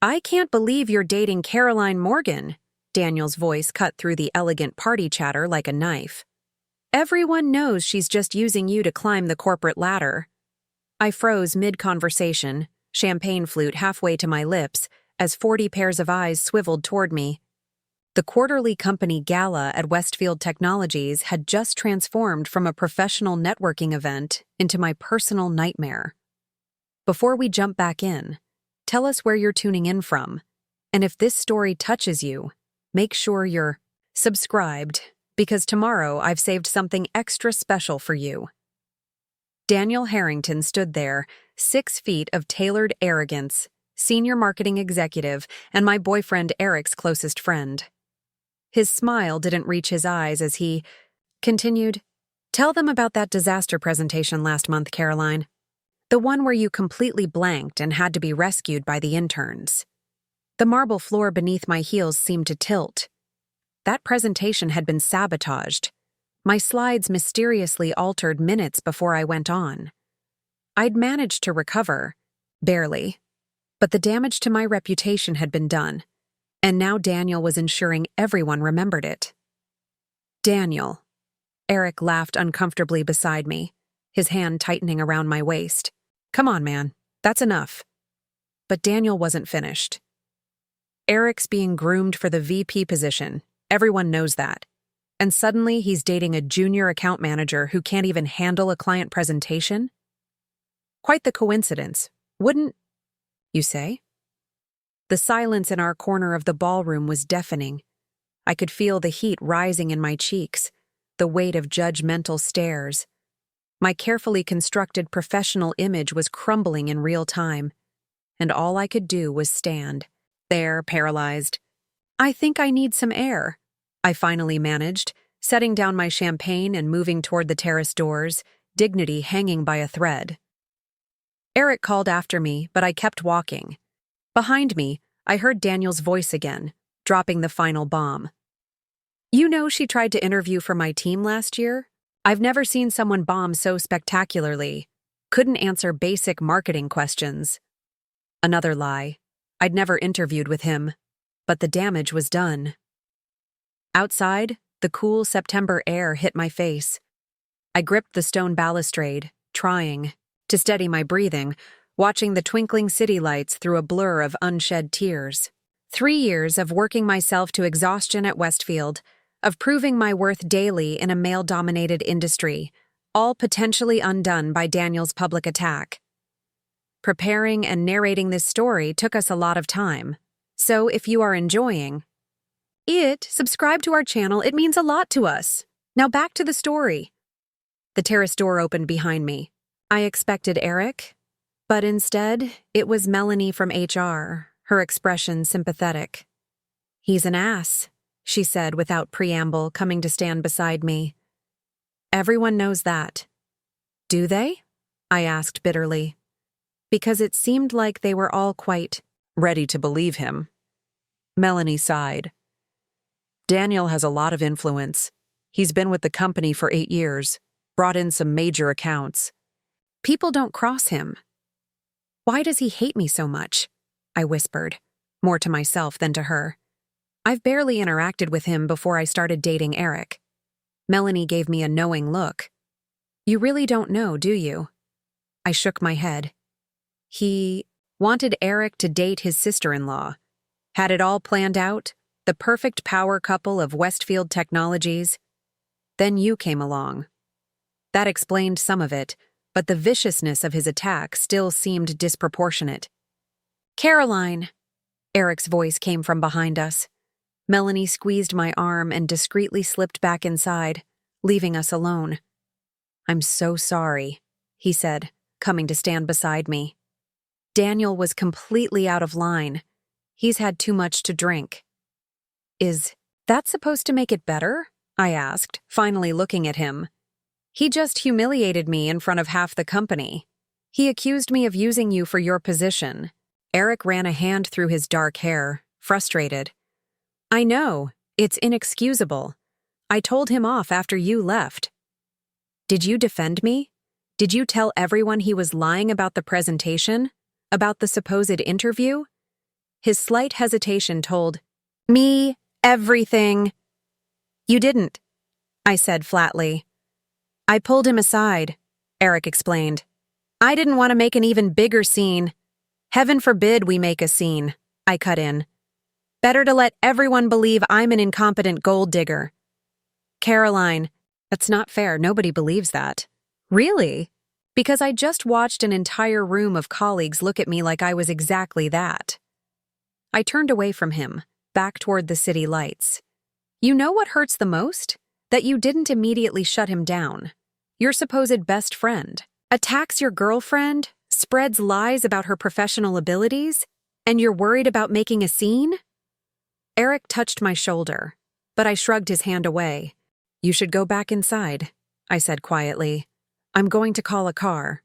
I can't believe you're dating Caroline Morgan. Daniel's voice cut through the elegant party chatter like a knife. Everyone knows she's just using you to climb the corporate ladder. I froze mid-conversation, champagne flute halfway to my lips, as 40 pairs of eyes swiveled toward me. The quarterly company gala at Westfield Technologies had just transformed from a professional networking event into my personal nightmare. Before we jump back in, tell us where you're tuning in from, and if this story touches you, make sure you're subscribed, because tomorrow I've saved something extra special for you. Daniel Harrington stood there, 6 feet of tailored arrogance, senior marketing executive, and my boyfriend Eric's closest friend. His smile didn't reach his eyes as he continued, "Tell them about that disaster presentation last month, Caroline. The one where you completely blanked and had to be rescued by the interns." The marble floor beneath my heels seemed to tilt. That presentation had been sabotaged. My slides mysteriously altered minutes before I went on. I'd managed to recover, barely, but the damage to my reputation had been done. And now Daniel was ensuring everyone remembered it. Daniel. Eric laughed uncomfortably beside me, his hand tightening around my waist. "Come on, man. That's enough." But Daniel wasn't finished. "Eric's being groomed for the VP position. Everyone knows that. And suddenly he's dating a junior account manager who can't even handle a client presentation? Quite the coincidence, wouldn't you say?" The silence in our corner of the ballroom was deafening. I could feel the heat rising in my cheeks, the weight of judgmental stares. My carefully constructed professional image was crumbling in real time, and all I could do was stand there, paralyzed. "I think I need some air," I finally managed, setting down my champagne and moving toward the terrace doors, dignity hanging by a thread. Eric called after me, but I kept walking. Behind me, I heard Daniel's voice again, dropping the final bomb. "You know she tried to interview for my team last year? I've never seen someone bomb so spectacularly. Couldn't answer basic marketing questions." Another lie. I'd never interviewed with him, but the damage was done. Outside, the cool September air hit my face. I gripped the stone balustrade, trying to steady my breathing, watching the twinkling city lights through a blur of unshed tears. 3 years of working myself to exhaustion at Westfield, of proving my worth daily in a male-dominated industry, all potentially undone by Daniel's public attack. Preparing and narrating this story took us a lot of time, so if you are enjoying it, subscribe to our channel. It means a lot to us. Now back to the story. The terrace door opened behind me. I expected Eric, but instead, it was Melanie from HR, her expression sympathetic. "He's an ass," she said without preamble, coming to stand beside me. "Everyone knows that." "Do they?" I asked bitterly, because it seemed like they were all quite ready to believe him. Melanie sighed. "Daniel has a lot of influence. He's been with the company for 8 years, brought in some major accounts. People don't cross him." "Why does he hate me so much?" I whispered, more to myself than to her. "I've barely interacted with him before I started dating Eric." Melanie gave me a knowing look. "You really don't know, do you?" I shook my head. He wanted Eric to date his sister-in-law. Had it all planned out, the perfect power couple of Westfield Technologies. Then you came along. That explained some of it, but the viciousness of his attack still seemed disproportionate. "Caroline!" Eric's voice came from behind us. Melanie squeezed my arm and discreetly slipped back inside, leaving us alone. "I'm so sorry," he said, coming to stand beside me. Daniel was completely out of line. He's had too much to drink. "Is that supposed to make it better?" I asked, finally looking at him. "He just humiliated me in front of half the company. He accused me of using you for your position." Eric ran a hand through his dark hair, frustrated. "I know, it's inexcusable. I told him off after you left." "Did you defend me? Did you tell everyone he was lying about the presentation? About the supposed interview?" His slight hesitation told me everything. You didn't, I said flatly. I pulled him aside, Eric explained. I didn't want to make an even bigger scene. Heaven forbid we make a scene, I cut in. Better to let everyone believe I'm an incompetent gold digger. Caroline, that's not fair. Nobody believes that. Really? Because I just watched an entire room of colleagues look at me like I was exactly that. I turned away from him, back toward the city lights. You know what hurts the most? That you didn't immediately shut him down. Your supposed best friend attacks your girlfriend, spreads lies about her professional abilities, and you're worried about making a scene? Eric touched my shoulder, but I shrugged his hand away. You should go back inside, I said quietly. I'm going to call a car.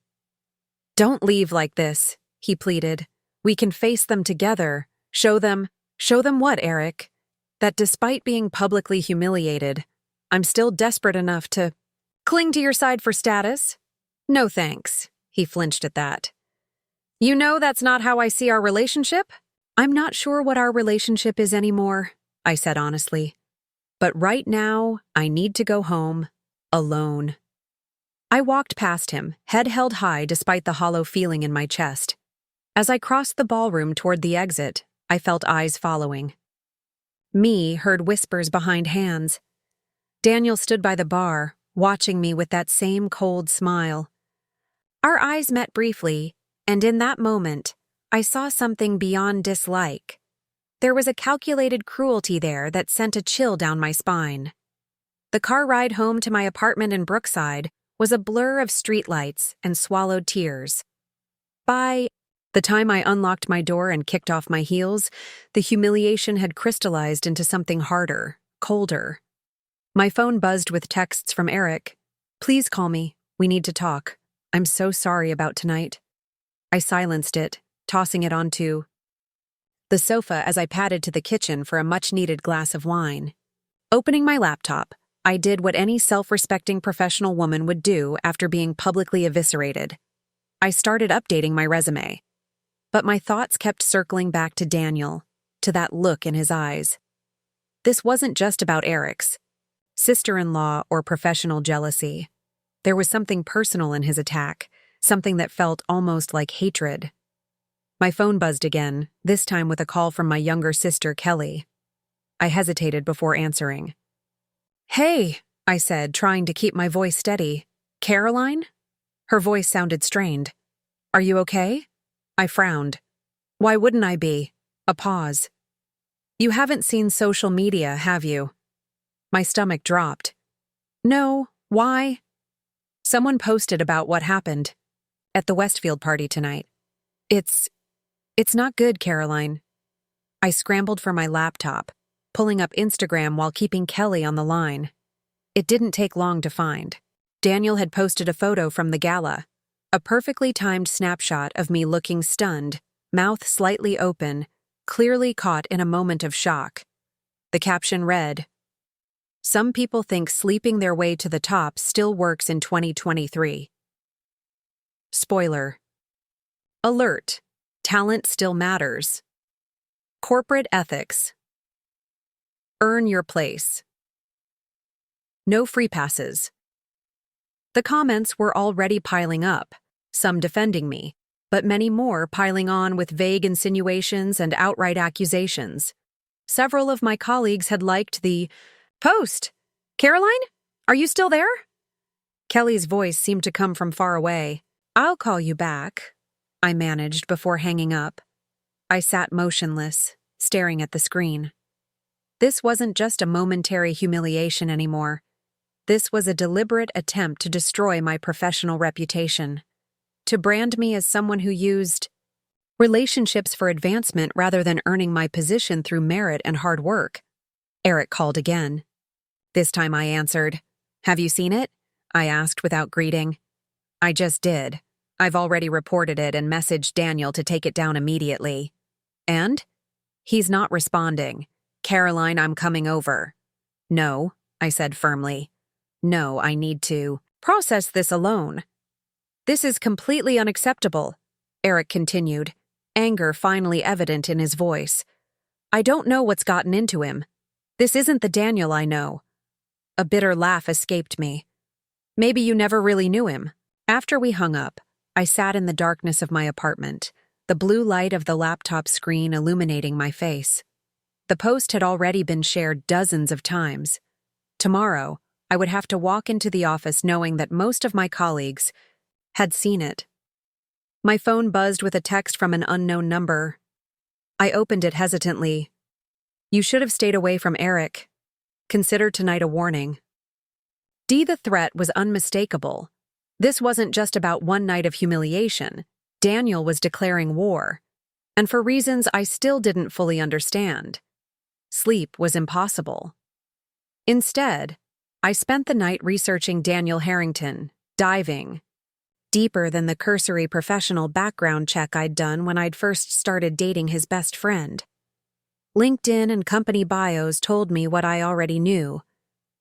Don't leave like this, he pleaded. We can face them together. Show them what, Eric? That despite being publicly humiliated, I'm still desperate enough to cling to your side for status? No thanks, he flinched at that. You know that's not how I see our relationship? I'm not sure what our relationship is anymore, I said honestly. But right now, I need to go home, alone. I walked past him, head held high despite the hollow feeling in my chest. As I crossed the ballroom toward the exit, I felt eyes following. Me heard whispers behind hands. Daniel stood by the bar, watching me with that same cold smile. Our eyes met briefly, and in that moment, I saw something beyond dislike. There was a calculated cruelty there that sent a chill down my spine. The car ride home to my apartment in Brookside was a blur of streetlights and swallowed tears. By the time I unlocked my door and kicked off my heels, the humiliation had crystallized into something harder, colder. My phone buzzed with texts from Eric. Please call me. We need to talk. I'm so sorry about tonight. I silenced it, tossing it onto the sofa as I padded to the kitchen for a much-needed glass of wine. Opening my laptop, I did what any self-respecting professional woman would do after being publicly eviscerated. I started updating my resume. But my thoughts kept circling back to Daniel, to that look in his eyes. This wasn't just about Eric's sister-in-law or professional jealousy. There was something personal in his attack, something that felt almost like hatred. My phone buzzed again, this time with a call from my younger sister, Kelly. I hesitated before answering. Hey, I said, trying to keep my voice steady. Caroline? Her voice sounded strained. Are you okay? I frowned. Why wouldn't I be? A pause. You haven't seen social media, have you? My stomach dropped. No, why? Someone posted about what happened at the Westfield party tonight. It's not good, Caroline. I scrambled for my laptop, pulling up Instagram while keeping Kelly on the line. It didn't take long to find. Daniel had posted a photo from the gala, a perfectly timed snapshot of me looking stunned, mouth slightly open, clearly caught in a moment of shock. The caption read, "Some people think sleeping their way to the top still works in 2023. Spoiler. Alert. Talent still matters. Corporate ethics. Earn your place. No free passes." The comments were already piling up, some defending me, but many more piling on with vague insinuations and outright accusations. Several of my colleagues had liked the post. Caroline? Are you still there? Kelly's voice seemed to come from far away. I'll call you back, I managed before hanging up. I sat motionless, staring at the screen. This wasn't just a momentary humiliation anymore. This was a deliberate attempt to destroy my professional reputation, to brand me as someone who used relationships for advancement rather than earning my position through merit and hard work. Eric called again. This time I answered. Have you seen it? I asked without greeting. I just did. I've already reported it and messaged Daniel to take it down immediately. And? He's not responding. Caroline, I'm coming over. No, I said firmly. No, I need to process this alone. This is completely unacceptable, Eric continued. anger finally evident in his voice. "I don't know what's gotten into him. This isn't the Daniel I know." A bitter laugh escaped me. "Maybe you never really knew him." After we hung up, I sat in the darkness of my apartment, the blue light of the laptop screen illuminating my face. The post had already been shared dozens of times. Tomorrow, I would have to walk into the office knowing that most of my colleagues had seen it. My phone buzzed with a text from an unknown number. I opened it hesitantly. "You should have stayed away from Eric. Consider tonight a warning." The threat was unmistakable. This wasn't just about one night of humiliation. Daniel was declaring war, and for reasons I still didn't fully understand. Sleep was impossible. Instead, I spent the night researching Daniel Harrington, diving deeper than the cursory professional background check I'd done when I'd first started dating his best friend. LinkedIn and company bios told me what I already knew.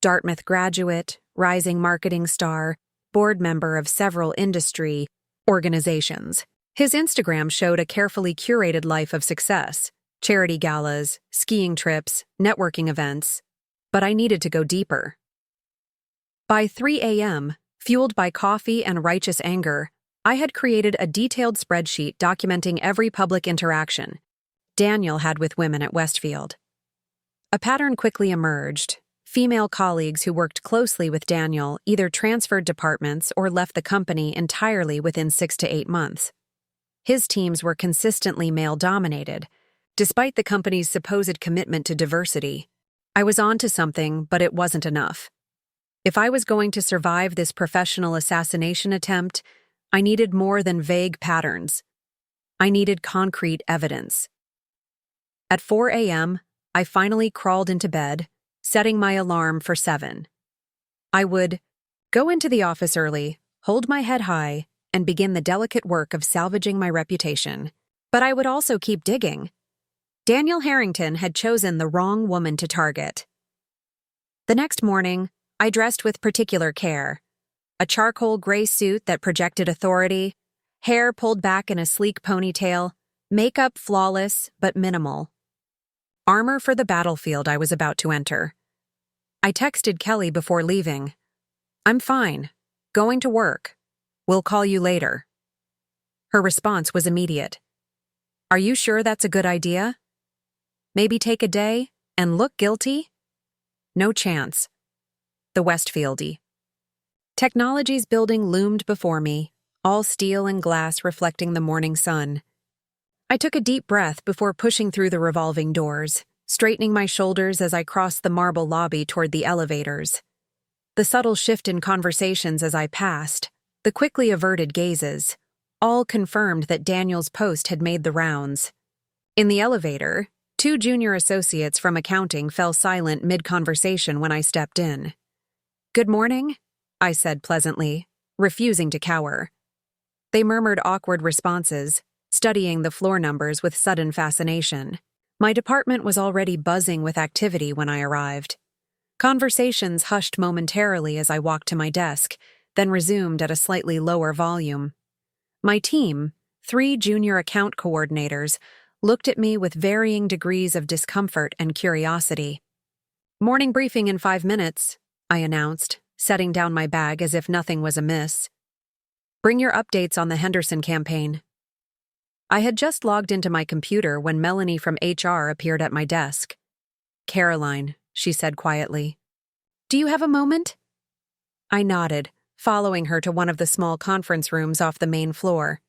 Dartmouth graduate, rising marketing star, board member of several industry organizations. His Instagram showed a carefully curated life of success, charity galas, skiing trips, networking events, but I needed to go deeper. By 3 a.m., fueled by coffee and righteous anger, I had created a detailed spreadsheet documenting every public interaction Daniel had with women at Westfield. A pattern quickly emerged. Female colleagues who worked closely with Daniel either transferred departments or left the company entirely within 6 to 8 months. His teams were consistently male-dominated, despite the company's supposed commitment to diversity. I was onto something, but it wasn't enough. If I was going to survive this professional assassination attempt, I needed more than vague patterns. I needed concrete evidence. At 4 a.m., I finally crawled into bed, setting my alarm for 7. I would go into the office early, hold my head high, and begin the delicate work of salvaging my reputation. But I would also keep digging. Daniel Harrington had chosen the wrong woman to target. The next morning, I dressed with particular care. A charcoal gray suit that projected authority, hair pulled back in a sleek ponytail, makeup flawless but minimal. Armor for the battlefield I was about to enter. I texted Kelly before leaving. "I'm fine. Going to work. We'll call you later." Her response was immediate. "Are you sure that's a good idea? Maybe take a day and look guilty?" No chance. The Westfield Technologies building loomed before me, all steel and glass reflecting the morning sun. I took a deep breath before pushing through the revolving doors, straightening my shoulders as I crossed the marble lobby toward the elevators. The subtle shift in conversations as I passed, the quickly averted gazes, all confirmed that Daniel's post had made the rounds. In the elevator, 2 junior associates from accounting fell silent mid-conversation when I stepped in. "Good morning," I said pleasantly, refusing to cower. They murmured awkward responses, studying the floor numbers with sudden fascination. My department was already buzzing with activity when I arrived. Conversations hushed momentarily as I walked to my desk, then resumed at a slightly lower volume. My team, 3 junior account coordinators, looked at me with varying degrees of discomfort and curiosity. "Morning briefing in 5 minutes," I announced, setting down my bag as if nothing was amiss. "Bring your updates on the Henderson campaign." I had just logged into my computer when Melanie from HR appeared at my desk. "Caroline," she said quietly. "Do you have a moment?" I nodded, following her to one of the small conference rooms off the main floor.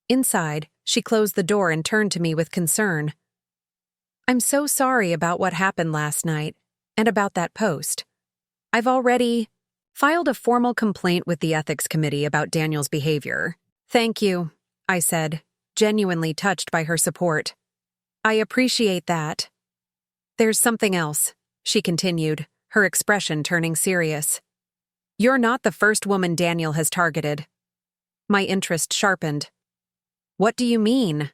Inside, she closed the door and turned to me with concern. "I'm so sorry about what happened last night, and about that post. I've already filed a formal complaint with the ethics committee about Daniel's behavior." "Thank you," I said, genuinely touched by her support. "I appreciate that." "There's something else," she continued, her expression turning serious. "You're not the first woman Daniel has targeted." My interest sharpened. "What do you mean?"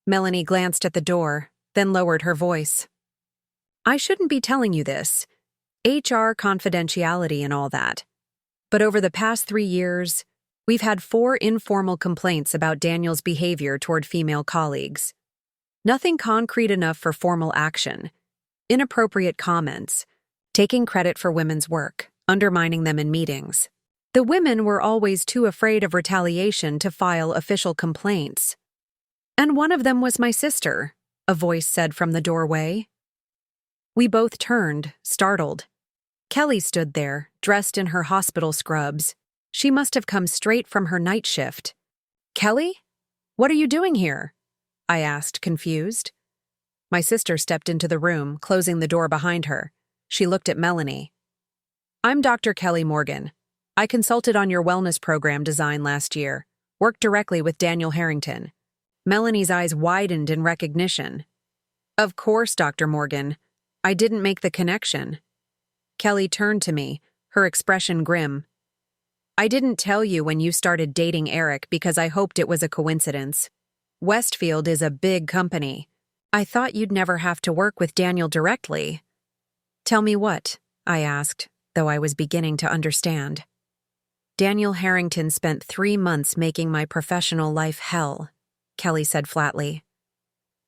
Melanie glanced at the door, then lowered her voice. "I shouldn't be telling you this. HR confidentiality and all that. But over the past 3 years, We've had 4 informal complaints about Daniel's behavior toward female colleagues. Nothing concrete enough for formal action. Inappropriate comments, taking credit for women's work, undermining them in meetings. The women were always too afraid of retaliation to file official complaints. And one of them was my sister, a voice said from the doorway. We both turned, startled. Kelly stood there, dressed in her hospital scrubs. She must have come straight from her night shift. Kelly? What are you doing here? I asked, confused. My sister stepped into the room, closing the door behind her. She looked at Melanie. I'm Dr. Kelly Morgan. I consulted on your wellness program design last year, worked directly with Daniel Harrington. Melanie's eyes widened in recognition. Of course, Dr. Morgan. I didn't make the connection. Kelly turned to me, her expression grim. I didn't tell you when you started dating Eric because I hoped it was a coincidence. Westfield is a big company. I thought you'd never have to work with Daniel directly. Tell me what? I asked, though I was beginning to understand. Daniel Harrington spent 3 months making my professional life hell, Kelly said flatly.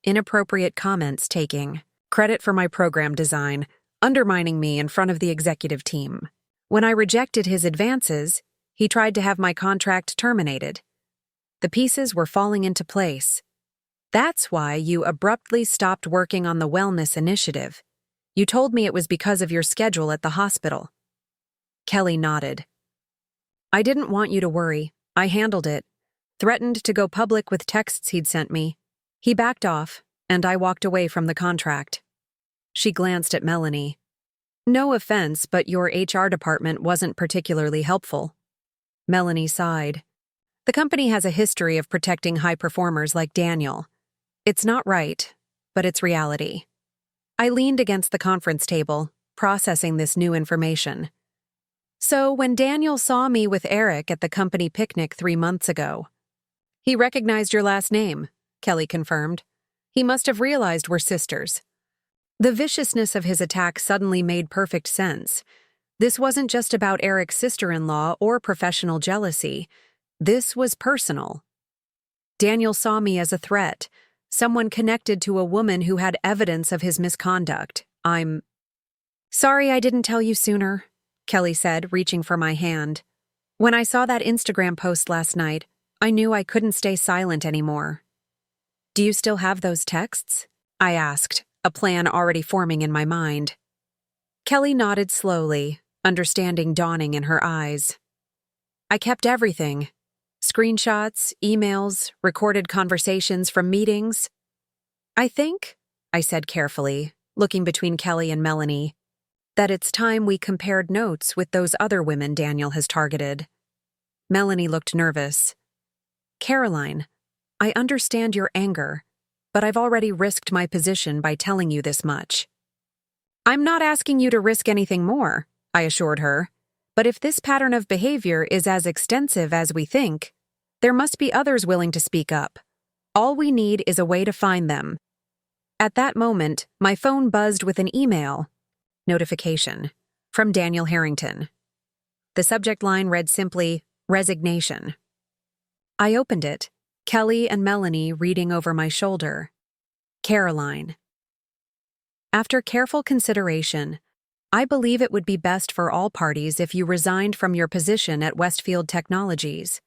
Inappropriate comments taking credit for my program design, undermining me in front of the executive team. When I rejected his advances, he tried to have my contract terminated. The pieces were falling into place. That's why you abruptly stopped working on the wellness initiative. You told me it was because of your schedule at the hospital. Kelly nodded. I didn't want you to worry. I handled it. Threatened to go public with texts he'd sent me. He backed off, and I walked away from the contract. She glanced at Melanie. No offense, but your HR department wasn't particularly helpful. Melanie sighed. The company has a history of protecting high performers like Daniel. It's not right, but it's reality. I leaned against the conference table, processing this new information. So when Daniel saw me with Eric at the company picnic 3 months ago, he recognized your last name, Kelly confirmed. He must have realized we're sisters. The viciousness of his attack suddenly made perfect sense. This wasn't just about Eric's sister-in-law or professional jealousy. This was personal. Daniel saw me as a threat, someone connected to a woman who had evidence of his misconduct. I'm sorry I didn't tell you sooner, Kelly said, reaching for my hand. When I saw that Instagram post last night, I knew I couldn't stay silent anymore. Do you still have those texts? I asked, a plan already forming in my mind. Kelly nodded slowly, understanding dawning in her eyes. I kept everything. Screenshots, emails, recorded conversations from meetings. I think, I said carefully, looking between Kelly and Melanie, that it's time we compared notes with those other women Daniel has targeted. Melanie looked nervous. Caroline, I understand your anger, but I've already risked my position by telling you this much. I'm not asking you to risk anything more, I assured her, but if this pattern of behavior is as extensive as we think, there must be others willing to speak up. All we need is a way to find them. At that moment, my phone buzzed with an email notification from Daniel Harrington. The subject line read simply, resignation. I opened it, Kelly and Melanie reading over my shoulder. Caroline. After careful consideration, I believe it would be best for all parties if you resigned from your position at Westfield Technologies.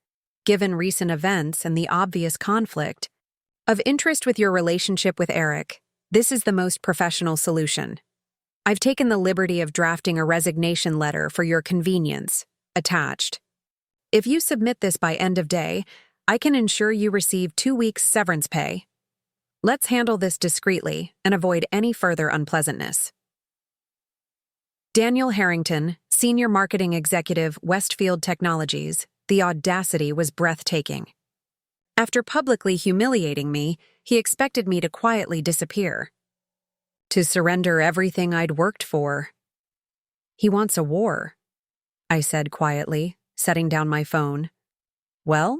Given recent events and the obvious conflict of interest with your relationship with Eric, this is the most professional solution. I've taken the liberty of drafting a resignation letter for your convenience, attached. If you submit this by end of day, I can ensure you receive 2 weeks severance pay. Let's handle this discreetly and avoid any further unpleasantness. Daniel Harrington, Senior Marketing Executive, Westfield Technologies. The audacity was breathtaking. After publicly humiliating me, he expected me to quietly disappear. To surrender everything I'd worked for. He wants a war, I said quietly, setting down my phone. Well,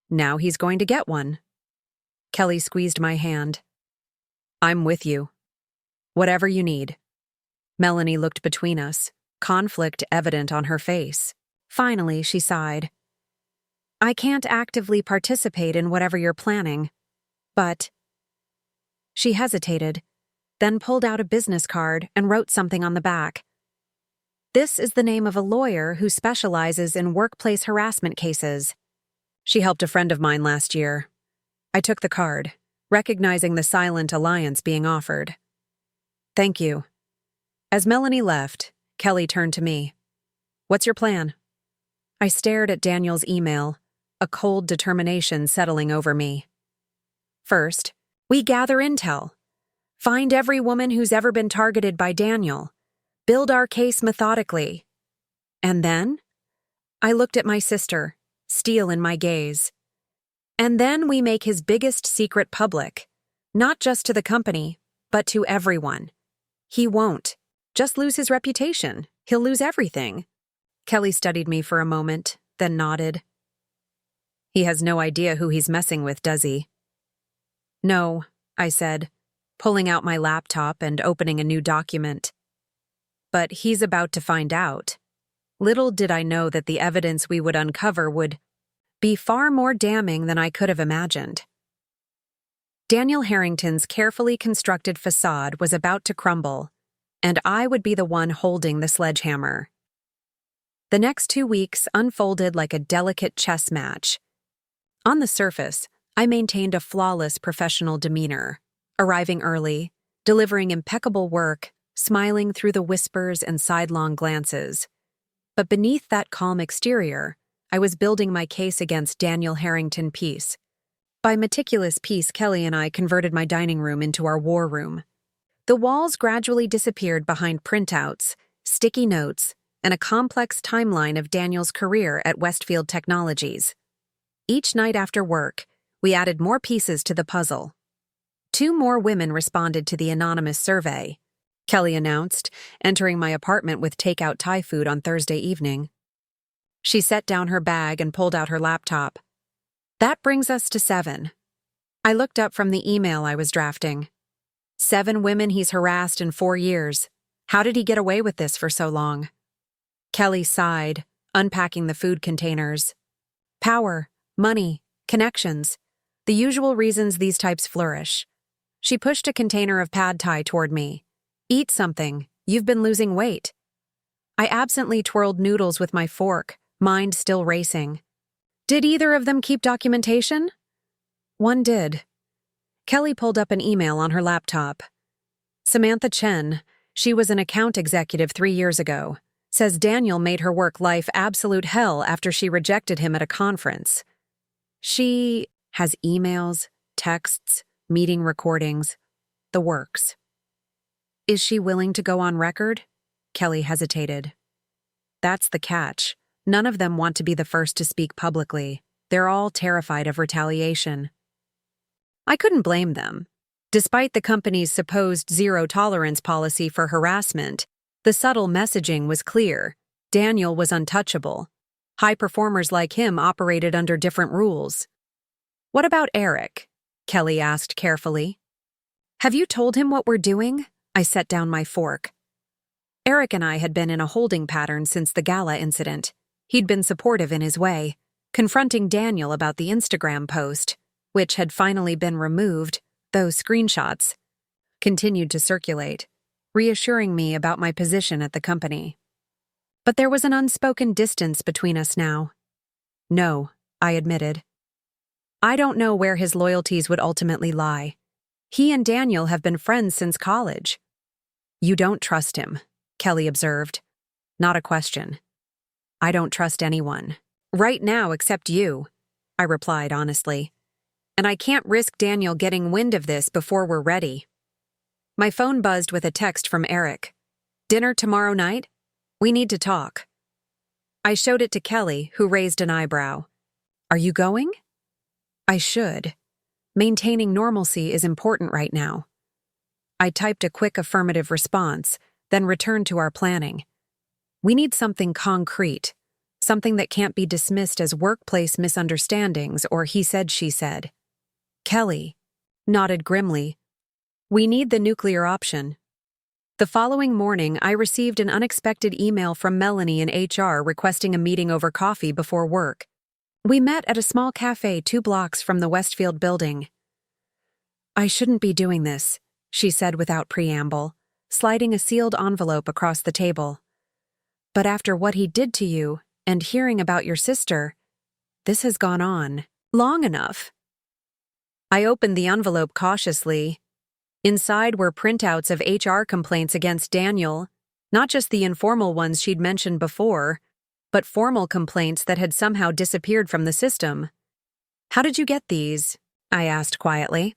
now he's going to get one. Kelly squeezed my hand. I'm with you. Whatever you need. Melanie looked between us, conflict evident on her face. Finally, she sighed. I can't actively participate in whatever you're planning, but... She hesitated, then pulled out a business card and wrote something on the back. This is the name of a lawyer who specializes in workplace harassment cases. She helped a friend of mine last year. I took the card, recognizing the silent alliance being offered. Thank you. As Melanie left, Kelly turned to me. What's your plan? I stared at Daniel's email, a cold determination settling over me. First, we gather intel. Find every woman who's ever been targeted by Daniel. Build our case methodically. And then? I looked at my sister, steel in my gaze. And then we make his biggest secret public, not just to the company, but to everyone. He won't just lose his reputation. He'll lose everything. Kelly studied me for a moment, then nodded. He has no idea who he's messing with, does he? No, I said, pulling out my laptop and opening a new document. But he's about to find out. Little did I know that the evidence we would uncover would be far more damning than I could have imagined. Daniel Harrington's carefully constructed facade was about to crumble, and I would be the one holding the sledgehammer. The next 2 weeks unfolded like a delicate chess match. On the surface, I maintained a flawless professional demeanor, arriving early, delivering impeccable work, smiling through the whispers and sidelong glances. But beneath that calm exterior, I was building my case against Daniel Harrington Peace. By meticulous piece, Kelly and I converted my dining room into our war room. The walls gradually disappeared behind printouts, sticky notes, and a complex timeline of Daniel's career at Westfield Technologies. Each night after work, we added more pieces to the puzzle. 2 more women responded to the anonymous survey, Kelly announced, entering my apartment with takeout Thai food on Thursday evening. She set down her bag and pulled out her laptop. That brings us to 7. I looked up from the email I was drafting. 7 women he's harassed in 4 years. How did he get away with this for so long? Kelly sighed, unpacking the food containers. Power, money, connections. The usual reasons these types flourish. She pushed a container of pad thai toward me. Eat something. You've been losing weight. I absently twirled noodles with my fork, mind still racing. Did either of them keep documentation? One did. Kelly pulled up an email on her laptop. Samantha Chen, she was an account executive 3 years ago, says Daniel made her work life absolute hell after she rejected him at a conference. She has emails, texts, meeting recordings, the works. Is she willing to go on record? Kelly hesitated. That's the catch. None of them want to be the first to speak publicly. They're all terrified of retaliation. I couldn't blame them. Despite the company's supposed zero-tolerance policy for harassment, the subtle messaging was clear. Daniel was untouchable. High performers like him operated under different rules. What about Eric? Kelly asked carefully. Have you told him what we're doing? I set down my fork. Eric and I had been in a holding pattern since the gala incident. He'd been supportive in his way, confronting Daniel about the Instagram post, which had finally been removed, though screenshots continued to circulate, reassuring me about my position at the company. But there was an unspoken distance between us now. No, I admitted. I don't know where his loyalties would ultimately lie. He and Daniel have been friends since college. You don't trust him, Kelly observed. Not a question. I don't trust anyone. Right now except you, I replied honestly. And I can't risk Daniel getting wind of this before we're ready. My phone buzzed with a text from Eric. Dinner tomorrow night? We need to talk. I showed it to Kelly, who raised an eyebrow. Are you going? I should. Maintaining normalcy is important right now. I typed a quick affirmative response, then returned to our planning. We need something concrete, something that can't be dismissed as workplace misunderstandings or he said, she said. Kelly nodded grimly. We need the nuclear option. The following morning, I received an unexpected email from Melanie in HR requesting a meeting over coffee before work. We met at a small cafe 2 blocks from the Westfield building. I shouldn't be doing this, she said without preamble, sliding a sealed envelope across the table. But after what he did to you, and hearing about your sister, this has gone on long enough. I opened the envelope cautiously. Inside were printouts of HR complaints against Daniel, not just the informal ones she'd mentioned before, but formal complaints that had somehow disappeared from the system. How did you get these? I asked quietly.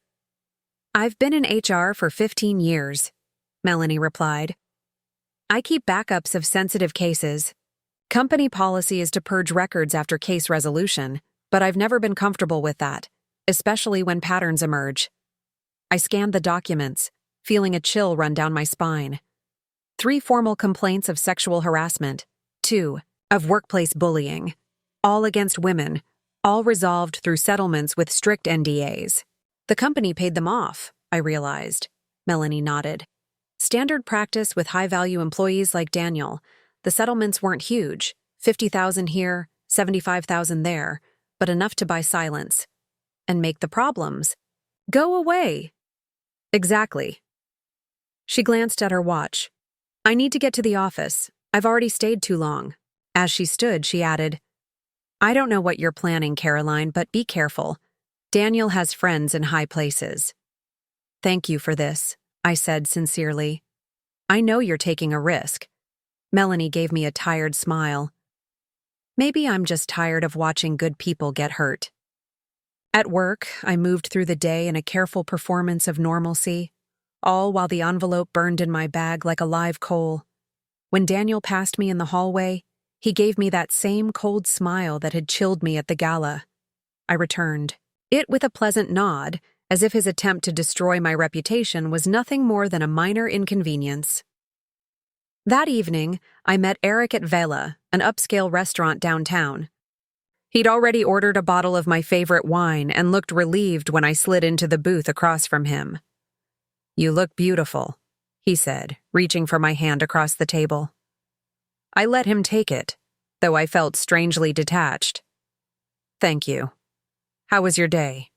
I've been in HR for 15 years, Melanie replied. I keep backups of sensitive cases. Company policy is to purge records after case resolution, but I've never been comfortable with that, especially when patterns emerge. I scanned the documents, feeling a chill run down my spine. 3 formal complaints of sexual harassment, 2 of workplace bullying, all against women, all resolved through settlements with strict NDAs. The company paid them off, I realized. Melanie nodded. Standard practice with high-value employees like Daniel. The settlements weren't huge, $50,000 here, $75,000 there, but enough to buy silence. And make the problems go away. Exactly. She glanced at her watch. I need to get to the office. I've already stayed too long. As she stood, she added, I don't know what you're planning, Caroline, but be careful. Daniel has friends in high places. Thank you for this, I said sincerely. I know you're taking a risk. Melanie gave me a tired smile. Maybe I'm just tired of watching good people get hurt. At work, I moved through the day in a careful performance of normalcy, all while the envelope burned in my bag like a live coal. When Daniel passed me in the hallway, he gave me that same cold smile that had chilled me at the gala. I returned it with a pleasant nod, as if his attempt to destroy my reputation was nothing more than a minor inconvenience. That evening, I met Eric at Vela, an upscale restaurant downtown. He'd already ordered a bottle of my favorite wine and looked relieved when I slid into the booth across from him. You look beautiful, he said, reaching for my hand across the table. I let him take it, though I felt strangely detached. Thank you. How was your day?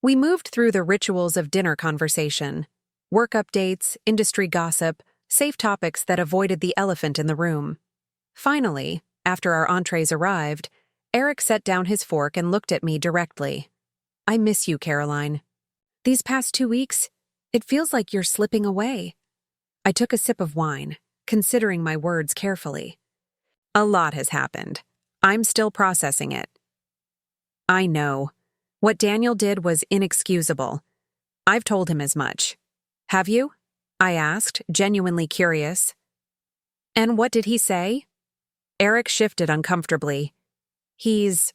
We moved through the rituals of dinner conversation, work updates, industry gossip, safe topics that avoided the elephant in the room. Finally, after our entrees arrived, Eric set down his fork and looked at me directly. I miss you, Caroline. These past 2 weeks, it feels like you're slipping away. I took a sip of wine, considering my words carefully. A lot has happened. I'm still processing it. I know. What Daniel did was inexcusable. I've told him as much. Have you? I asked, genuinely curious. And what did he say? Eric shifted uncomfortably. He's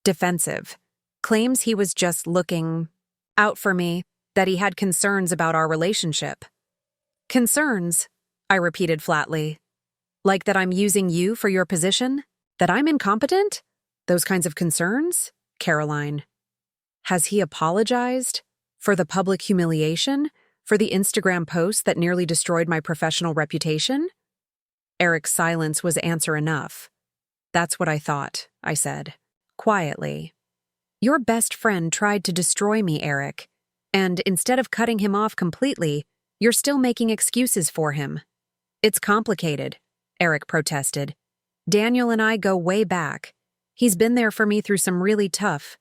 defensive. Claims he was just looking out for me, that he had concerns about our relationship. Concerns, I repeated flatly. Like that I'm using you for your position? That I'm incompetent? Those kinds of concerns? Caroline. Has he apologized? For the public humiliation? For the Instagram post that nearly destroyed my professional reputation? Eric's silence was answer enough. That's what I thought, I said, quietly. Your best friend tried to destroy me, Eric, and instead of cutting him off completely, you're still making excuses for him. It's complicated, Eric protested. Daniel and I go way back. He's been there for me through some really tough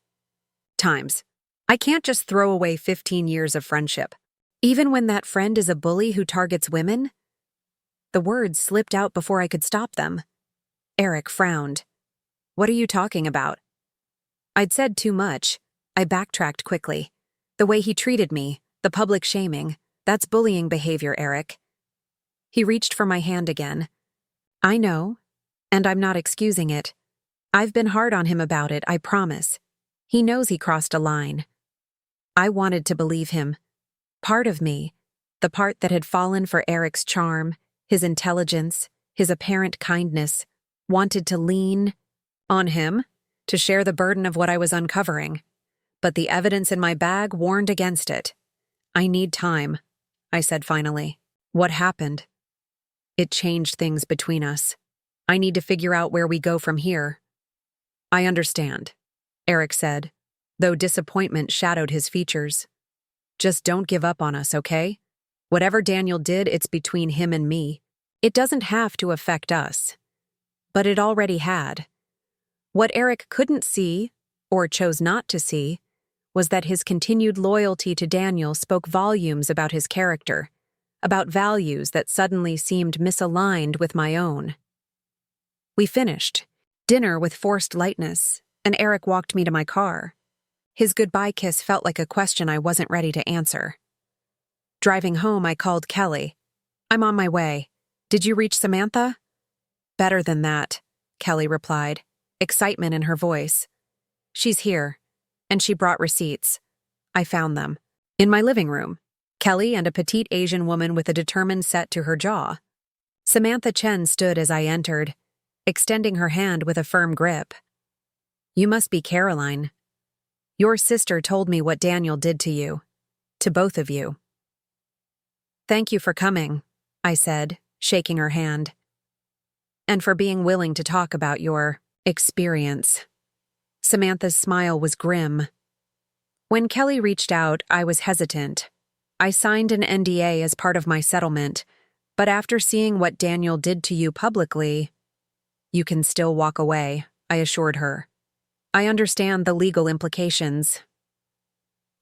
times. I can't just throw away 15 years of friendship. Even when that friend is a bully who targets women? The words slipped out before I could stop them. Eric frowned. What are you talking about? I'd said too much. I backtracked quickly. The way he treated me, the public shaming, that's bullying behavior, Eric. He reached for my hand again. I know, and I'm not excusing it. I've been hard on him about it, I promise. He knows he crossed a line. I wanted to believe him. Part of me, the part that had fallen for Eric's charm, his intelligence, his apparent kindness, wanted to lean on him, to share the burden of what I was uncovering. But the evidence in my bag warned against it. I need time, I said finally. What happened? It changed things between us. I need to figure out where we go from here. I understand, Eric said, though disappointment shadowed his features. Just don't give up on us, okay? Whatever Daniel did, it's between him and me. It doesn't have to affect us. But it already had. What Eric couldn't see, or chose not to see, was that his continued loyalty to Daniel spoke volumes about his character, about values that suddenly seemed misaligned with my own. We finished dinner with forced lightness, and Eric walked me to my car. His goodbye kiss felt like a question I wasn't ready to answer. Driving home, I called Kelly. I'm on my way. Did you reach Samantha? Better than that, Kelly replied, excitement in her voice. She's here, and she brought receipts. I found them. In my living room, Kelly and a petite Asian woman with a determined set to her jaw. Samantha Chen stood as I entered, extending her hand with a firm grip. You must be Caroline. Your sister told me what Daniel did to you. To both of you. Thank you for coming, I said, shaking her hand. And for being willing to talk about your experience. Samantha's smile was grim. When Kelly reached out, I was hesitant. I signed an NDA as part of my settlement, but after seeing what Daniel did to you publicly, you can still walk away, I assured her. I understand the legal implications.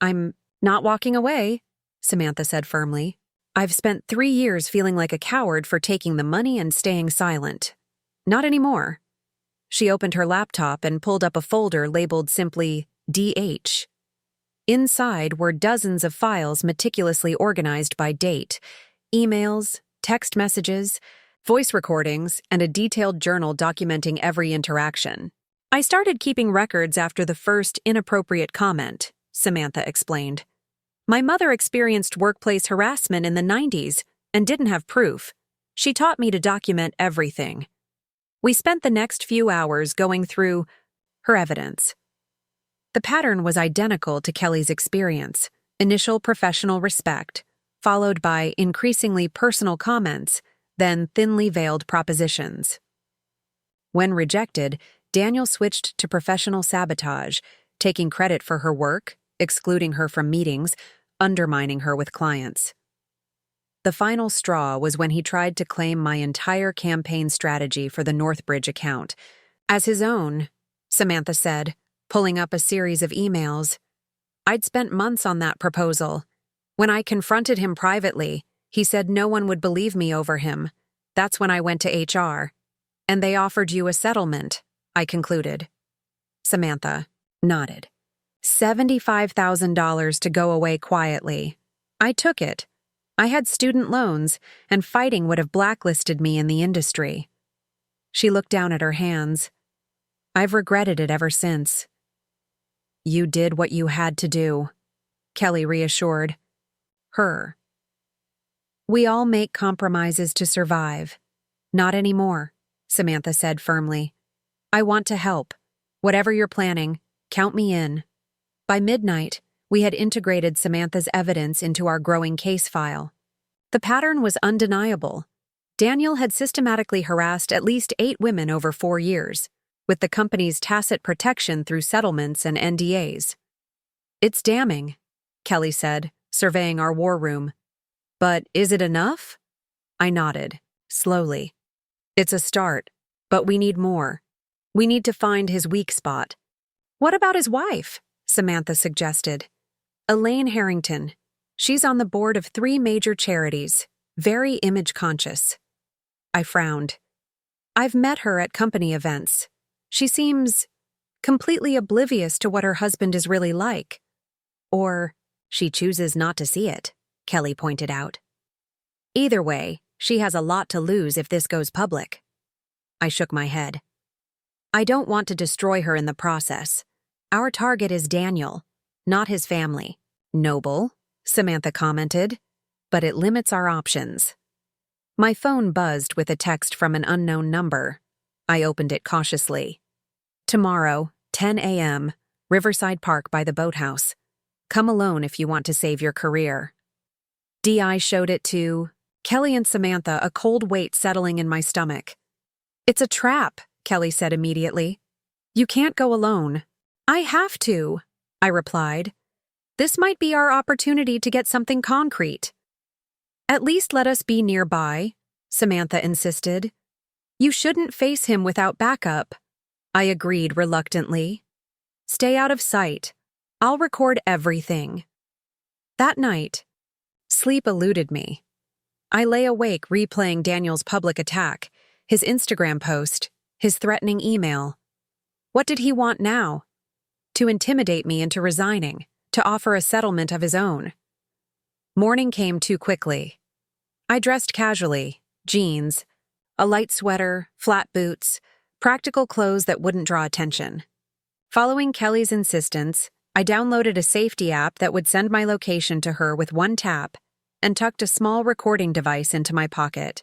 I'm not walking away, Samantha said firmly. I've spent 3 years feeling like a coward for taking the money and staying silent. Not anymore. She opened her laptop and pulled up a folder labeled simply DH. Inside were dozens of files meticulously organized by date, emails, text messages, voice recordings, and a detailed journal documenting every interaction. I started keeping records after the first inappropriate comment, Samantha explained. My mother experienced workplace harassment in the 90s and didn't have proof. She taught me to document everything. We spent the next few hours going through her evidence. The pattern was identical to Kelly's experience: initial professional respect, followed by increasingly personal comments, then thinly veiled propositions. When rejected, Daniel switched to professional sabotage, taking credit for her work, excluding her from meetings, undermining her with clients. The final straw was when he tried to claim my entire campaign strategy for the Northbridge account as his own, Samantha said, pulling up a series of emails. I'd spent months on that proposal. When I confronted him privately, he said no one would believe me over him. That's when I went to HR. And they offered you a settlement, I concluded. Samantha nodded. $75,000 to go away quietly. I took it. I had student loans, and fighting would have blacklisted me in the industry. She looked down at her hands. I've regretted it ever since. You did what you had to do, Kelly reassured her. We all make compromises to survive. Not anymore, Samantha said firmly. I want to help. Whatever you're planning, count me in. By midnight, we had integrated Samantha's evidence into our growing case file. The pattern was undeniable. Daniel had systematically harassed at least 8 women over 4 years, with the company's tacit protection through settlements and NDAs. It's damning, Kelly said, surveying our war room. But is it enough? I nodded, slowly. It's a start, but we need more. We need to find his weak spot. What about his wife? Samantha suggested. Elaine Harrington. She's on the board of 3 major charities, very image-conscious. I frowned. I've met her at company events. She seems completely oblivious to what her husband is really like. Or she chooses not to see it, Kelly pointed out. Either way, she has a lot to lose if this goes public. I shook my head. I don't want to destroy her in the process. Our target is Daniel, not his family. Noble, Samantha commented, but it limits our options. My phone buzzed with a text from an unknown number. I opened it cautiously. Tomorrow, 10 a.m., Riverside Park by the boathouse. Come alone if you want to save your career. DI showed it to Kelly and Samantha, a cold weight settling in my stomach. It's a trap, Kelly said immediately. You can't go alone. I have to, I replied. This might be our opportunity to get something concrete. At least let us be nearby, Samantha insisted. You shouldn't face him without backup. I agreed reluctantly. Stay out of sight. I'll record everything. That night, sleep eluded me. I lay awake replaying Daniel's public attack, his Instagram post, his threatening email. What did he want now? To intimidate me into resigning, to offer a settlement of his own. Morning came too quickly. I dressed casually, jeans, a light sweater, flat boots, practical clothes that wouldn't draw attention. Following Kelly's insistence, I downloaded a safety app that would send my location to her with one tap and tucked a small recording device into my pocket.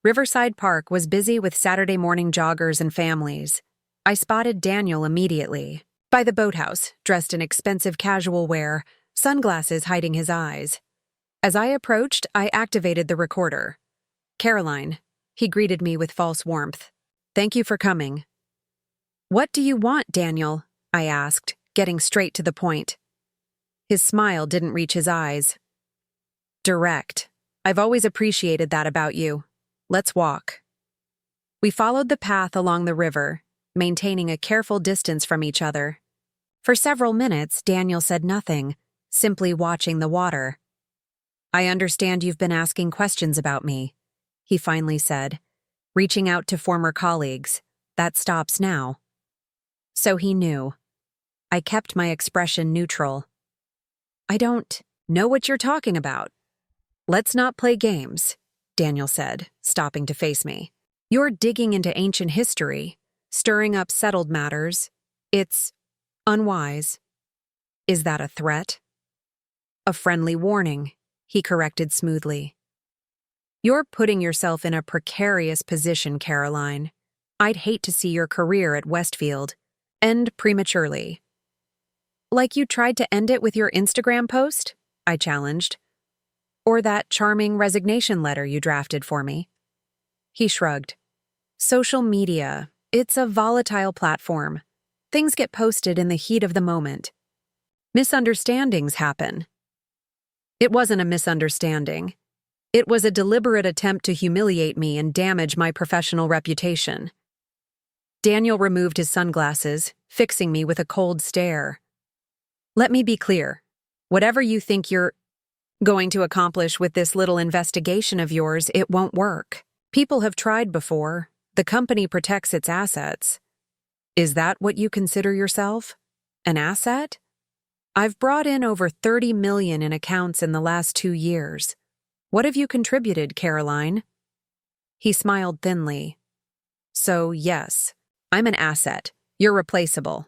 Riverside Park was busy with Saturday morning joggers and families. I spotted Daniel immediately, by the boathouse, dressed in expensive casual wear, sunglasses hiding his eyes. As I approached, I activated the recorder. Caroline, he greeted me with false warmth. Thank you for coming. What do you want, Daniel? I asked, getting straight to the point. His smile didn't reach his eyes. Direct. I've always appreciated that about you. Let's walk. We followed the path along the river, maintaining a careful distance from each other. For several minutes, Daniel said nothing, simply watching the water. I understand you've been asking questions about me, he finally said, reaching out to former colleagues. That stops now. So he knew. I kept my expression neutral. I don't know what you're talking about. Let's not play games, Daniel said, stopping to face me. You're digging into ancient history, stirring up settled matters. It's unwise. Is that a threat? A friendly warning, he corrected smoothly. You're putting yourself in a precarious position, Caroline. I'd hate to see your career at Westfield end prematurely. Like you tried to end it with your Instagram post? I challenged. Or that charming resignation letter you drafted for me? He shrugged. Social media, it's a volatile platform. Things get posted in the heat of the moment. Misunderstandings happen. It wasn't a misunderstanding. It was a deliberate attempt to humiliate me and damage my professional reputation. Daniel removed his sunglasses, fixing me with a cold stare. Let me be clear. Whatever you think you're going to accomplish with this little investigation of yours, it won't work. People have tried before. The company protects its assets. Is that what you consider yourself? An asset? I've brought in over $30 million in accounts in the last 2 years. What have you contributed, Caroline? He smiled thinly. So, yes, I'm an asset. You're replaceable.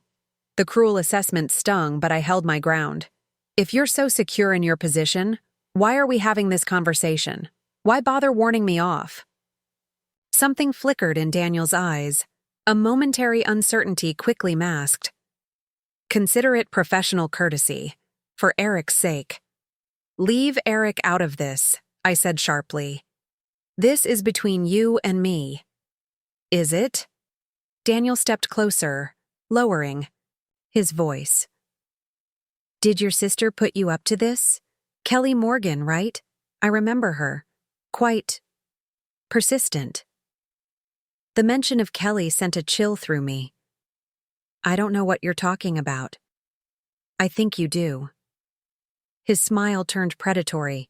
The cruel assessment stung, but I held my ground. If you're so secure in your position, why are we having this conversation? Why bother warning me off? Something flickered in Daniel's eyes, a momentary uncertainty quickly masked. Consider it professional courtesy, for Eric's sake. Leave Eric out of this, I said sharply. This is between you and me. Is it? Daniel stepped closer, lowering his voice. Did your sister put you up to this? Kelly Morgan, right? I remember her. Quite persistent. The mention of Kelly sent a chill through me. I don't know what you're talking about. I think you do. His smile turned predatory.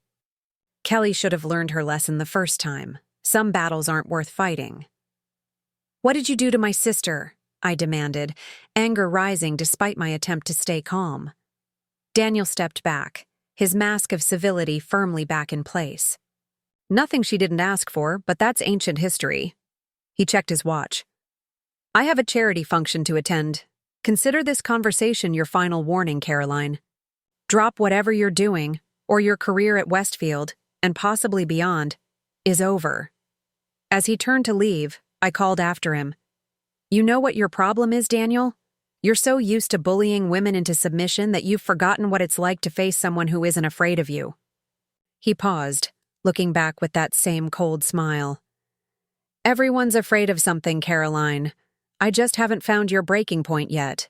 Kelly should have learned her lesson the first time. Some battles aren't worth fighting. What did you do to my sister? I demanded, anger rising despite my attempt to stay calm. Daniel stepped back, his mask of civility firmly back in place. Nothing she didn't ask for, but that's ancient history. He checked his watch. I have a charity function to attend. Consider this conversation your final warning, Caroline. Drop whatever you're doing, or your career at Westfield, and possibly beyond, is over. As he turned to leave, I called after him. You know what your problem is, Daniel? You're so used to bullying women into submission that you've forgotten what it's like to face someone who isn't afraid of you. He paused, looking back with that same cold smile. Everyone's afraid of something, Caroline. I just haven't found your breaking point yet.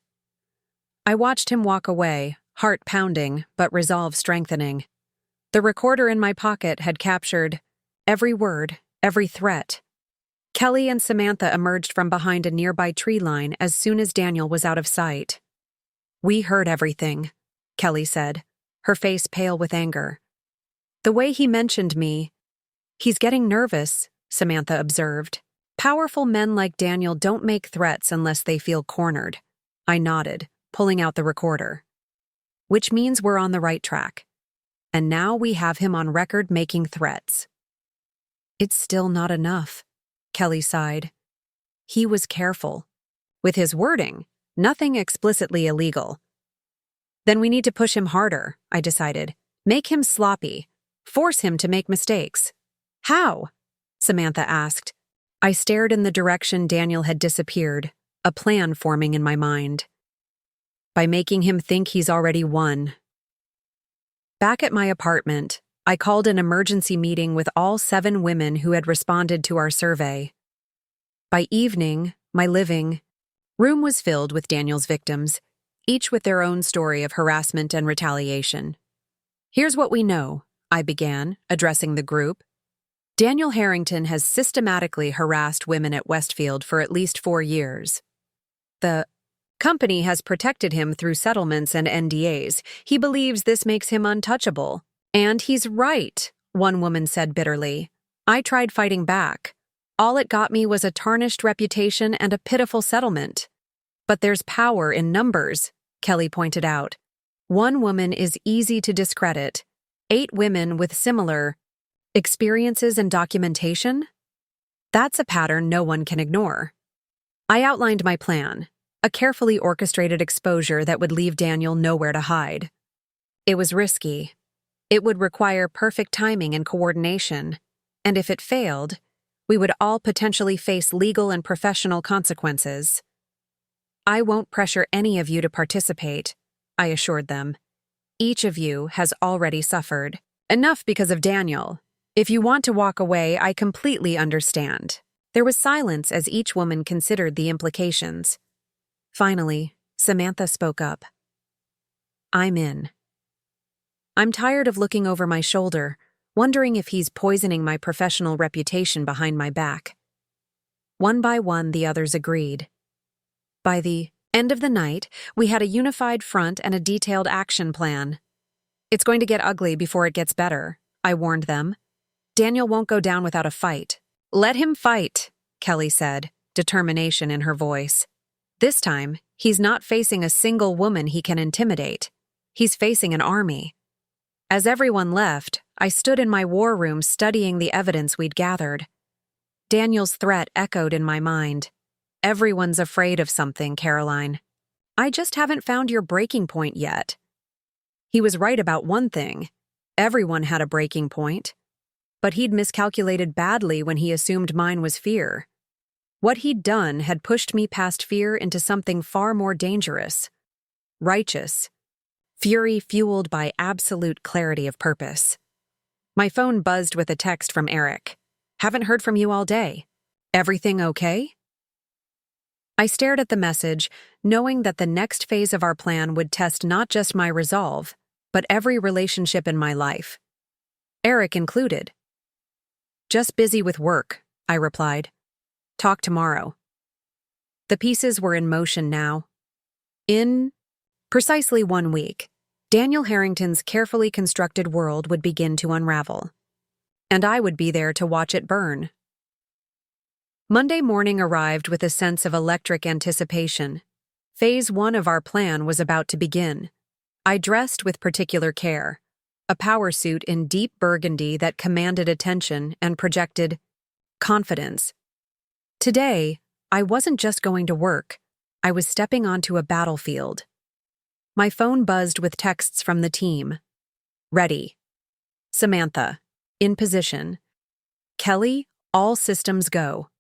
I watched him walk away, heart pounding, but resolve strengthening. The recorder in my pocket had captured every word, every threat. Kelly and Samantha emerged from behind a nearby tree line as soon as Daniel was out of sight. "We heard everything," Kelly said, her face pale with anger. "The way he mentioned me—" "He's getting nervous," Samantha observed. "Powerful men like Daniel don't make threats unless they feel cornered." I nodded, pulling out the recorder. "Which means we're on the right track. And now we have him on record making threats." "It's still not enough," Kelly sighed. "He was careful. With his wording, nothing explicitly illegal." "Then we need to push him harder," I decided. "Make him sloppy. Force him to make mistakes." "How?" Samantha asked. I stared in the direction Daniel had disappeared, a plan forming in my mind. "By making him think he's already won." Back at my apartment, I called an emergency meeting with all 7 women who had responded to our survey. By evening, my living room was filled with Daniel's victims, each with their own story of harassment and retaliation. "Here's what we know," I began, addressing the group. "Daniel Harrington has systematically harassed women at Westfield for at least 4 years. The company has protected him through settlements and NDAs. He believes this makes him untouchable." "And he's right," one woman said bitterly. "I tried fighting back. All it got me was a tarnished reputation and a pitiful settlement." "But there's power in numbers," Kelly pointed out. "One woman is easy to discredit. 8 women with similar experiences and documentation? That's a pattern no one can ignore." I outlined my plan, a carefully orchestrated exposure that would leave Daniel nowhere to hide. It was risky. It would require perfect timing and coordination, and if it failed, we would all potentially face legal and professional consequences. "I won't pressure any of you to participate," I assured them. "Each of you has already suffered. Enough because of Daniel. If you want to walk away, I completely understand." There was silence as each woman considered the implications. Finally, Samantha spoke up. "I'm in. I'm tired of looking over my shoulder, wondering if he's poisoning my professional reputation behind my back." One by one, the others agreed. By the end of the night, we had a unified front and a detailed action plan. "It's going to get ugly before it gets better," I warned them. "Daniel won't go down without a fight." "Let him fight," Kelly said, determination in her voice. "This time, he's not facing a single woman he can intimidate. He's facing an army." As everyone left, I stood in my war room studying the evidence we'd gathered. Daniel's threat echoed in my mind. "Everyone's afraid of something, Caroline. I just haven't found your breaking point yet." He was right about one thing. Everyone had a breaking point. But he'd miscalculated badly when he assumed mine was fear. What he'd done had pushed me past fear into something far more dangerous. Righteous. Fury fueled by absolute clarity of purpose. My phone buzzed with a text from Eric. "Haven't heard from you all day. Everything okay?" I stared at the message, knowing that the next phase of our plan would test not just my resolve, but every relationship in my life. Eric included. "Just busy with work," I replied. "Talk tomorrow." The pieces were in motion now. In precisely 1 week, Daniel Harrington's carefully constructed world would begin to unravel. And I would be there to watch it burn. Monday morning arrived with a sense of electric anticipation. Phase 1 of our plan was about to begin. I dressed with particular care. A power suit in deep burgundy that commanded attention and projected confidence. Today, I wasn't just going to work. I was stepping onto a battlefield. My phone buzzed with texts from the team. "Ready. Samantha, in position. Kelly, all systems go."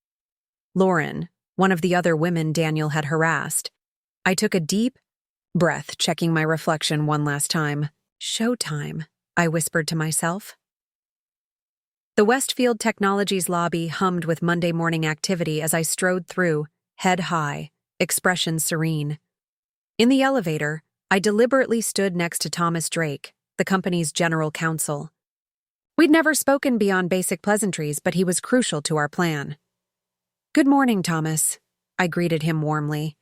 Lauren, one of the other women Daniel had harassed. I took a deep breath, checking my reflection one last time. "Showtime," I whispered to myself. The Westfield Technologies lobby hummed with Monday morning activity as I strode through, head high, expression serene. In the elevator, I deliberately stood next to Thomas Drake, the company's general counsel. We'd never spoken beyond basic pleasantries, but he was crucial to our plan. "Good morning, Thomas," I greeted him warmly.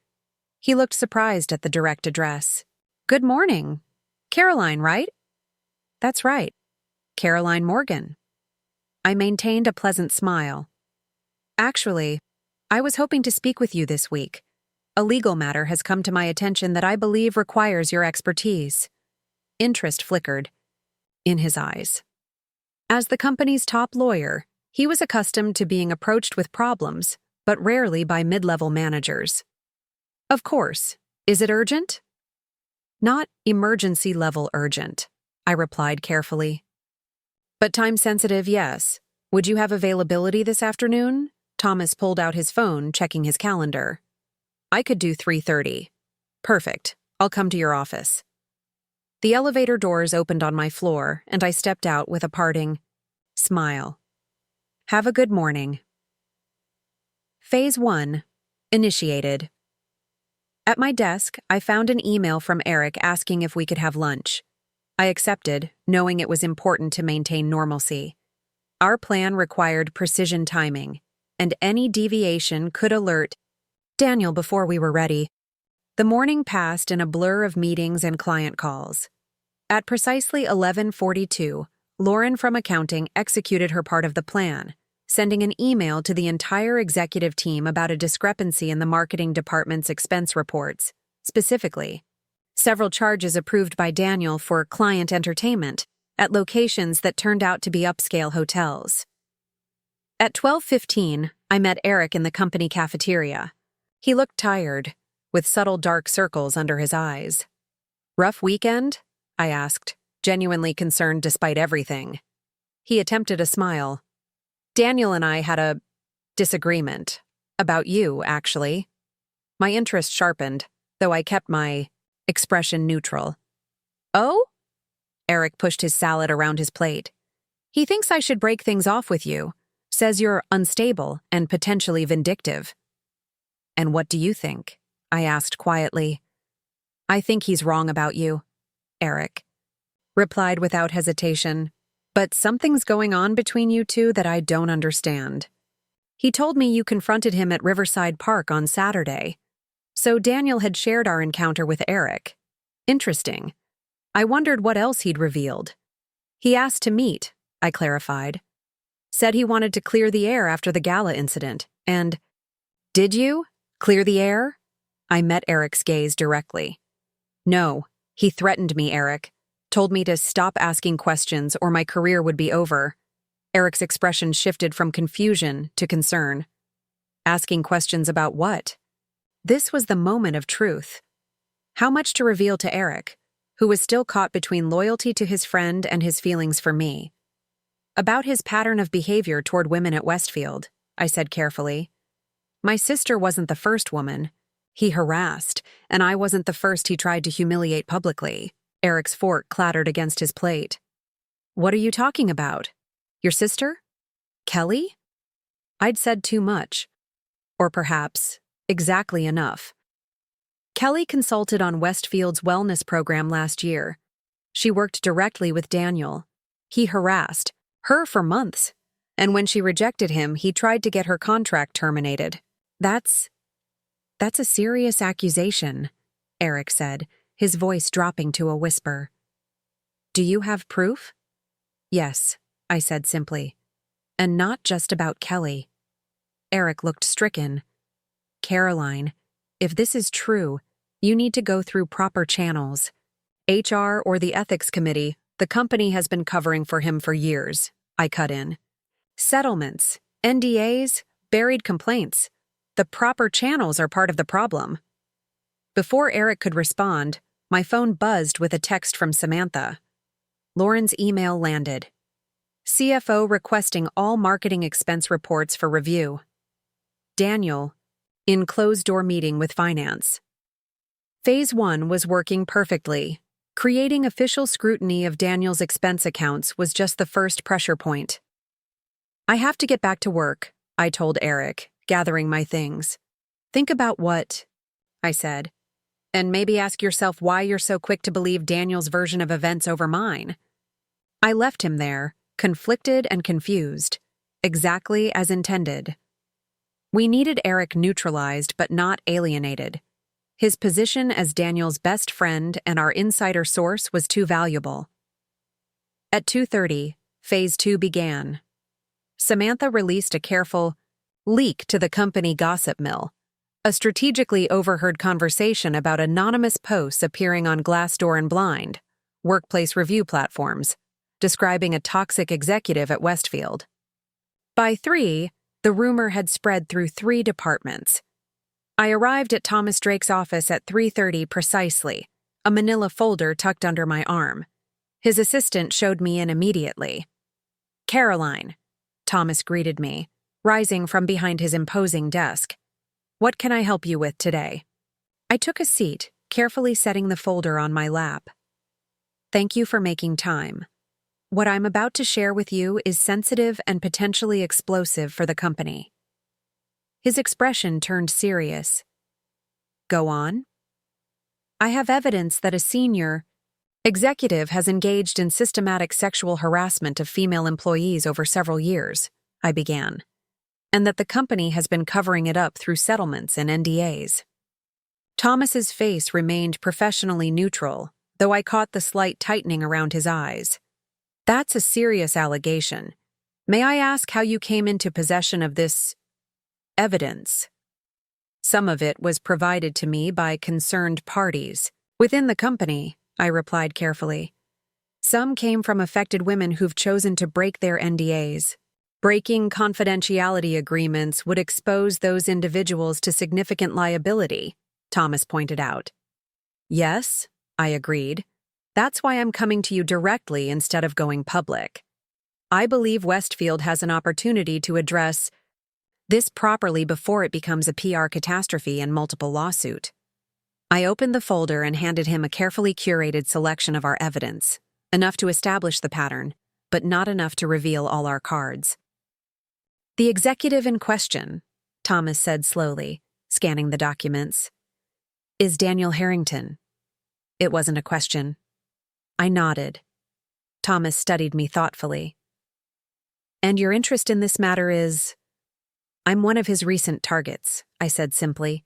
He looked surprised at the direct address. "Good morning. Caroline, right?" "That's right. Caroline Morgan." I maintained a pleasant smile. "Actually, I was hoping to speak with you this week. A legal matter has come to my attention that I believe requires your expertise." Interest flickered in his eyes. As the company's top lawyer, he was accustomed to being approached with problems, but rarely by mid-level managers. "Of course. Is it urgent?" "Not emergency-level urgent," I replied carefully. "But time-sensitive, yes. Would you have availability this afternoon?" Thomas pulled out his phone, checking his calendar. "I could do 3:30. "Perfect. I'll come to your office." The elevator doors opened on my floor, and I stepped out with a parting smile. "Have a good morning." Phase 1. Initiated. At my desk, I found an email from Eric asking if we could have lunch. I accepted, knowing it was important to maintain normalcy. Our plan required precision timing, and any deviation could alert Daniel before we were ready. The morning passed in a blur of meetings and client calls. At precisely 11:42, Lauren from accounting executed her part of the plan, sending an email to the entire executive team about a discrepancy in the marketing department's expense reports. Specifically, several charges approved by Daniel for client entertainment at locations that turned out to be upscale hotels. At 12:15, I met Eric in the company cafeteria. He looked tired, with subtle dark circles under his eyes. "Rough weekend?" I asked, genuinely concerned despite everything. He attempted a smile. "Daniel and I had a disagreement. About you, actually." My interest sharpened, though I kept my expression neutral. "Oh?" Eric pushed his salad around his plate. "He thinks I should break things off with you. Says you're unstable and potentially vindictive." "And what do you think?" I asked quietly. "I think he's wrong about you," Eric replied without hesitation. "But something's going on between you two that I don't understand. He told me you confronted him at Riverside Park on Saturday. So Daniel had shared our encounter with Eric. Interesting. I wondered what else he'd revealed." "He asked to meet," I clarified. "Said he wanted to clear the air after the gala incident, and—" "Did you? Clear the air?" I met Eric's gaze directly. "No, he threatened me, Eric. Told me to stop asking questions or my career would be over." Eric's expression shifted from confusion to concern. "Asking questions about what?" This was the moment of truth. How much to reveal to Eric, who was still caught between loyalty to his friend and his feelings for me? "About his pattern of behavior toward women at Westfield," I said carefully. "My sister wasn't the first woman he harassed, and I wasn't the first he tried to humiliate publicly." Eric's fork clattered against his plate. "What are you talking about? Your sister? Kelly?" I'd said too much. Or perhaps, exactly enough. Kelly consulted on Westfield's wellness program last year. She worked directly with Daniel. He harassed her for months, and when she rejected him, he tried to get her contract terminated. That's a serious accusation," Eric said, his voice dropping to a whisper. "Do you have proof?" "Yes," I said simply. "And not just about Kelly." Eric looked stricken. "Caroline, if this is true, you need to go through proper channels. HR or the ethics committee, the company has been covering for him for years," I cut in. "Settlements, NDAs, buried complaints. The proper channels are part of the problem." Before Eric could respond, my phone buzzed with a text from Samantha. Lauren's email landed. CFO requesting all marketing expense reports for review. Daniel, in closed-door meeting with finance. Phase 1 was working perfectly. Creating official scrutiny of Daniel's expense accounts was just the first pressure point. "I have to get back to work," I told Eric, gathering my things. Think about what, I said, and maybe ask yourself why you're so quick to believe Daniel's version of events over mine. I left him there, conflicted and confused, exactly as intended. We needed Eric neutralized but not alienated. His position as Daniel's best friend and our insider source was too valuable. At 2:30, Phase 2 began. Samantha released a careful leak to the company gossip mill, a strategically overheard conversation about anonymous posts appearing on Glassdoor and Blind, workplace review platforms, describing a toxic executive at Westfield. By 3, the rumor had spread through 3 departments. I arrived at Thomas Drake's office at 3:30 precisely, a manila folder tucked under my arm. His assistant showed me in immediately. "Caroline," Thomas greeted me, rising from behind his imposing desk. "What can I help you with today?" I took a seat, carefully setting the folder on my lap. "Thank you for making time. What I'm about to share with you is sensitive and potentially explosive for the company." His expression turned serious. "Go on." "I have evidence that a senior executive has engaged in systematic sexual harassment of female employees over several years," I began, "and that the company has been covering it up through settlements and NDAs. Thomas's face remained professionally neutral, though I caught the slight tightening around his eyes. "That's a serious allegation. May I ask how you came into possession of this evidence?" "Some of it was provided to me by concerned parties within the company," I replied carefully. "Some came from affected women who've chosen to break their NDAs. Breaking confidentiality agreements would expose those individuals to significant liability," Thomas pointed out. "Yes," I agreed. "That's why I'm coming to you directly instead of going public. I believe Westfield has an opportunity to address this properly before it becomes a PR catastrophe and multiple lawsuit." I opened the folder and handed him a carefully curated selection of our evidence, enough to establish the pattern, but not enough to reveal all our cards. "The executive in question," Thomas said slowly, scanning the documents, "is Daniel Harrington." It wasn't a question. I nodded. Thomas studied me thoughtfully. "And your interest in this matter is—" "I'm one of his recent targets," I said simply.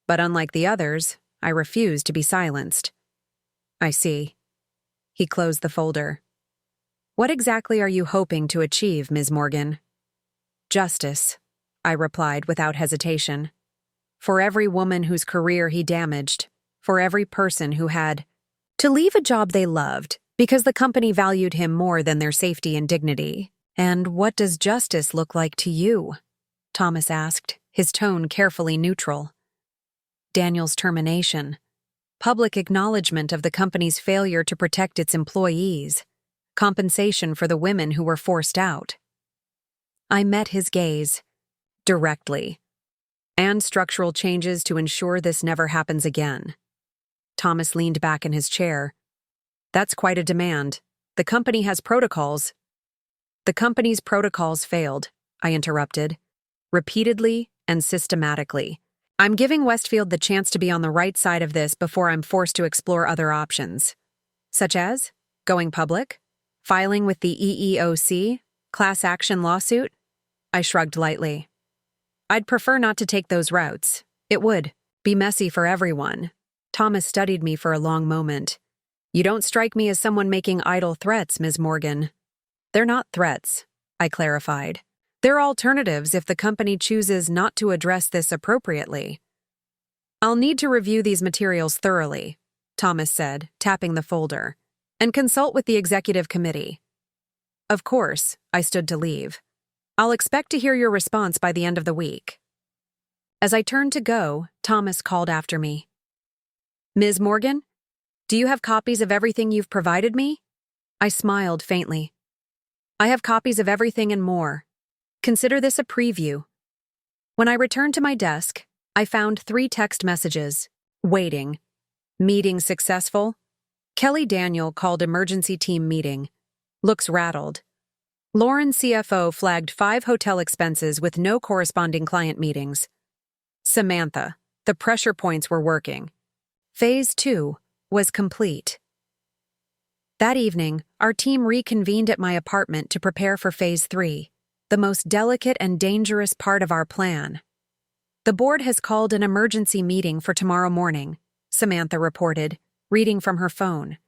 But unlike the others, I refused to be silenced. "I see." He closed the folder. "What exactly are you hoping to achieve, Ms. Morgan?" "Justice," I replied without hesitation. "For every woman whose career he damaged, for every person who had to leave a job they loved because the company valued him more than their safety and dignity." "And what does justice look like to you?" Thomas asked, his tone carefully neutral. "Daniel's termination, public acknowledgement of the company's failure to protect its employees, compensation for the women who were forced out." I met his gaze, directly, "and structural changes to ensure this never happens again." Thomas leaned back in his chair. "That's quite a demand. The company has protocols." "The company's protocols failed," I interrupted, "repeatedly and systematically. I'm giving Westfield the chance to be on the right side of this before I'm forced to explore other options." "Such as? Going public? Filing with the EEOC? Class action lawsuit?" I shrugged lightly. "I'd prefer not to take those routes. It would be messy for everyone." Thomas studied me for a long moment. "You don't strike me as someone making idle threats, Ms. Morgan." "They're not threats," I clarified. "They're alternatives if the company chooses not to address this appropriately." "I'll need to review these materials thoroughly," Thomas said, tapping the folder, "and consult with the executive committee." "Of course," I stood to leave. "I'll expect to hear your response by the end of the week." As I turned to go, Thomas called after me. "Ms. Morgan, do you have copies of everything you've provided me?" I smiled faintly. "I have copies of everything and more. Consider this a preview." When I returned to my desk, I found 3 text messages. Waiting. Meeting successful. Kelly Daniel called emergency team meeting. Looks rattled. Lauren CFO flagged 5 hotel expenses with no corresponding client meetings. Samantha. The pressure points were working. Phase 2 was complete. That evening, our team reconvened at my apartment to prepare for Phase 3, the most delicate and dangerous part of our plan. The board has called an emergency meeting for tomorrow morning, Samantha reported, reading from her phone.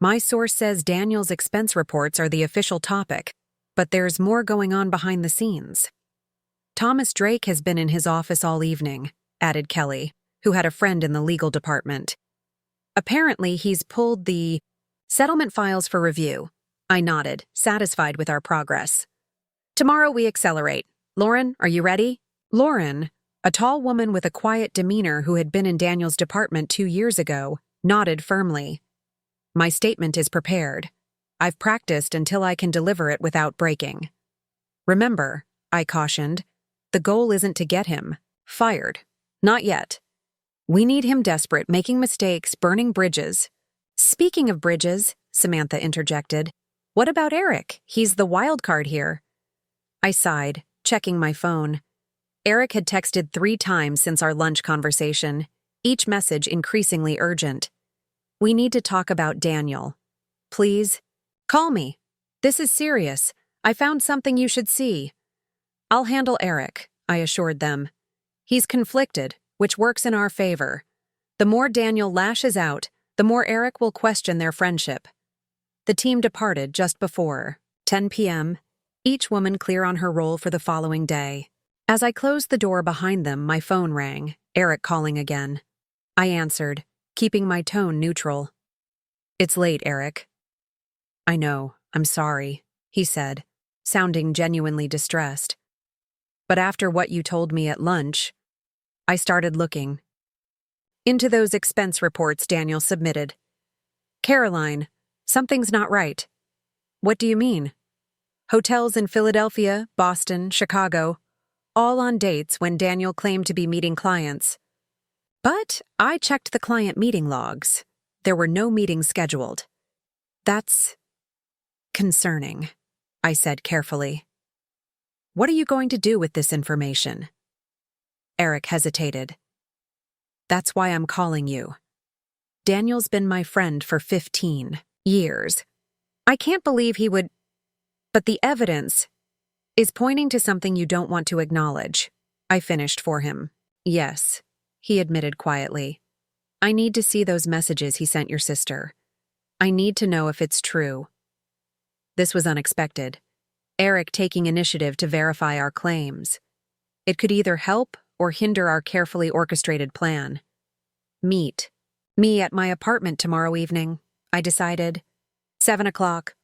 My source says Daniel's expense reports are the official topic, but there's more going on behind the scenes. Thomas Drake has been in his office all evening, added Kelly, who had a friend in the legal department. Apparently, he's pulled the settlement files for review. I nodded, satisfied with our progress. Tomorrow we accelerate. Lauren, are you ready? Lauren, a tall woman with a quiet demeanor who had been in Daniel's department 2 years ago, nodded firmly. My statement is prepared. I've practiced until I can deliver it without breaking. Remember, I cautioned, the goal isn't to get him fired. Not yet. We need him desperate, making mistakes, burning bridges. Speaking of bridges, Samantha interjected, what about Eric? He's the wild card here. I sighed, checking my phone. Eric had texted 3 times since our lunch conversation, each message increasingly urgent. We need to talk about Daniel. Please, call me. This is serious. I found something you should see. I'll handle Eric, I assured them. He's conflicted, which works in our favor. The more Daniel lashes out, the more Eric will question their friendship. The team departed just before 10 p.m., each woman clear on her role for the following day. As I closed the door behind them, my phone rang, Eric calling again. I answered, keeping my tone neutral. It's late, Eric. I know, I'm sorry, he said, sounding genuinely distressed. But after what you told me at lunch, I started looking into those expense reports Daniel submitted. Caroline, something's not right. What do you mean? Hotels in Philadelphia, Boston, Chicago, all on dates when Daniel claimed to be meeting clients. But I checked the client meeting logs. There were no meetings scheduled. That's concerning, I said carefully. What are you going to do with this information? Eric hesitated. That's why I'm calling you. Daniel's been my friend for 15 years. I can't believe he would... But the evidence is pointing to something you don't want to acknowledge. I finished for him. Yes, he admitted quietly. I need to see those messages he sent your sister. I need to know if it's true. This was unexpected. Eric taking initiative to verify our claims. It could either help or hinder our carefully orchestrated plan. Meet me at my apartment tomorrow evening, I decided. 7 o'clock.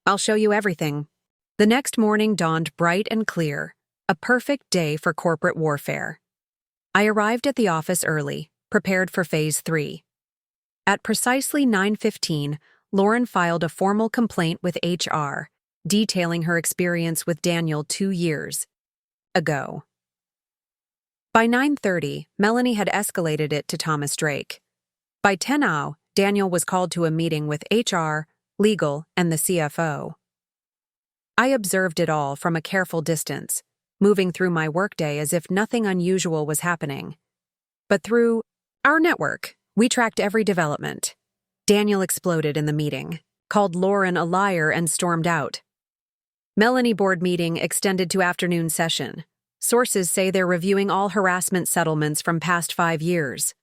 I'll show you everything. The next morning dawned bright and clear, a perfect day for corporate warfare. I arrived at the office early, prepared for Phase 3. At precisely 9:15, Lauren filed a formal complaint with HR, detailing her experience with Daniel 2 years ago. By 9:30, Melanie had escalated it to Thomas Drake. By 10:00, Daniel was called to a meeting with HR, legal, and the CFO. I observed it all from a careful distance, moving through my workday as if nothing unusual was happening. But through our network, we tracked every development. Daniel exploded in the meeting, called Lauren a liar, and stormed out. Melanie board meeting extended to afternoon session. Sources say they're reviewing all harassment settlements from past 5 years.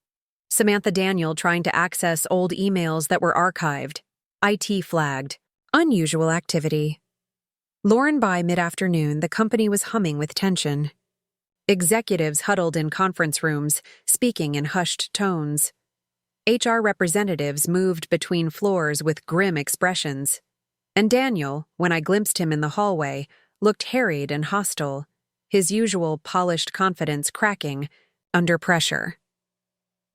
Samantha Daniel trying to access old emails that were archived. IT flagged. Unusual activity. Lauren, by mid-afternoon, the company was humming with tension. Executives huddled in conference rooms, speaking in hushed tones. HR representatives moved between floors with grim expressions. And Daniel, when I glimpsed him in the hallway, looked harried and hostile, his usual polished confidence cracking under pressure.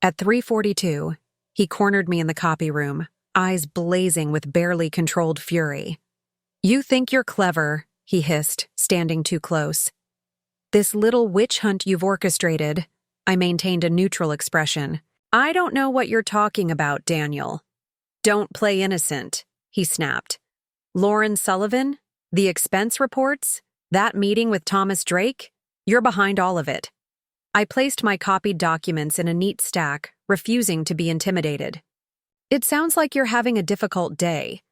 At 3:42, he cornered me in the copy room, eyes blazing with barely controlled fury. You think you're clever, he hissed, standing too close. This little witch hunt you've orchestrated. I maintained a neutral expression. I don't know what you're talking about, Daniel. Don't play innocent, he snapped. Lauren Sullivan? The expense reports? That meeting with Thomas Drake? You're behind all of it. I placed my copied documents in a neat stack, refusing to be intimidated. It sounds like you're having a difficult day.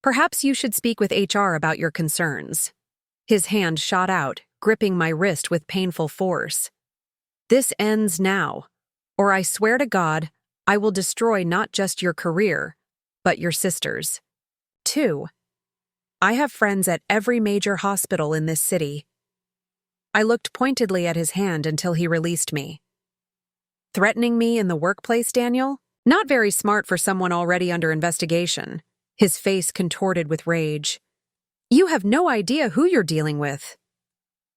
Perhaps you should speak with HR about your concerns. His hand shot out, gripping my wrist with painful force. This ends now, or I swear to God, I will destroy not just your career, but your sister's. 2. I have friends at every major hospital in this city. I looked pointedly at his hand until he released me. Threatening me in the workplace, Daniel? Not very smart for someone already under investigation. His face contorted with rage. You have no idea who you're dealing with.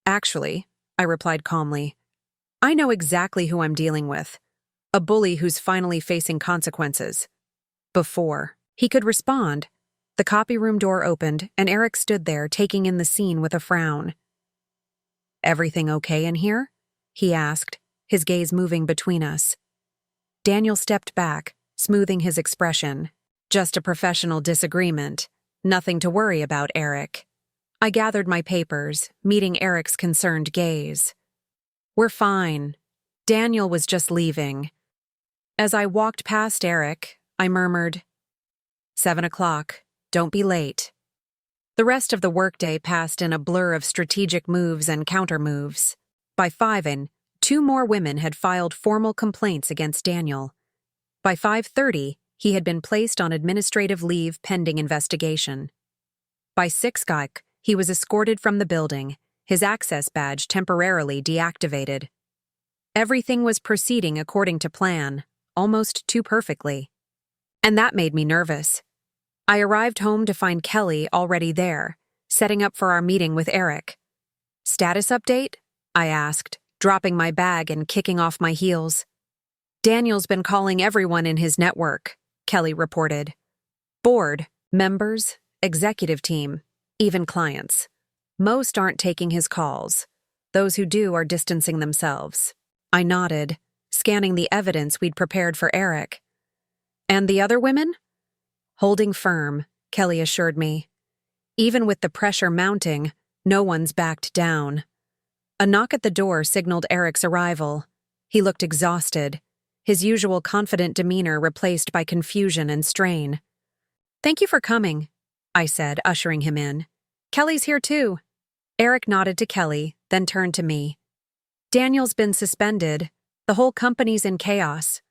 Actually, I replied calmly, I know exactly who I'm dealing with. A bully who's finally facing consequences. Before he could respond, the copy room door opened and Eric stood there taking in the scene with a frown. Everything okay in here? He asked, his gaze moving between us. Daniel stepped back, smoothing his expression. Just a professional disagreement. Nothing to worry about, Eric. I gathered my papers, meeting Eric's concerned gaze. We're fine. Daniel was just leaving. As I walked past Eric, I murmured, 7 o'clock, don't be late. The rest of the workday passed in a blur of strategic moves and counter-moves. By 5, 2 more women had filed formal complaints against Daniel. By 5:30, he had been placed on administrative leave pending investigation. By 6 o'clock, he was escorted from the building, his access badge temporarily deactivated. Everything was proceeding according to plan, almost too perfectly. And that made me nervous. I arrived home to find Kelly already there, setting up for our meeting with Eric. Status update? I asked, dropping my bag and kicking off my heels. Daniel's been calling everyone in his network, Kelly reported. Board, members, executive team, even clients. Most aren't taking his calls. Those who do are distancing themselves. I nodded, scanning the evidence we'd prepared for Eric. And the other women? Holding firm, Kelly assured me. Even with the pressure mounting, no one's backed down. A knock at the door signaled Eric's arrival. He looked exhausted, his usual confident demeanor replaced by confusion and strain. Thank you for coming, I said, ushering him in. Kelly's here too. Eric nodded to Kelly, then turned to me. Daniel's been suspended. The whole company's in chaos.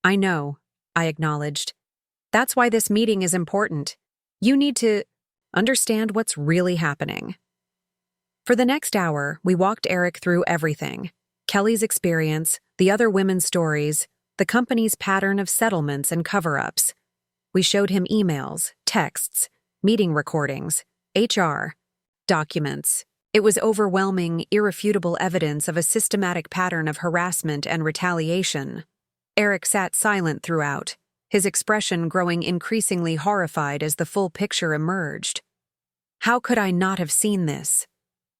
I know, I acknowledged. That's why this meeting is important. You need to understand what's really happening. For the next hour, we walked Eric through everything. Kelly's experience, the other women's stories, the company's pattern of settlements and cover-ups. We showed him emails, texts, meeting recordings, HR, documents. It was overwhelming, irrefutable evidence of a systematic pattern of harassment and retaliation. Eric sat silent throughout, his expression growing increasingly horrified as the full picture emerged. How could I not have seen this?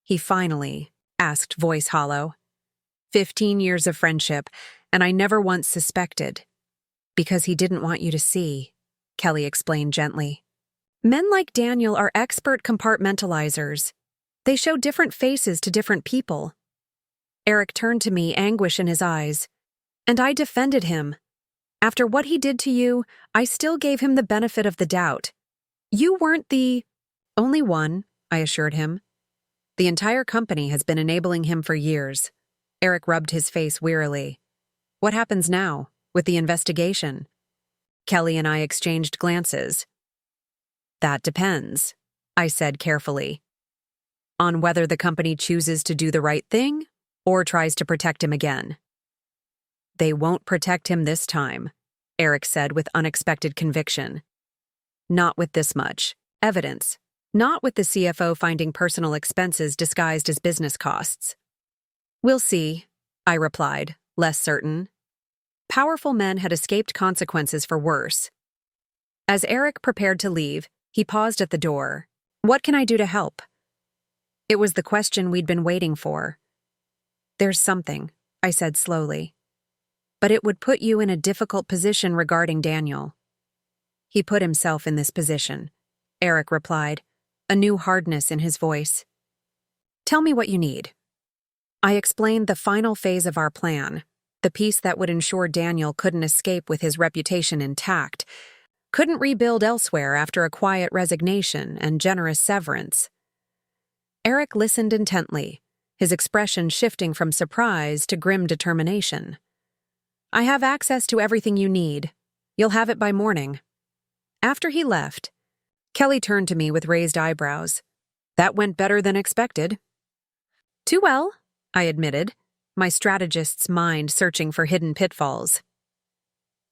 He finally asked, voice hollow. 15 years of friendship, and I never once suspected. Because he didn't want you to see, Kelly explained gently. Men like Daniel are expert compartmentalizers. They show different faces to different people. Eric turned to me, anguish in his eyes. And I defended him. After what he did to you, I still gave him the benefit of the doubt. You weren't the only one, I assured him. The entire company has been enabling him for years. Eric rubbed his face wearily. What happens now, with the investigation? Kelly and I exchanged glances. That depends, I said carefully. On whether the company chooses to do the right thing or tries to protect him again. They won't protect him this time, Eric said with unexpected conviction. Not with this much evidence. Not with the CFO finding personal expenses disguised as business costs. We'll see, I replied, less certain. Powerful men had escaped consequences for worse. As Eric prepared to leave, he paused at the door. What can I do to help? It was the question we'd been waiting for. There's something, I said slowly. But it would put you in a difficult position regarding Daniel. He put himself in this position, Eric replied, a new hardness in his voice. Tell me what you need. I explained the final phase of our plan, the piece that would ensure Daniel couldn't escape with his reputation intact, couldn't rebuild elsewhere after a quiet resignation and generous severance. Eric listened intently, his expression shifting from surprise to grim determination. I have access to everything you need. You'll have it by morning. After he left, Kelly turned to me with raised eyebrows. That went better than expected. Too well, I admitted, my strategist's mind searching for hidden pitfalls.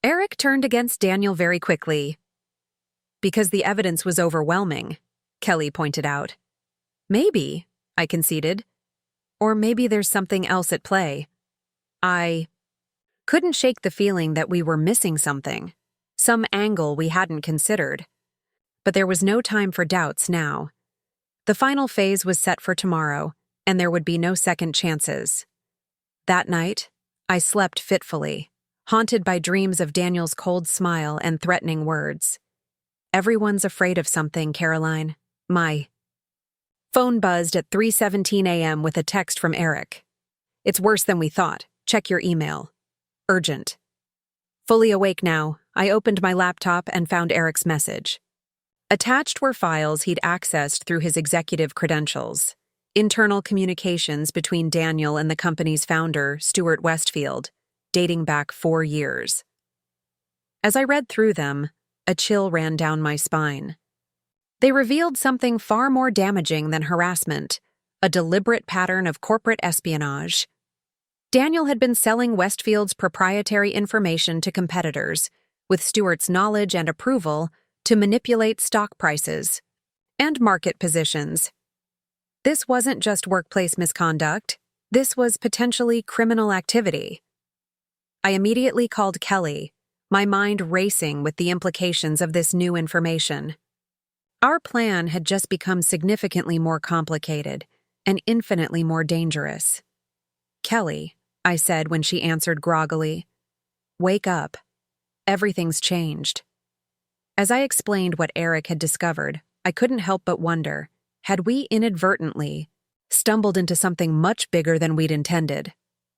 Eric turned against Daniel very quickly. Because the evidence was overwhelming, Kelly pointed out. Maybe, I conceded. Or maybe there's something else at play. I couldn't shake the feeling that we were missing something, some angle we hadn't considered. But there was no time for doubts now. The final phase was set for tomorrow, and there would be no second chances. That night, I slept fitfully, haunted by dreams of Daniel's cold smile and threatening words. Everyone's afraid of something, Caroline. My phone buzzed at 3:17 a.m. with a text from Eric. It's worse than we thought. Check your email. Urgent. Fully awake now, I opened my laptop and found Eric's message. Attached were files he'd accessed through his executive credentials, internal communications between Daniel and the company's founder, Stuart Westfield, dating back 4 years. As I read through them, a chill ran down my spine. They revealed something far more damaging than harassment, a deliberate pattern of corporate espionage. Daniel had been selling Westfield's proprietary information to competitors, with Stuart's knowledge and approval, to manipulate stock prices and market positions. This wasn't just workplace misconduct, this was potentially criminal activity. I immediately called Kelly, my mind racing with the implications of this new information. Our plan had just become significantly more complicated and infinitely more dangerous. Kelly, I said when she answered groggily, wake up. Everything's changed. As I explained what Eric had discovered, I couldn't help but wonder, had we inadvertently stumbled into something much bigger than we'd intended?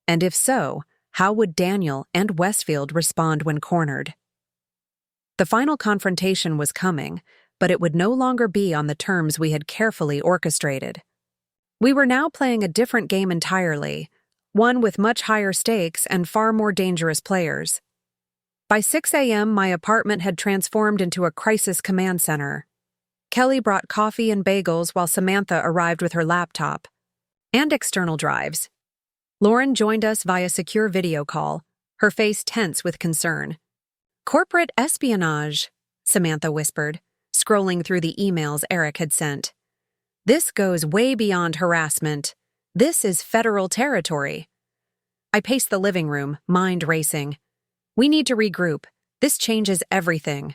And if so, how would Daniel and Westfield respond when cornered? The final confrontation was coming, but it would no longer be on the terms we had carefully orchestrated. We were now playing a different game entirely, one with much higher stakes and far more dangerous players. By 6 a.m., my apartment had transformed into a crisis command center. Kelly brought coffee and bagels while Samantha arrived with her laptop and external drives. Lauren joined us via secure video call, her face tense with concern. Corporate espionage, Samantha whispered, scrolling through the emails Eric had sent. This goes way beyond harassment. This is federal territory. I paced the living room, mind racing. We need to regroup. This changes everything.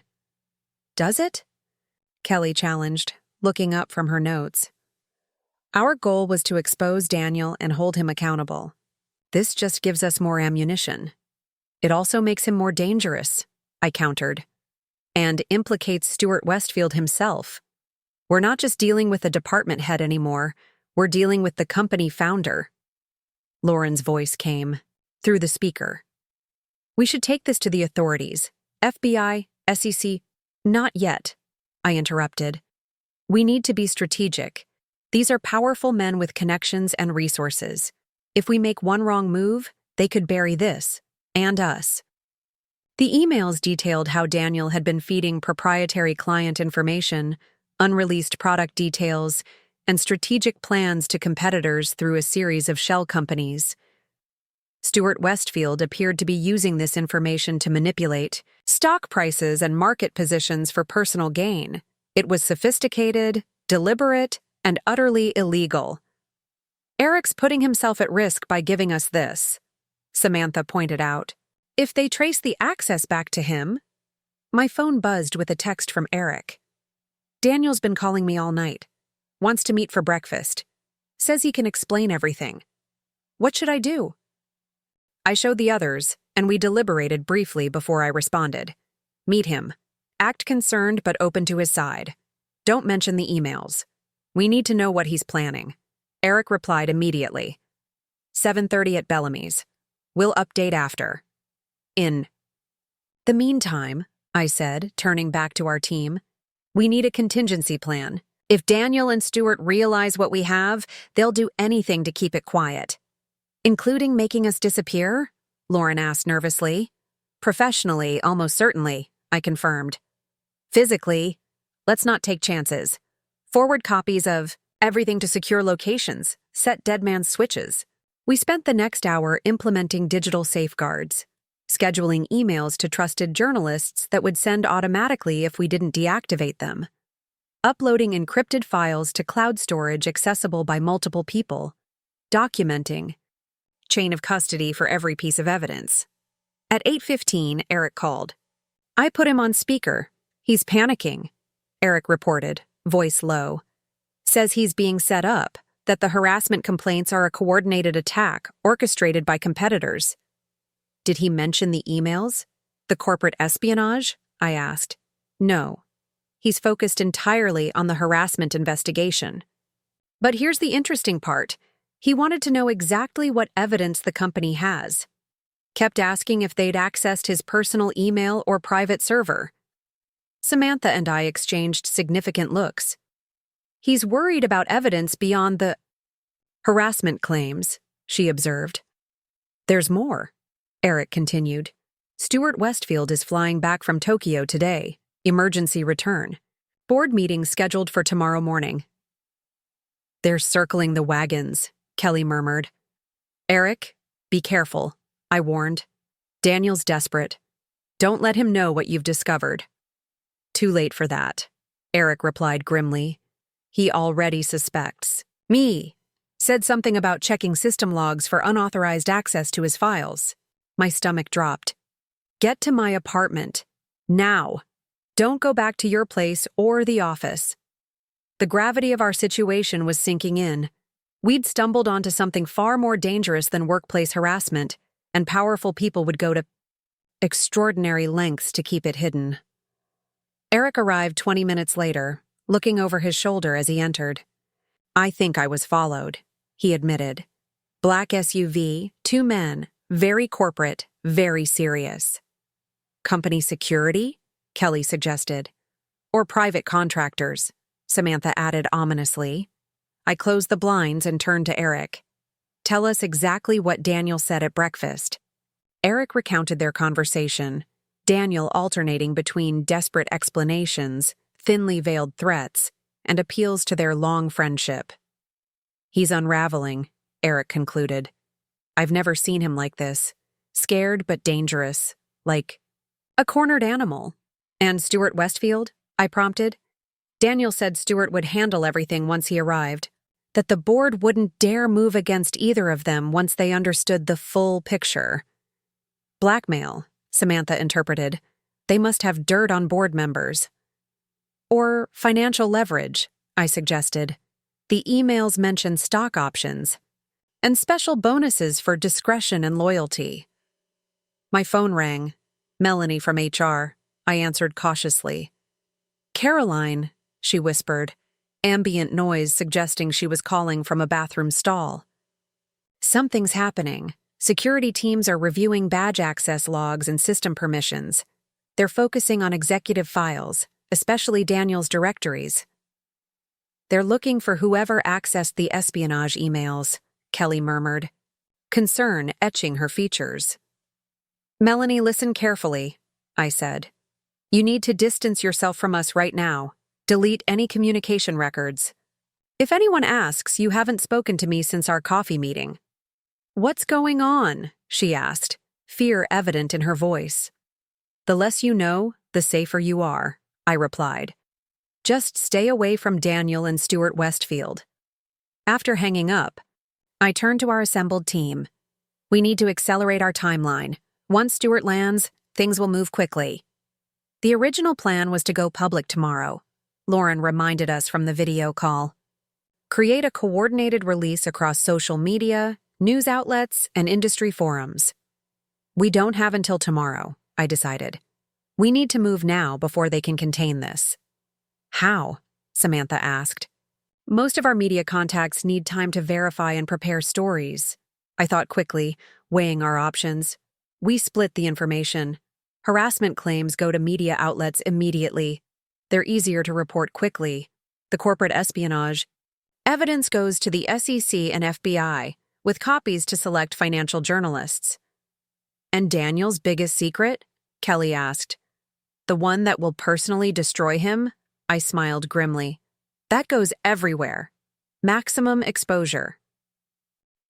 Does it? Kelly challenged, looking up from her notes. Our goal was to expose Daniel and hold him accountable. This just gives us more ammunition. It also makes him more dangerous, I countered, and implicates Stuart Westfield himself. We're not just dealing with a department head anymore, we're dealing with the company founder. Lauren's voice came through the speaker. We should take this to the authorities. FBI, SEC. Not yet, I interrupted. We need to be strategic. These are powerful men with connections and resources. If we make one wrong move, they could bury this, and us. The emails detailed how Daniel had been feeding proprietary client information, unreleased product details, and strategic plans to competitors through a series of shell companies. Stuart Westfield appeared to be using this information to manipulate stock prices and market positions for personal gain. It was sophisticated, deliberate, and utterly illegal. Eric's putting himself at risk by giving us this, Samantha pointed out. If they trace the access back to him... My phone buzzed with a text from Eric. Daniel's been calling me all night. Wants to meet for breakfast. Says he can explain everything. What should I do? I showed the others, and we deliberated briefly before I responded. Meet him. Act concerned but open to his side. Don't mention the emails. We need to know what he's planning. Eric replied immediately. 7:30 at Bellamy's. We'll update after. In the meantime, I said, turning back to our team, we need a contingency plan. If Daniel and Stuart realize what we have, they'll do anything to keep it quiet. Including making us disappear? Lauren asked nervously. Professionally, almost certainly, I confirmed. Physically, let's not take chances. Forward copies of everything to secure locations, set dead man's switches. We spent the next hour implementing digital safeguards, scheduling emails to trusted journalists that would send automatically if we didn't deactivate them, uploading encrypted files to cloud storage accessible by multiple people, documenting chain of custody for every piece of evidence. At 8:15, Eric called. I put him on speaker. He's panicking, Eric reported, voice low. Says he's being set up, that the harassment complaints are a coordinated attack orchestrated by competitors. Did he mention the emails? The corporate espionage? I asked. No. He's focused entirely on the harassment investigation. But here's the interesting part. He wanted to know exactly what evidence the company has. Kept asking if they'd accessed his personal email or private server. Samantha and I exchanged significant looks. He's worried about evidence beyond the harassment claims, she observed. There's more, Eric continued. Stuart Westfield is flying back from Tokyo today. Emergency return. Board meeting scheduled for tomorrow morning. They're circling the wagons, Kelly murmured. Eric, be careful, I warned. Daniel's desperate. Don't let him know what you've discovered. Too late for that, Eric replied grimly. He already suspects. Me. Said something about checking system logs for unauthorized access to his files. My stomach dropped. Get to my apartment. Now. Don't go back to your place or the office. The gravity of our situation was sinking in. We'd stumbled onto something far more dangerous than workplace harassment, and powerful people would go to extraordinary lengths to keep it hidden. Eric arrived 20 minutes later, looking over his shoulder as he entered. I think I was followed, he admitted. Black SUV, 2 men, very corporate, very serious. Company security? Kelly suggested. Or private contractors, Samantha added ominously. I closed the blinds and turned to Eric. Tell us exactly what Daniel said at breakfast. Eric recounted their conversation, Daniel alternating between desperate explanations, thinly veiled threats, and appeals to their long friendship. He's unraveling, Eric concluded. I've never seen him like this. Scared but dangerous, like a cornered animal. And Stuart Westfield? I prompted. Daniel said Stuart would handle everything once he arrived, that the board wouldn't dare move against either of them once they understood the full picture. Blackmail, Samantha interpreted. They must have dirt on board members. Or financial leverage, I suggested. The emails mention stock options and special bonuses for discretion and loyalty. My phone rang. Melanie from HR. I answered cautiously. Caroline, she whispered, ambient noise suggesting she was calling from a bathroom stall. Something's happening. Security teams are reviewing badge access logs and system permissions. They're focusing on executive files, especially Daniel's directories. They're looking for whoever accessed the espionage emails, Kelly murmured, concern etching her features. Melanie, listen carefully, I said. You need to distance yourself from us right now. Delete any communication records. If anyone asks, you haven't spoken to me since our coffee meeting. What's going on? She asked, fear evident in her voice. The less you know, the safer you are, I replied. Just stay away from Daniel and Stuart Westfield. After hanging up, I turned to our assembled team. We need to accelerate our timeline. Once Stuart lands, things will move quickly. The original plan was to go public tomorrow, Lauren reminded us from the video call. Create a coordinated release across social media, news outlets, and industry forums. We don't have until tomorrow, I decided. We need to move now before they can contain this. How? Samantha asked. Most of our media contacts need time to verify and prepare stories, I thought quickly, weighing our options. We split the information. Harassment claims go to media outlets immediately. They're easier to report quickly. The corporate espionage. Evidence goes to the SEC and FBI, with copies to select financial journalists. And Daniel's biggest secret? Kelly asked. The one that will personally destroy him? I smiled grimly. That goes everywhere. Maximum exposure.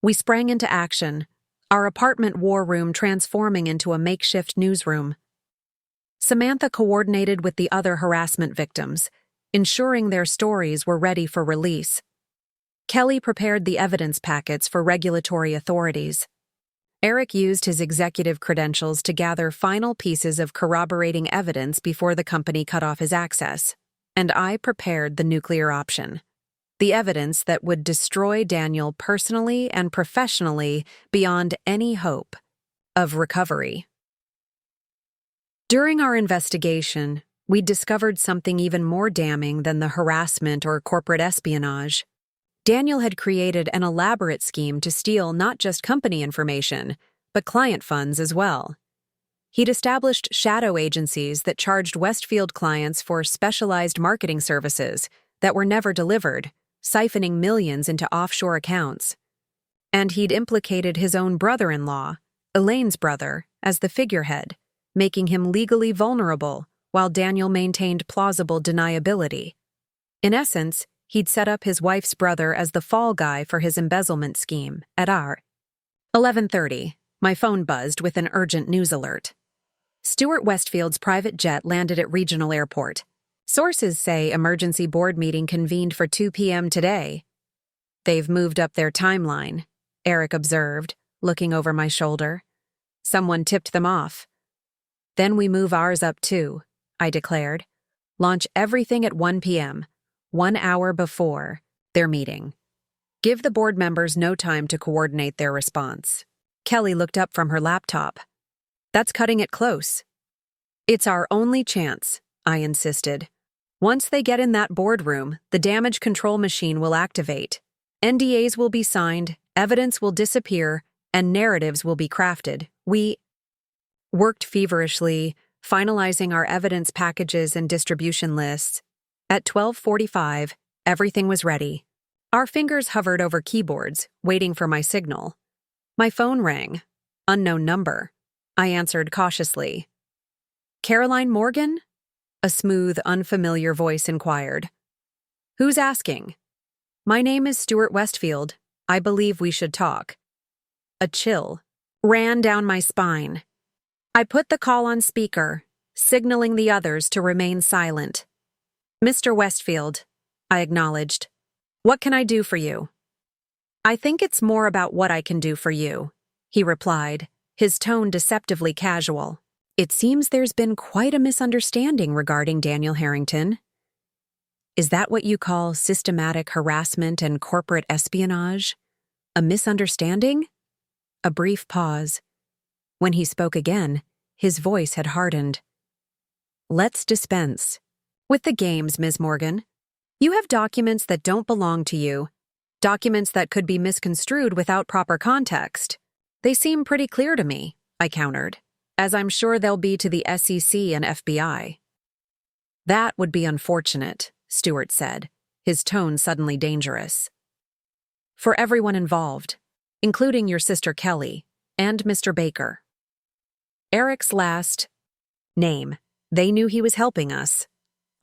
We sprang into action, our apartment war room transforming into a makeshift newsroom. Samantha coordinated with the other harassment victims, ensuring their stories were ready for release. Kelly prepared the evidence packets for regulatory authorities. Eric used his executive credentials to gather final pieces of corroborating evidence before the company cut off his access. And I prepared the nuclear option. The evidence that would destroy Daniel personally and professionally beyond any hope of recovery. During our investigation, we discovered something even more damning than the harassment or corporate espionage. Daniel had created an elaborate scheme to steal not just company information, but client funds as well. He'd established shadow agencies that charged Westfield clients for specialized marketing services that were never delivered, siphoning millions into offshore accounts. And he'd implicated his own brother-in-law, Elaine's brother, as the figurehead, making him legally vulnerable while Daniel maintained plausible deniability. In essence, he'd set up his wife's brother as the fall guy for his embezzlement scheme at our 11:30. My phone buzzed with an urgent news alert. Stuart Westfield's private jet landed at Regional Airport. Sources say emergency board meeting convened for 2 p.m. today. They've moved up their timeline, Eric observed, looking over my shoulder. Someone tipped them off. Then we move ours up too, I declared. Launch everything at 1 p.m., 1 hour before their meeting. Give the board members no time to coordinate their response. Kelly looked up from her laptop. That's cutting it close. It's our only chance, I insisted. Once they get in that boardroom, the damage control machine will activate. NDAs will be signed, evidence will disappear, and narratives will be crafted. We worked feverishly, finalizing our evidence packages and distribution lists. At 12:45, everything was ready. Our fingers hovered over keyboards, waiting for my signal. My phone rang. Unknown number. I answered cautiously. Caroline Morgan? A smooth, unfamiliar voice inquired. Who's asking? My name is Stuart Westfield. I believe we should talk. A chill ran down my spine. I put the call on speaker, signaling the others to remain silent. Mr. Westfield, I acknowledged. What can I do for you? I think it's more about what I can do for you, he replied, his tone deceptively casual. It seems there's been quite a misunderstanding regarding Daniel Harrington. Is that what you call systematic harassment and corporate espionage? A misunderstanding? A brief pause. When he spoke again, his voice had hardened. Let's dispense with the games, Ms. Morgan. You have documents that don't belong to you, documents that could be misconstrued without proper context. They seem pretty clear to me, I countered, as I'm sure they'll be to the SEC and FBI. That would be unfortunate, Stuart said, his tone suddenly dangerous. For everyone involved, including your sister Kelly and Mr. Baker. Eric's last name. They knew he was helping us.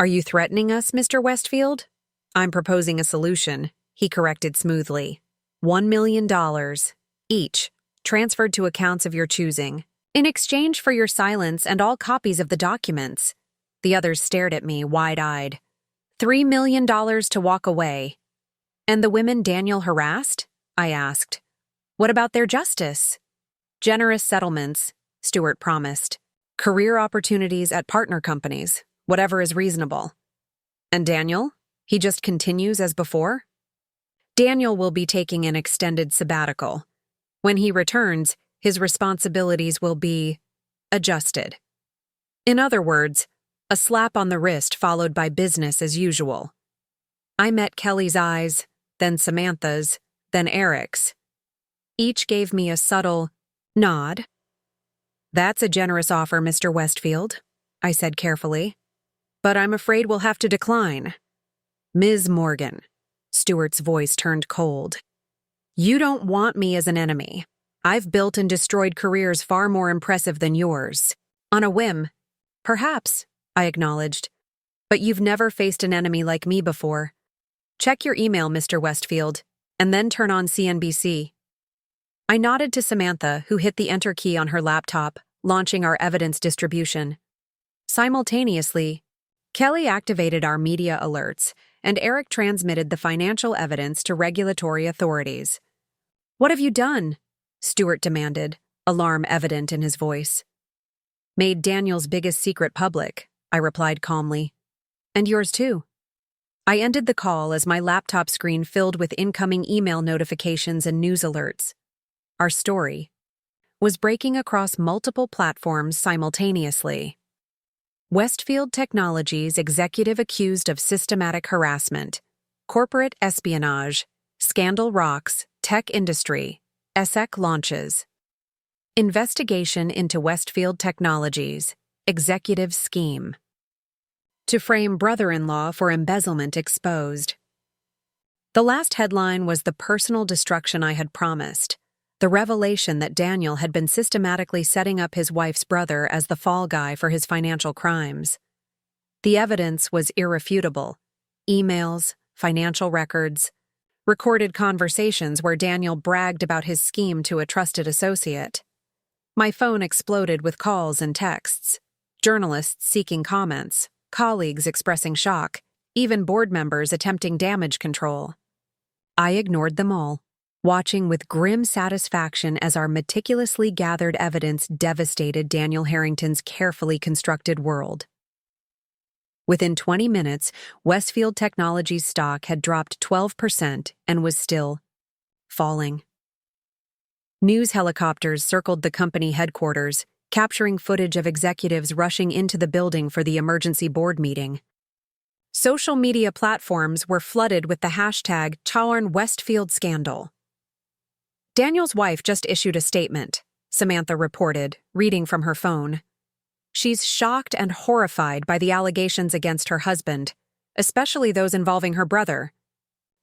Are you threatening us, Mr. Westfield? I'm proposing a solution, he corrected smoothly. $1 million, each, transferred to accounts of your choosing, in exchange for your silence and all copies of the documents. The others stared at me, wide-eyed. $3 million to walk away. And the women Daniel harassed? I asked. What about their justice? Generous settlements, Stuart promised. Career opportunities at partner companies, whatever is reasonable. And Daniel? He just continues as before? Daniel will be taking an extended sabbatical. When he returns, his responsibilities will be adjusted. In other words, a slap on the wrist followed by business as usual. I met Kelly's eyes, then Samantha's, then Eric's. Each gave me a subtle nod. "That's a generous offer, Mr. Westfield," I said carefully. "But I'm afraid we'll have to decline." "Ms. Morgan," Stewart's voice turned cold. "You don't want me as an enemy. I've built and destroyed careers far more impressive than yours. On a whim." "Perhaps," I acknowledged. "But you've never faced an enemy like me before. Check your email, Mr. Westfield, and then turn on CNBC." I nodded to Samantha, who hit the enter key on her laptop, launching our evidence distribution. Simultaneously, Kelly activated our media alerts, and Eric transmitted the financial evidence to regulatory authorities. "What have you done?" Stewart demanded, alarm evident in his voice. "Made Daniel's biggest secret public," I replied calmly. "And yours too." I ended the call as my laptop screen filled with incoming email notifications and news alerts. Our story was breaking across multiple platforms simultaneously. Westfield Technologies executive accused of systematic harassment, corporate espionage, scandal rocks, tech industry, ESEC launches. Investigation into Westfield Technologies, executive scheme. To frame brother-in-law for embezzlement exposed. The last headline was the personal destruction I had promised, the revelation that Daniel had been systematically setting up his wife's brother as the fall guy for his financial crimes. The evidence was irrefutable. Emails, financial records, recorded conversations where Daniel bragged about his scheme to a trusted associate. My phone exploded with calls and texts, journalists seeking comments, colleagues expressing shock, even board members attempting damage control. I ignored them all, watching with grim satisfaction as our meticulously gathered evidence devastated Daniel Harrington's carefully constructed world. Within 20 minutes, Westfield Technologies stock had dropped 12% and was still falling. News helicopters circled the company headquarters, capturing footage of executives rushing into the building for the emergency board meeting. Social media platforms were flooded with the hashtag #CharnWestfieldScandal. "Daniel's wife just issued a statement," Samantha reported, reading from her phone. "She's shocked and horrified by the allegations against her husband, especially those involving her brother.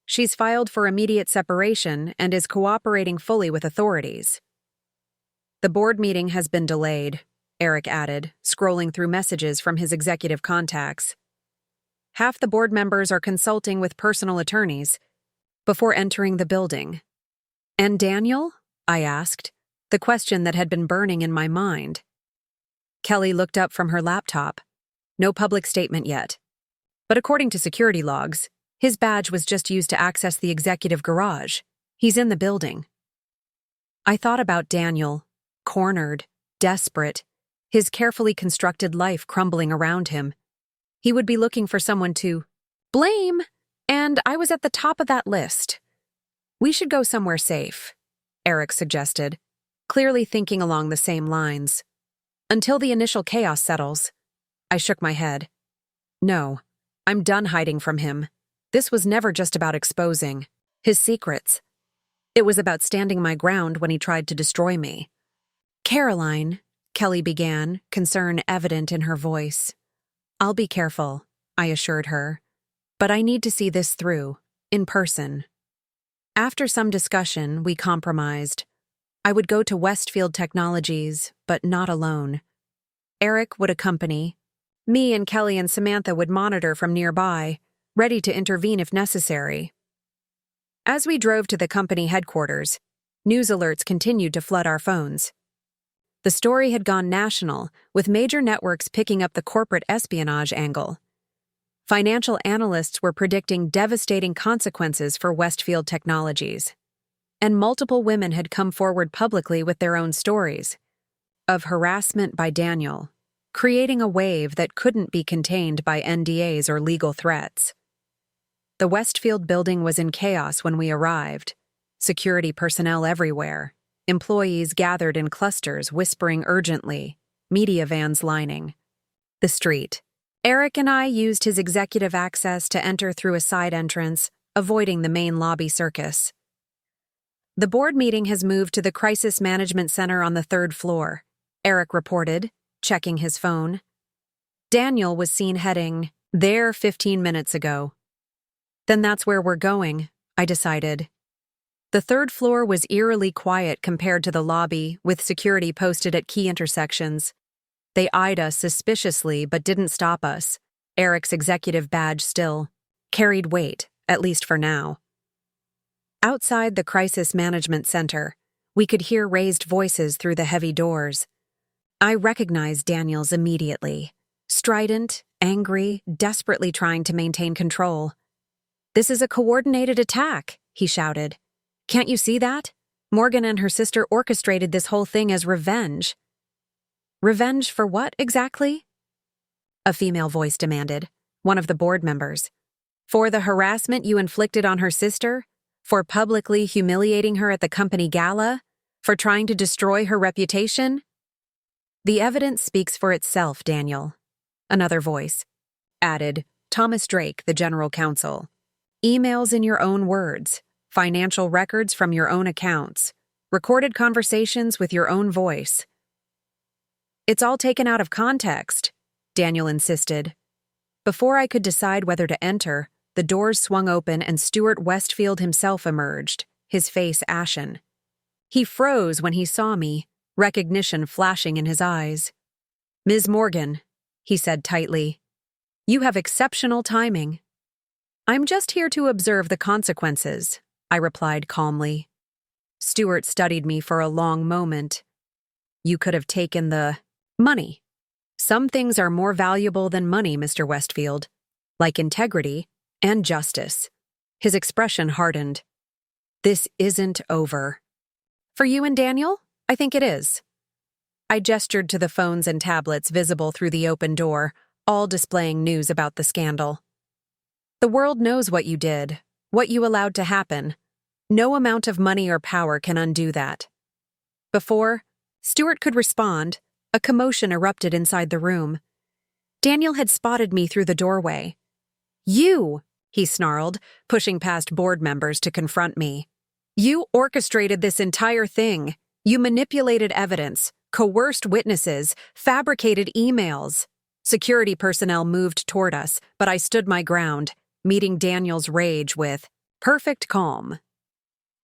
She's filed for immediate separation and is cooperating fully with authorities." "The board meeting has been delayed," Eric added, scrolling through messages from his executive contacts. "Half the board members are consulting with personal attorneys before entering the building." "And Daniel?" I asked, the question that had been burning in my mind. Kelly looked up from her laptop. "No public statement yet. But according to security logs, his badge was just used to access the executive garage. He's in the building." I thought about Daniel, cornered, desperate, his carefully constructed life crumbling around him. He would be looking for someone to blame, and I was at the top of that list. "We should go somewhere safe," Eric suggested, clearly thinking along the same lines. "Until the initial chaos settles." I shook my head. "No, I'm done hiding from him. This was never just about exposing his secrets. It was about standing my ground when he tried to destroy me." "Caroline," Kelly began, concern evident in her voice. "I'll be careful," I assured her. "But I need to see this through, in person." After some discussion, we compromised. I would go to Westfield Technologies, but not alone. Eric would accompany. Me and Kelly and Samantha would monitor from nearby, ready to intervene if necessary. As we drove to the company headquarters, news alerts continued to flood our phones. The story had gone national, with major networks picking up the corporate espionage angle. Financial analysts were predicting devastating consequences for Westfield Technologies. And multiple women had come forward publicly with their own stories of harassment by Daniel, creating a wave that couldn't be contained by NDAs or legal threats. The Westfield building was in chaos when we arrived. Security personnel everywhere, employees gathered in clusters whispering urgently, media vans lining the street. Eric and I used his executive access to enter through a side entrance, avoiding the main lobby circus. The board meeting has moved to the Crisis Management Center on the third floor, Eric reported, checking his phone. Daniel was seen heading there 15 minutes ago. Then that's where we're going, I decided. The third floor was eerily quiet compared to the lobby, with security posted at key intersections. They eyed us suspiciously but didn't stop us. Eric's executive badge still carried weight, at least for now. Outside the Crisis Management Center, we could hear raised voices through the heavy doors. I recognized Daniel's immediately. Strident, angry, desperately trying to maintain control. "This is a coordinated attack," he shouted. "Can't you see that? Morgan and her sister orchestrated this whole thing as revenge." "Revenge for what, exactly?" a female voice demanded, one of the board members. "For the harassment you inflicted on her sister? For publicly humiliating her at the company gala? For trying to destroy her reputation?" "The evidence speaks for itself, Daniel," another voice added, Thomas Drake, the general counsel. "Emails in your own words, financial records from your own accounts, recorded conversations with your own voice." "It's all taken out of context," Daniel insisted. Before I could decide whether to enter, the doors swung open and Stuart Westfield himself emerged, his face ashen. He froze when he saw me, recognition flashing in his eyes. "Ms. Morgan," he said tightly, "you have exceptional timing." "I'm just here to observe the consequences," I replied calmly. Stuart studied me for a long moment. "You could have taken the money. Some things are more valuable than money, Mr. Westfield, like integrity and justice." His expression hardened. "This isn't over." "For you and Daniel? I think it is." I gestured to the phones and tablets visible through the open door, all displaying news about the scandal. "The world knows what you did, what you allowed to happen. No amount of money or power can undo that." Before Stuart could respond, a commotion erupted inside the room. Daniel had spotted me through the doorway. "You!" he snarled, pushing past board members to confront me. "You orchestrated this entire thing. You manipulated evidence, coerced witnesses, fabricated emails." Security personnel moved toward us, but I stood my ground, meeting Daniel's rage with perfect calm.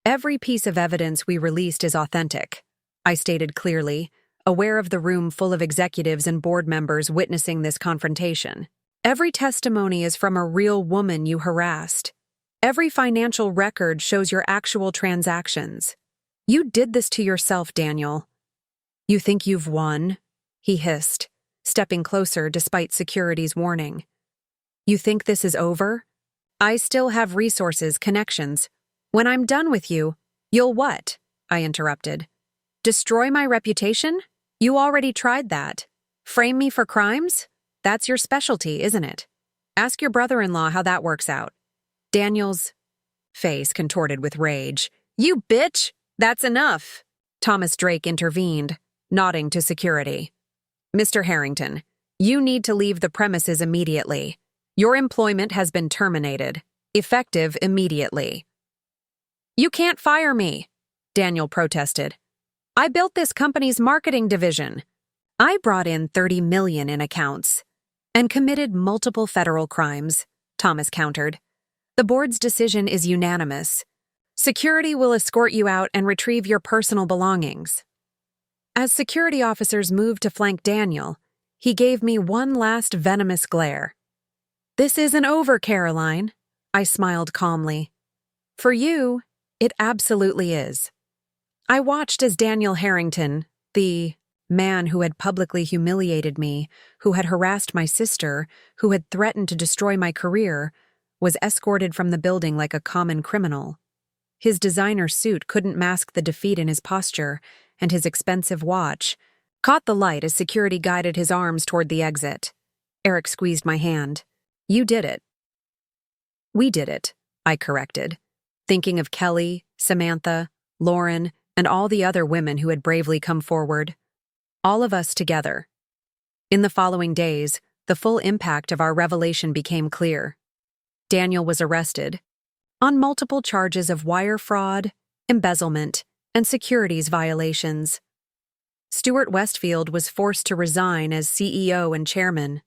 "Every piece of evidence we released is authentic," I stated clearly, aware of the room full of executives and board members witnessing this confrontation. "Every testimony is from a real woman you harassed. Every financial record shows your actual transactions. You did this to yourself, Daniel." "You think you've won?" he hissed, stepping closer despite security's warning. "You think this is over? I still have resources, connections. When I'm done with you, you'll what?" I interrupted. "Destroy my reputation? You already tried that. Frame me for crimes? That's your specialty, isn't it? Ask your brother-in-law how that works out." Daniel's face contorted with rage. "You bitch! That's enough!" Thomas Drake intervened, nodding to security. "Mr. Harrington, you need to leave the premises immediately. Your employment has been terminated, effective immediately." "You can't fire me," Daniel protested. "I built this company's marketing division. I brought in $30 million in accounts and committed multiple federal crimes," Thomas countered. "The board's decision is unanimous. Security will escort you out and retrieve your personal belongings." As security officers moved to flank Daniel, he gave me one last venomous glare. "This isn't over, Caroline," I smiled calmly. "For you, it absolutely is." I watched as Daniel Harrington, the man who had publicly humiliated me, who had harassed my sister, who had threatened to destroy my career, was escorted from the building like a common criminal. His designer suit couldn't mask the defeat in his posture, and his expensive watch caught the light as security guided his arms toward the exit. Eric squeezed my hand. "You did it." "We did it," I corrected, thinking of Kelly, Samantha, Lauren, and all the other women who had bravely come forward. All of us together. In the following days, the full impact of our revelation became clear. Daniel was arrested on multiple charges of wire fraud, embezzlement, and securities violations. Stuart Westfield was forced to resign as CEO and chairman.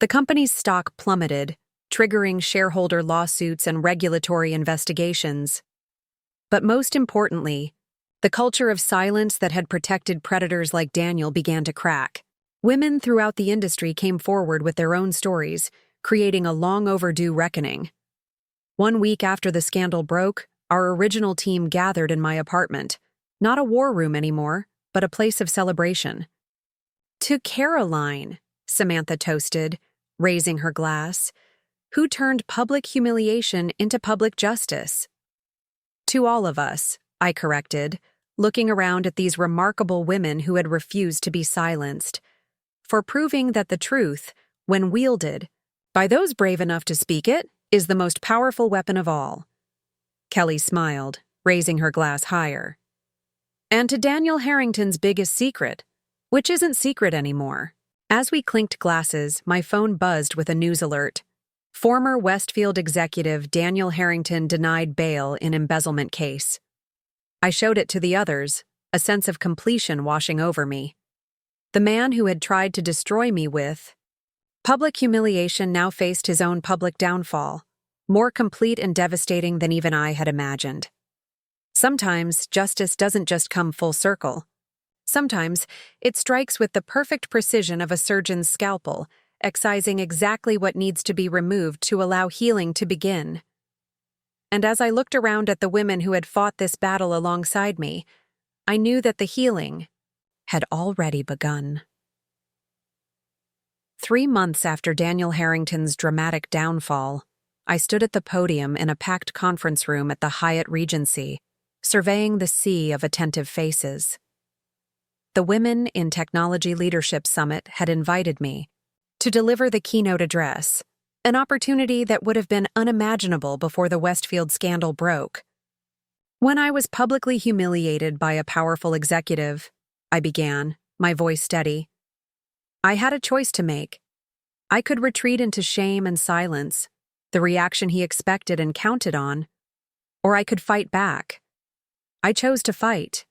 The company's stock plummeted, triggering shareholder lawsuits and regulatory investigations. But most importantly, the culture of silence that had protected predators like Daniel began to crack. Women throughout the industry came forward with their own stories, creating a long-overdue reckoning. 1 week after the scandal broke, our original team gathered in my apartment. Not a war room anymore, but a place of celebration. "To Caroline," Samantha toasted, raising her glass, "who turned public humiliation into public justice." "To all of us," I corrected, looking around at these remarkable women who had refused to be silenced, "for proving that the truth, when wielded by those brave enough to speak it, is the most powerful weapon of all." Kelly smiled, raising her glass higher. "And to Daniel Harrington's biggest secret, which isn't secret anymore." As we clinked glasses, my phone buzzed with a news alert. Former Westfield executive Daniel Harrington denied bail in embezzlement case. I showed it to the others, a sense of completion washing over me. The man who had tried to destroy me with public humiliation now faced his own public downfall, more complete and devastating than even I had imagined. Sometimes justice doesn't just come full circle. Sometimes it strikes with the perfect precision of a surgeon's scalpel, excising exactly what needs to be removed to allow healing to begin. And as I looked around at the women who had fought this battle alongside me, I knew that the healing had already begun. 3 months after Daniel Harrington's dramatic downfall, I stood at the podium in a packed conference room at the Hyatt Regency, surveying the sea of attentive faces. The Women in Technology Leadership Summit had invited me to deliver the keynote address, an opportunity that would have been unimaginable before the Westfield scandal broke. "When I was publicly humiliated by a powerful executive," I began, my voice steady, "I had a choice to make. I could retreat into shame and silence, the reaction he expected and counted on, or I could fight back. I chose to fight."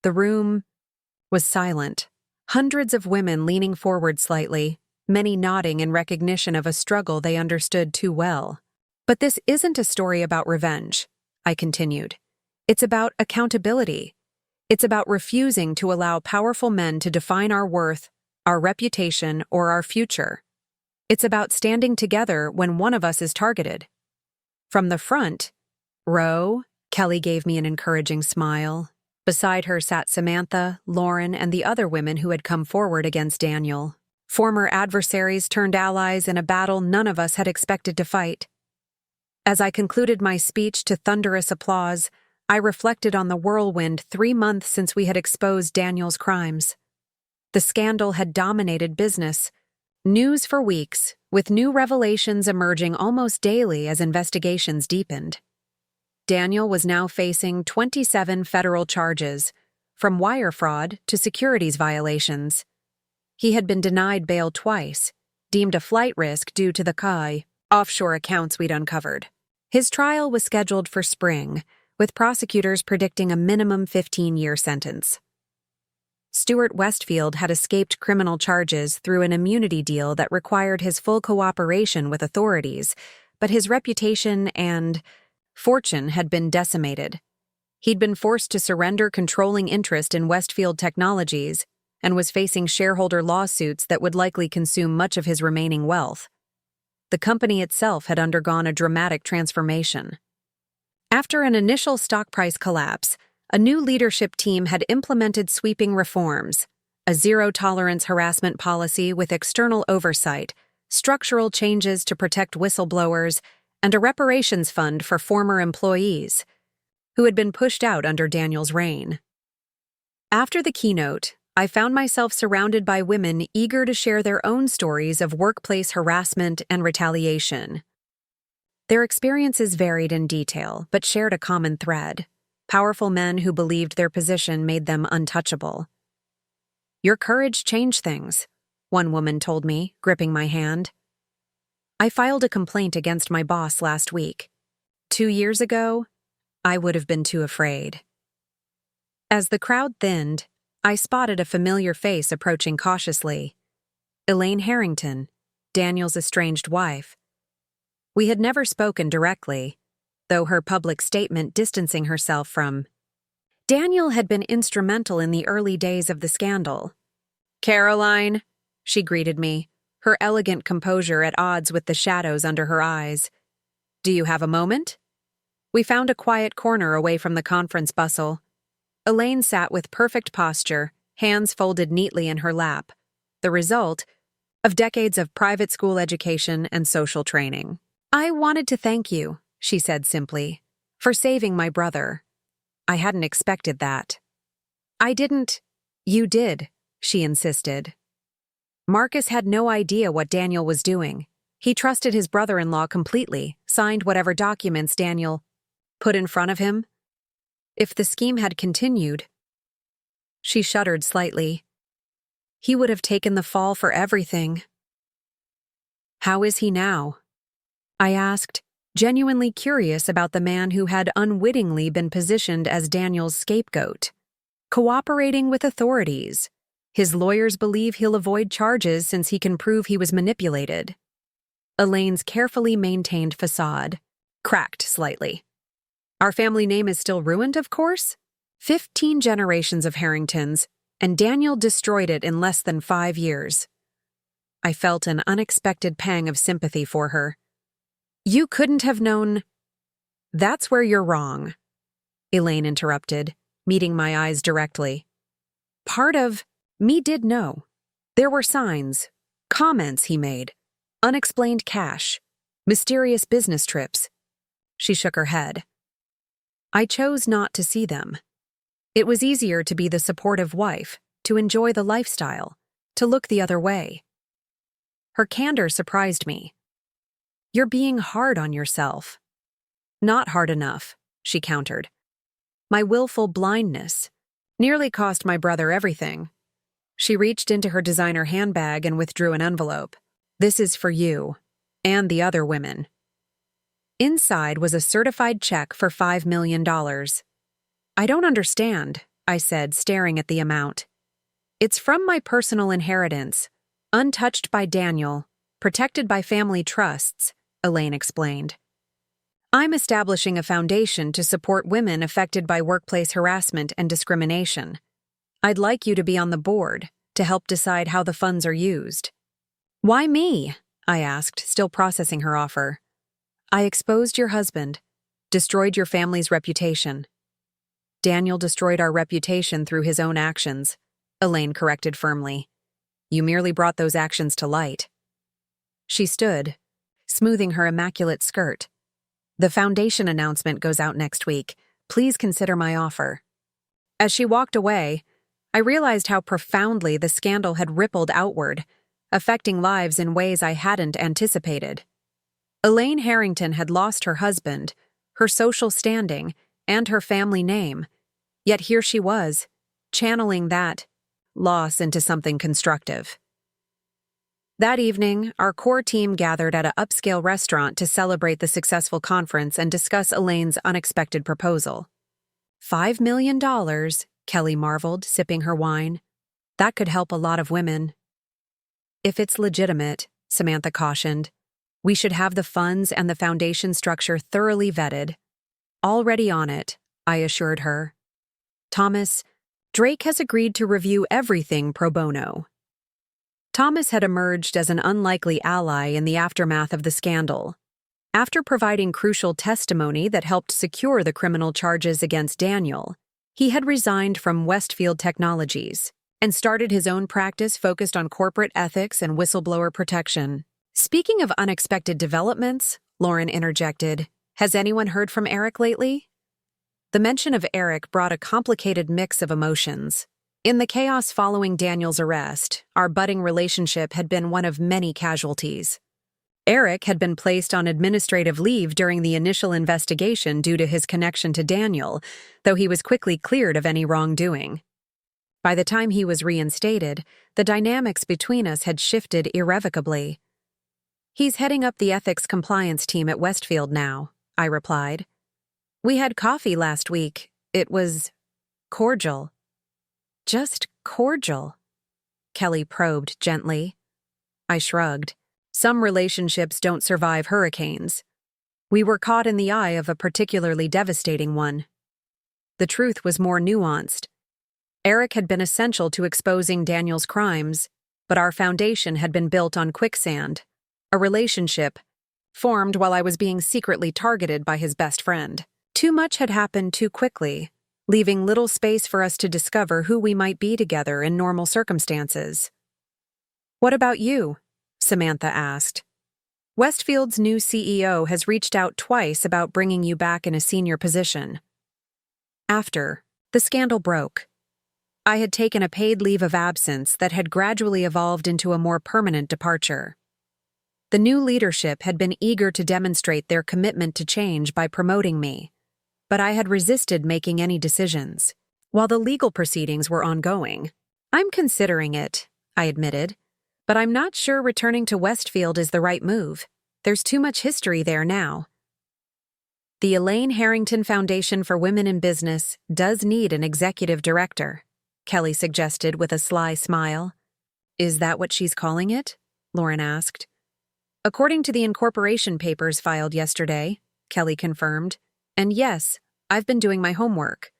The room was silent, hundreds of women leaning forward slightly, many nodding in recognition of a struggle they understood too well. "But this isn't a story about revenge," I continued. "It's about accountability. It's about refusing to allow powerful men to define our worth, our reputation, or our future. It's about standing together when one of us is targeted." From the front row, Kelly gave me an encouraging smile. Beside her sat Samantha, Lauren, and the other women who had come forward against Daniel. Former adversaries turned allies in a battle none of us had expected to fight. As I concluded my speech to thunderous applause, I reflected on the whirlwind 3 months since we had exposed Daniel's crimes. The scandal had dominated business. News for weeks, with new revelations emerging almost daily as investigations deepened. Daniel was now facing 27 federal charges, from wire fraud to securities violations. He had been denied bail twice, deemed a flight risk due to the CAI offshore accounts we'd uncovered. His trial was scheduled for spring, with prosecutors predicting a minimum 15-year sentence. Stuart Westfield had escaped criminal charges through an immunity deal that required his full cooperation with authorities, but his reputation and fortune had been decimated. He'd been forced to surrender controlling interest in Westfield Technologies and was facing shareholder lawsuits that would likely consume much of his remaining wealth. The company itself had undergone a dramatic transformation. After an initial stock price collapse, a new leadership team had implemented sweeping reforms, a zero-tolerance harassment policy with external oversight, structural changes to protect whistleblowers, and a reparations fund for former employees who had been pushed out under Daniel's reign. After the keynote, I found myself surrounded by women eager to share their own stories of workplace harassment and retaliation. Their experiences varied in detail, but shared a common thread: powerful men who believed their position made them untouchable. "Your courage changed things," one woman told me, gripping my hand. "I filed a complaint against my boss last week. 2 years ago, I would have been too afraid. As the crowd thinned, I spotted a familiar face approaching cautiously. Elaine Harrington, Daniel's estranged wife. We had never spoken directly, though her public statement distancing herself from Daniel had been instrumental in the early days of the scandal. "Caroline," she greeted me, her elegant composure at odds with the shadows under her eyes. "Do you have a moment?" We found a quiet corner away from the conference bustle. Elaine sat with perfect posture, hands folded neatly in her lap, the result of decades of private school education and social training. "I wanted to thank you," she said simply, "for saving my brother. I hadn't expected that." "I didn't." "You did," she insisted. Marcus had no idea what Daniel was doing. He trusted his brother-in-law completely, signed whatever documents Daniel put in front of him. If the scheme had continued, she shuddered slightly, he would have taken the fall for everything. "How is he now?" I asked, genuinely curious about the man who had unwittingly been positioned as Daniel's scapegoat. "Cooperating with authorities. His lawyers believe he'll avoid charges since he can prove he was manipulated." Elaine's carefully maintained facade cracked slightly. "Our family name is still ruined, of course? 15 generations of Harringtons, and Daniel destroyed it in less than 5 years. I felt an unexpected pang of sympathy for her. "You couldn't have known—" "That's where you're wrong," Elaine interrupted, meeting my eyes directly. "Part of me did know. There were signs, comments he made, unexplained cash, mysterious business trips." She shook her head. "I chose not to see them. It was easier to be the supportive wife, to enjoy the lifestyle, to look the other way." Her candor surprised me. "You're being hard on yourself." "Not hard enough," she countered. "My willful blindness nearly cost my brother everything." She reached into her designer handbag and withdrew an envelope. "This is for you, and the other women." Inside was a certified check for $5 million. "I don't understand," I said, staring at the amount. "It's from my personal inheritance, untouched by Daniel, protected by family trusts," Elaine explained. "I'm establishing a foundation to support women affected by workplace harassment and discrimination. I'd like you to be on the board to help decide how the funds are used." "Why me?" I asked, still processing her offer. "I exposed your husband, destroyed your family's reputation." "Daniel destroyed our reputation through his own actions," Elaine corrected firmly. "You merely brought those actions to light." She stood, smoothing her immaculate skirt. "The foundation announcement goes out next week. Please consider my offer." As she walked away, I realized how profoundly the scandal had rippled outward, affecting lives in ways I hadn't anticipated. Elaine Harrington had lost her husband, her social standing, and her family name, yet here she was, channeling that loss into something constructive. That evening, our core team gathered at an upscale restaurant to celebrate the successful conference and discuss Elaine's unexpected proposal. $5 million, Kelly marveled, sipping her wine. "That could help a lot of women." "If it's legitimate," Samantha cautioned, "we should have the funds and the foundation structure thoroughly vetted." "Already on it," I assured her. "Thomas, Drake has agreed to review everything pro bono." Thomas had emerged as an unlikely ally in the aftermath of the scandal. After providing crucial testimony that helped secure the criminal charges against Daniel, he had resigned from Westfield Technologies and started his own practice focused on corporate ethics and whistleblower protection. "Speaking of unexpected developments," Lauren interjected, "has anyone heard from Eric lately?" The mention of Eric brought a complicated mix of emotions. In the chaos following Daniel's arrest, our budding relationship had been one of many casualties. Eric had been placed on administrative leave during the initial investigation due to his connection to Daniel, though he was quickly cleared of any wrongdoing. By the time he was reinstated, the dynamics between us had shifted irrevocably. "He's heading up the ethics compliance team at Westfield now," I replied. We had coffee last week. It was cordial. Just cordial. Kelly probed gently. I shrugged. Some relationships don't survive hurricanes. We were caught in the eye of a particularly devastating one. The truth was more nuanced. Eric had been essential to exposing Daniel's crimes, but our foundation had been built on quicksand, a relationship formed while I was being secretly targeted by his best friend. Too much had happened too quickly, leaving little space for us to discover who we might be together in normal circumstances. "What about you?" Samantha asked. "Westfield's new CEO has reached out twice about bringing you back in a senior position." After the scandal broke, I had taken a paid leave of absence that had gradually evolved into a more permanent departure. The new leadership had been eager to demonstrate their commitment to change by promoting me, but I had resisted making any decisions. While the legal proceedings were ongoing, "I'm considering it," I admitted, "but I'm not sure returning to Westfield is the right move. There's too much history there now." "The Elaine Harrington Foundation for Women in Business does need an executive director," Kelly suggested with a sly smile. "Is that what she's calling it?" Lauren asked. "According to the incorporation papers filed yesterday," Kelly confirmed. "And yes, I've been doing my homework."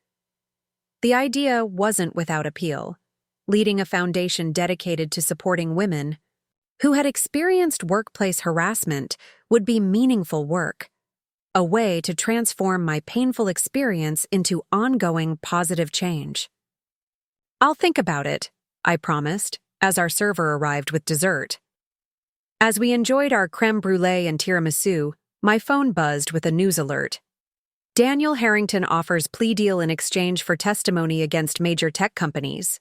The idea wasn't without appeal. Leading a foundation dedicated to supporting women who had experienced workplace harassment would be meaningful work, a way to transform my painful experience into ongoing positive change. "I'll think about it," I promised, as our server arrived with dessert. As we enjoyed our creme brulee and tiramisu, my phone buzzed with a news alert. "Daniel Harrington offers plea deal in exchange for testimony against major tech companies."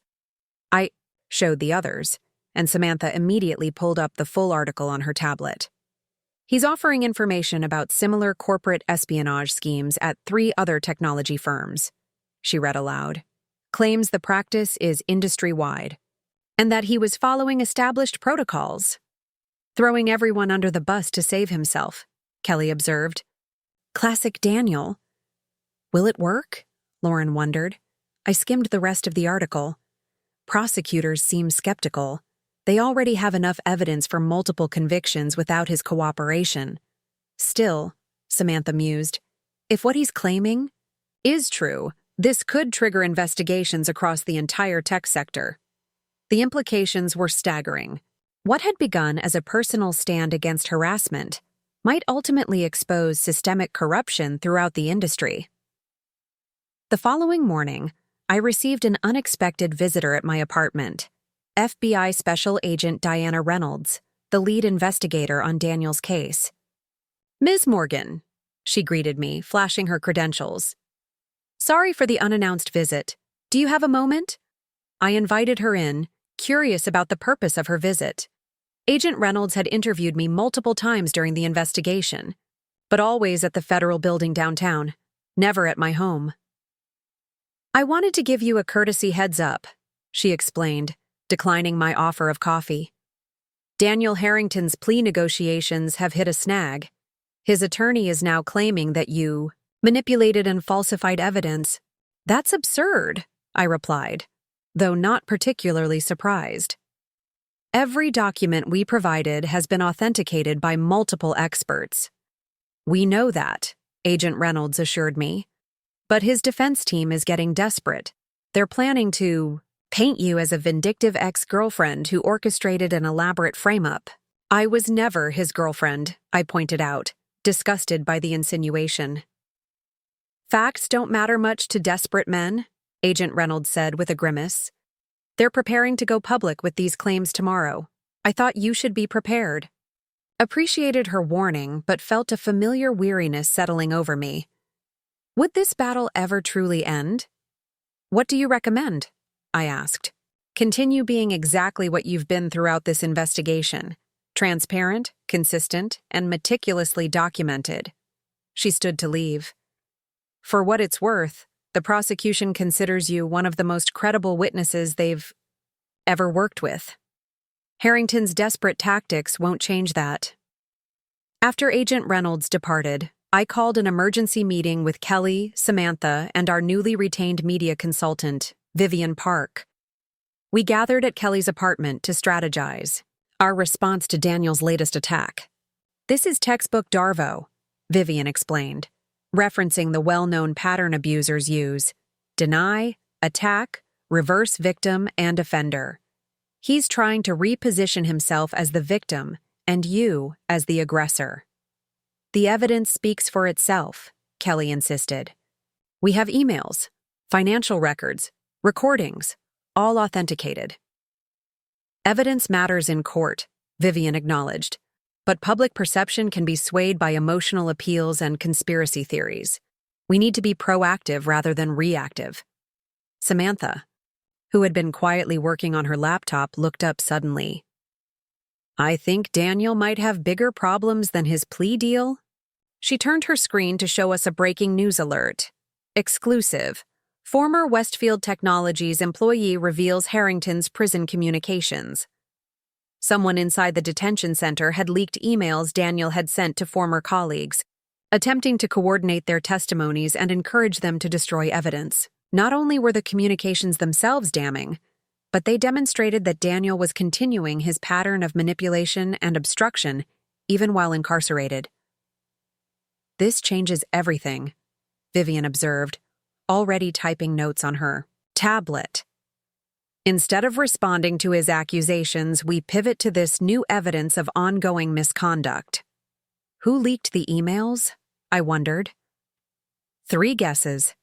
I showed the others, and Samantha immediately pulled up the full article on her tablet. "He's offering information about similar corporate espionage schemes at 3 other technology firms," she read aloud. "Claims the practice is industry-wide, and that he was following established protocols." "Throwing everyone under the bus to save himself," Kelly observed. "Classic Daniel." "Will it work?" Lauren wondered. I skimmed the rest of the article. Prosecutors seem skeptical. They already have enough evidence for multiple convictions without his cooperation. "Still," Samantha mused, "if what he's claiming is true, this could trigger investigations across the entire tech sector." The implications were staggering. What had begun as a personal stand against harassment might ultimately expose systemic corruption throughout the industry. The following morning, I received an unexpected visitor at my apartment. FBI Special Agent Diana Reynolds, the lead investigator on Daniel's case. "Ms. Morgan," she greeted me, flashing her credentials. "Sorry for the unannounced visit. Do you have a moment?" I invited her in, curious about the purpose of her visit. Agent Reynolds had interviewed me multiple times during the investigation, but always at the federal building downtown, never at my home. "I wanted to give you a courtesy heads up," she explained, declining my offer of coffee. "Daniel Harrington's plea negotiations have hit a snag. His attorney is now claiming that you manipulated and falsified evidence." "That's absurd," I replied, though not particularly surprised. "Every document we provided has been authenticated by multiple experts." "We know that," Agent Reynolds assured me. "But his defense team is getting desperate. They're planning to paint you as a vindictive ex-girlfriend who orchestrated an elaborate frame-up." "I was never his girlfriend," I pointed out, disgusted by the insinuation. "Facts don't matter much to desperate men," Agent Reynolds said with a grimace. "They're preparing to go public with these claims tomorrow. I thought you should be prepared." Appreciated her warning, but felt a familiar weariness settling over me. Would this battle ever truly end? "What do you recommend?" I asked. "Continue being exactly what you've been throughout this investigation. Transparent, consistent, and meticulously documented." She stood to leave. "For what it's worth, the prosecution considers you one of the most credible witnesses they've ever worked with. Harrington's desperate tactics won't change that." After Agent Reynolds departed, I called an emergency meeting with Kelly, Samantha, and our newly retained media consultant, Vivian Park. We gathered at Kelly's apartment to strategize our response to Daniel's latest attack. This is textbook Darvo, Vivian explained, referencing the well-known pattern abusers use: deny, attack, reverse victim, and offender. He's trying to reposition himself as the victim and you as the aggressor. The evidence speaks for itself, Kelly insisted. We have emails, financial records, recordings, all authenticated. Evidence matters in court, Vivian acknowledged, but public perception can be swayed by emotional appeals and conspiracy theories. We need to be proactive rather than reactive. Samantha, who had been quietly working on her laptop, looked up suddenly. I think Daniel might have bigger problems than his plea deal. She turned her screen to show us a breaking news alert. Exclusive. Former Westfield Technologies employee reveals Harrington's prison communications. Someone inside the detention center had leaked emails Daniel had sent to former colleagues, attempting to coordinate their testimonies and encourage them to destroy evidence. Not only were the communications themselves damning, but they demonstrated that Daniel was continuing his pattern of manipulation and obstruction even while incarcerated. This changes everything, Vivian observed, already typing notes on her tablet. Instead of responding to his accusations, we pivot to this new evidence of ongoing misconduct. Who leaked the emails? I wondered. 3 guesses,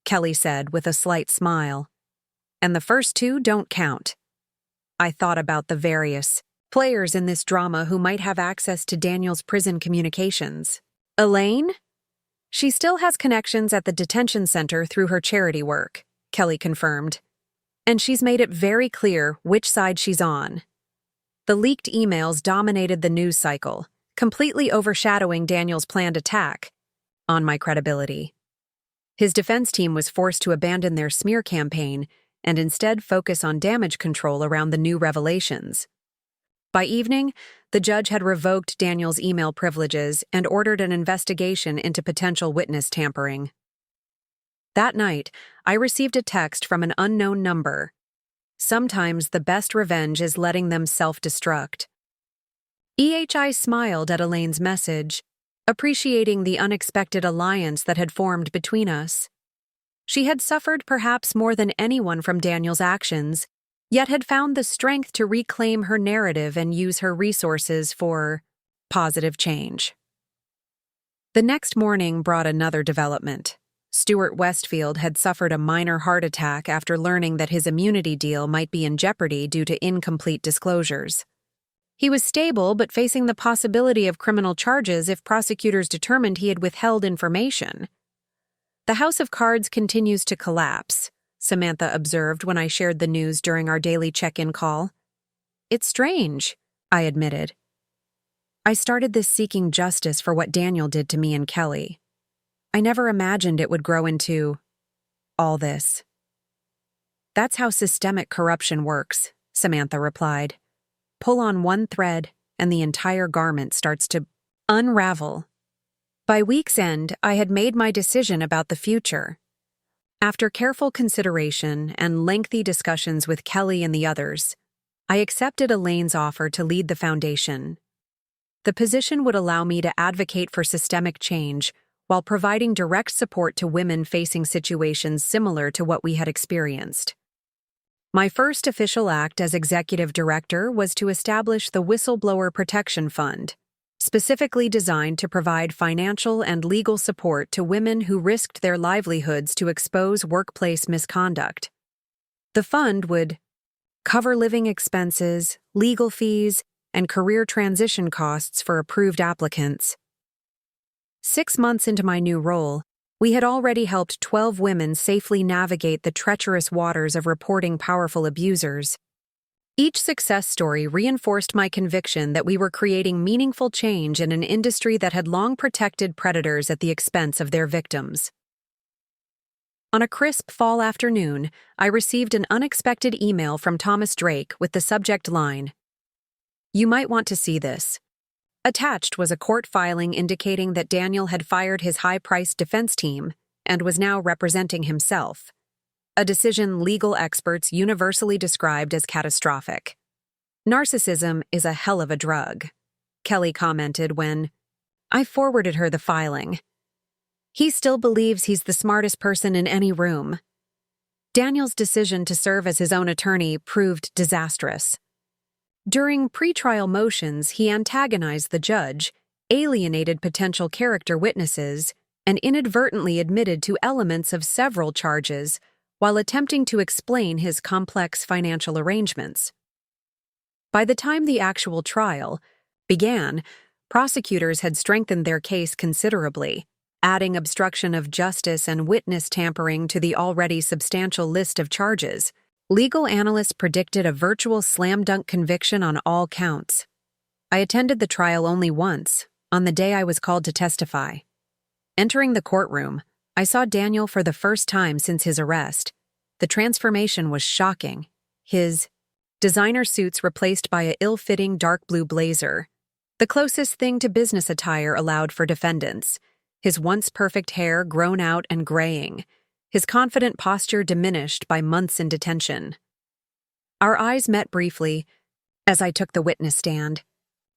Kelly said with a slight smile. And the first 2 don't count. I thought about the various players in this drama who might have access to Daniel's prison communications. Elaine? She still has connections at the detention center through her charity work, Kelly confirmed. And she's made it very clear which side she's on. The leaked emails dominated the news cycle, completely overshadowing Daniel's planned attack on my credibility. His defense team was forced to abandon their smear campaign and instead focus on damage control around the new revelations. By evening, the judge had revoked Daniel's email privileges and ordered an investigation into potential witness tampering. That night, I received a text from an unknown number. Sometimes the best revenge is letting them self-destruct. EHI smiled at Elaine's message, appreciating the unexpected alliance that had formed between us. She had suffered perhaps more than anyone from Daniel's actions, yet had found the strength to reclaim her narrative and use her resources for positive change. The next morning brought another development. Stuart Westfield had suffered a minor heart attack after learning that his immunity deal might be in jeopardy due to incomplete disclosures. He was stable but facing the possibility of criminal charges if prosecutors determined he had withheld information. The house of cards continues to collapse, Samantha observed when I shared the news during our daily check-in call. It's strange, I admitted. I started this seeking justice for what Daniel did to me and Kelly. I never imagined it would grow into all this. That's how systemic corruption works, Samantha replied. Pull on one thread, and the entire garment starts to unravel. By week's end, I had made my decision about the future. After careful consideration and lengthy discussions with Kelly and the others, I accepted Elaine's offer to lead the foundation. The position would allow me to advocate for systemic change while providing direct support to women facing situations similar to what we had experienced. My first official act as executive director was to establish the Whistleblower Protection Fund, specifically designed to provide financial and legal support to women who risked their livelihoods to expose workplace misconduct. The fund would cover living expenses, legal fees, and career transition costs for approved applicants. 6 months into my new role, we had already helped 12 women safely navigate the treacherous waters of reporting powerful abusers. Each success story reinforced my conviction that we were creating meaningful change in an industry that had long protected predators at the expense of their victims. On a crisp fall afternoon, I received an unexpected email from Thomas Drake with the subject line, "You might want to see this. Attached was a court filing indicating that Daniel had fired his high-priced defense team and was now representing himself, a decision legal experts universally described as catastrophic. "Narcissism is a hell of a drug," Kelly commented when I forwarded her the filing. "He still believes he's the smartest person in any room." Daniel's decision to serve as his own attorney proved disastrous. During pretrial motions, he antagonized the judge, alienated potential character witnesses, and inadvertently admitted to elements of several charges while attempting to explain his complex financial arrangements. By the time the actual trial began, prosecutors had strengthened their case considerably, adding obstruction of justice and witness tampering to the already substantial list of charges. Legal analysts predicted a virtual slam-dunk conviction on all counts. I attended the trial only once, on the day I was called to testify. Entering the courtroom, I saw Daniel for the first time since his arrest. The transformation was shocking. His designer suits replaced by an ill-fitting dark blue blazer, the closest thing to business attire allowed for defendants. His once perfect hair grown out and graying, his confident posture diminished by months in detention. Our eyes met briefly as I took the witness stand.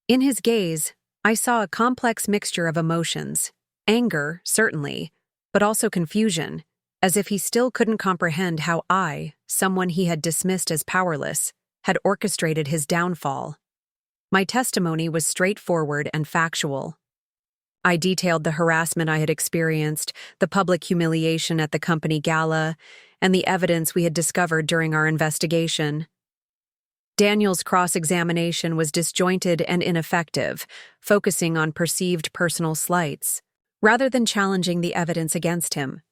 In his gaze, I saw a complex mixture of emotions, anger, certainly, but also confusion, as if he still couldn't comprehend how I, someone he had dismissed as powerless, had orchestrated his downfall. My testimony was straightforward and factual. I detailed the harassment I had experienced, the public humiliation at the company gala, and the evidence we had discovered during our investigation. Daniel's cross-examination was disjointed and ineffective, focusing on perceived personal slights, rather than challenging the evidence against him.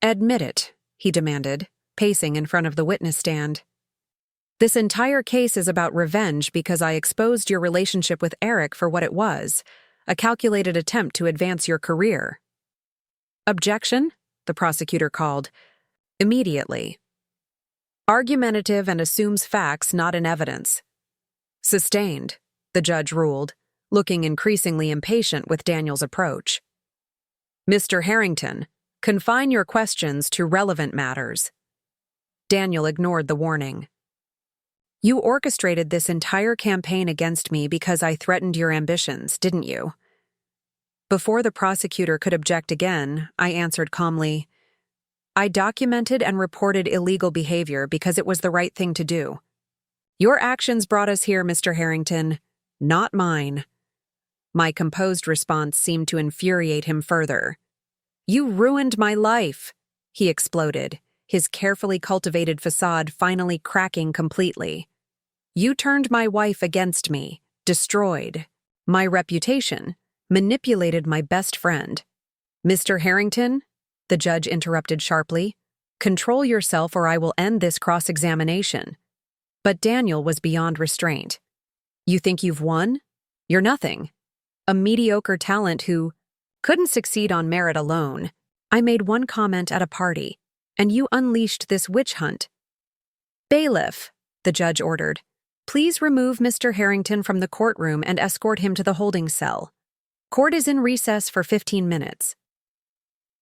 "Admit it," he demanded, pacing in front of the witness stand. "This entire case is about revenge because I exposed your relationship with Eric for what it was, a calculated attempt to advance your career." "Objection?" the prosecutor called. "Immediately." "Argumentative and assumes facts, not in evidence." "Sustained," the judge ruled, looking increasingly impatient with Daniel's approach. "Mr. Harrington, confine your questions to relevant matters." Daniel ignored the warning. "You orchestrated this entire campaign against me because I threatened your ambitions, didn't you?" Before the prosecutor could object again, I answered calmly, "I documented and reported illegal behavior because it was the right thing to do. Your actions brought us here, Mr. Harrington, not mine." My composed response seemed to infuriate him further. "You ruined my life," he exploded, his carefully cultivated facade finally cracking completely. "You turned my wife against me, destroyed my reputation, manipulated my best friend." "Mr. Harrington," the judge interrupted sharply, "control yourself or I will end this cross-examination." But Daniel was beyond restraint. "You think you've won? You're nothing. A mediocre talent who couldn't succeed on merit alone. I made one comment at a party, and you unleashed this witch hunt." "Bailiff," the judge ordered, "please remove Mr. Harrington from the courtroom and escort him to the holding cell. Court is in recess for 15 minutes.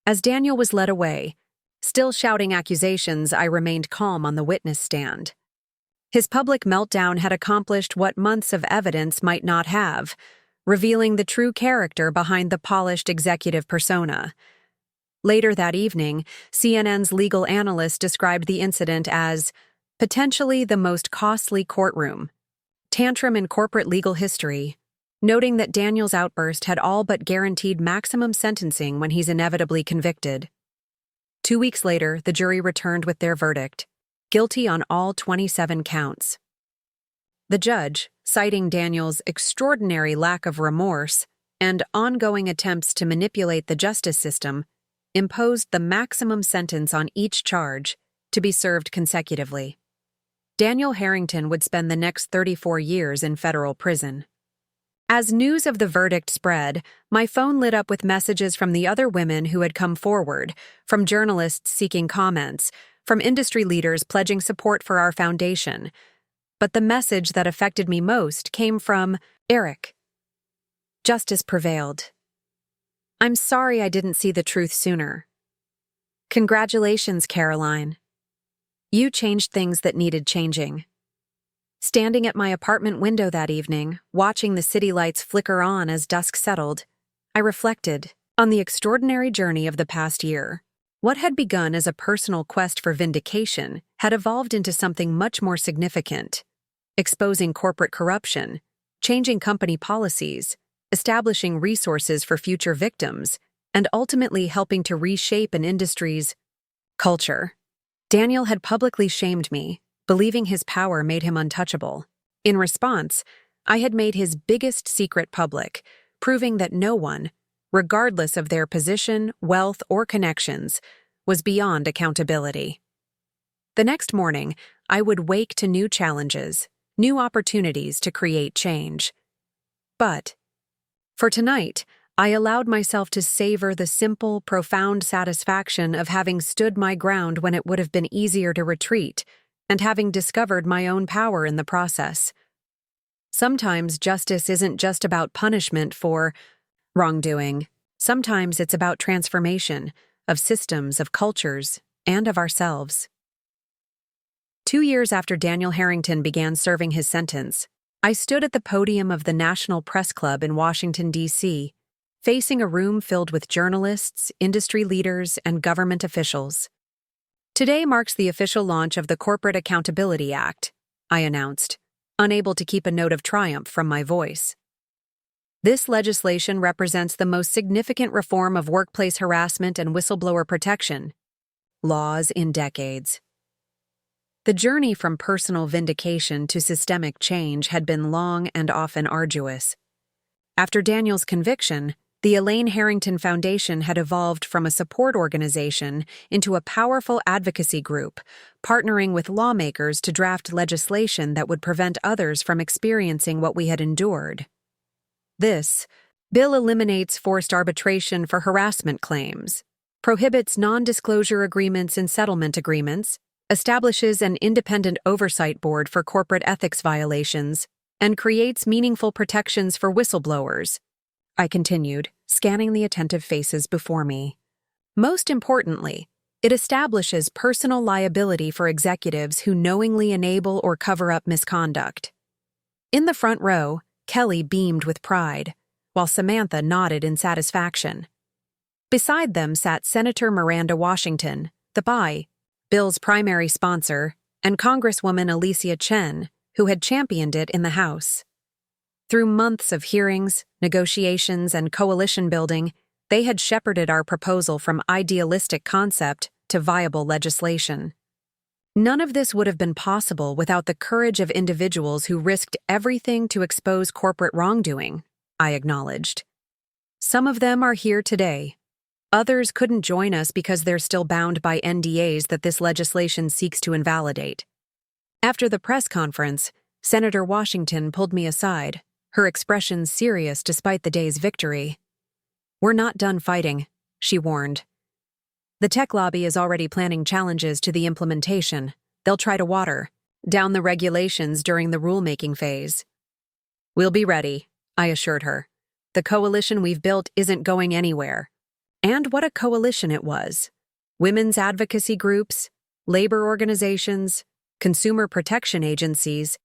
As Daniel was led away, still shouting accusations, I remained calm on the witness stand. His public meltdown had accomplished what months of evidence might not have, revealing the true character behind the polished executive persona. Later that evening, CNN's legal analyst described the incident as potentially the most costly courtroom tantrum in corporate legal history, noting that Daniel's outburst had all but guaranteed maximum sentencing when he's inevitably convicted. 2 weeks later, the jury returned with their verdict, guilty on all 27 counts. The judge, citing Daniel's extraordinary lack of remorse and ongoing attempts to manipulate the justice system, imposed the maximum sentence on each charge to be served consecutively. Daniel Harrington would spend the next 34 years in federal prison. As news of the verdict spread, my phone lit up with messages from the other women who had come forward, from journalists seeking comments, from industry leaders pledging support for our foundation. But the message that affected me most came from Eric. Justice prevailed. I'm sorry I didn't see the truth sooner. Congratulations, Caroline. You changed things that needed changing. Standing at my apartment window that evening, watching the city lights flicker on as dusk settled, I reflected on the extraordinary journey of the past year. What had begun as a personal quest for vindication had evolved into something much more significant: exposing corporate corruption, changing company policies, establishing resources for future victims, and ultimately helping to reshape an industry's culture. Daniel had publicly shamed me, believing his power made him untouchable. In response, I had made his biggest secret public, proving that no one, regardless of their position, wealth, or connections, was beyond accountability. The next morning, I would wake to new challenges, new opportunities to create change. But for tonight, I allowed myself to savor the simple, profound satisfaction of having stood my ground when it would have been easier to retreat, and having discovered my own power in the process. Sometimes justice isn't just about punishment for wrongdoing. Sometimes it's about transformation of systems, of cultures, and of ourselves. 2 years after Daniel Harrington began serving his sentence, I stood at the podium of the National Press Club in Washington, D.C., facing a room filled with journalists, industry leaders, and government officials. Today marks the official launch of the Corporate Accountability Act, I announced, unable to keep a note of triumph from my voice. This legislation represents the most significant reform of workplace harassment and whistleblower protection laws in decades. The journey from personal vindication to systemic change had been long and often arduous. After Daniel's conviction, the Elaine Harrington Foundation had evolved from a support organization into a powerful advocacy group, partnering with lawmakers to draft legislation that would prevent others from experiencing what we had endured. This bill eliminates forced arbitration for harassment claims, prohibits non-disclosure agreements in settlement agreements, establishes an independent oversight board for corporate ethics violations, and creates meaningful protections for whistleblowers, I continued, scanning the attentive faces before me. Most importantly, it establishes personal liability for executives who knowingly enable or cover up misconduct. In the front row, Kelly beamed with pride, while Samantha nodded in satisfaction. Beside them sat Senator Miranda Washington, the bill's primary sponsor, and Congresswoman Alicia Chen, who had championed it in the House. Through months of hearings, negotiations, and coalition building, they had shepherded our proposal from idealistic concept to viable legislation. None of this would have been possible without the courage of individuals who risked everything to expose corporate wrongdoing, I acknowledged. Some of them are here today. Others couldn't join us because they're still bound by NDAs that this legislation seeks to invalidate. After the press conference, Senator Washington pulled me aside, her expression serious despite the day's victory. "We're not done fighting," she warned. "The tech lobby is already planning challenges to the implementation. They'll try to water down the regulations during the rulemaking phase." "We'll be ready," I assured her. "The coalition we've built isn't going anywhere." And what a coalition it was. Women's advocacy groups, labor organizations, consumer protection agencies,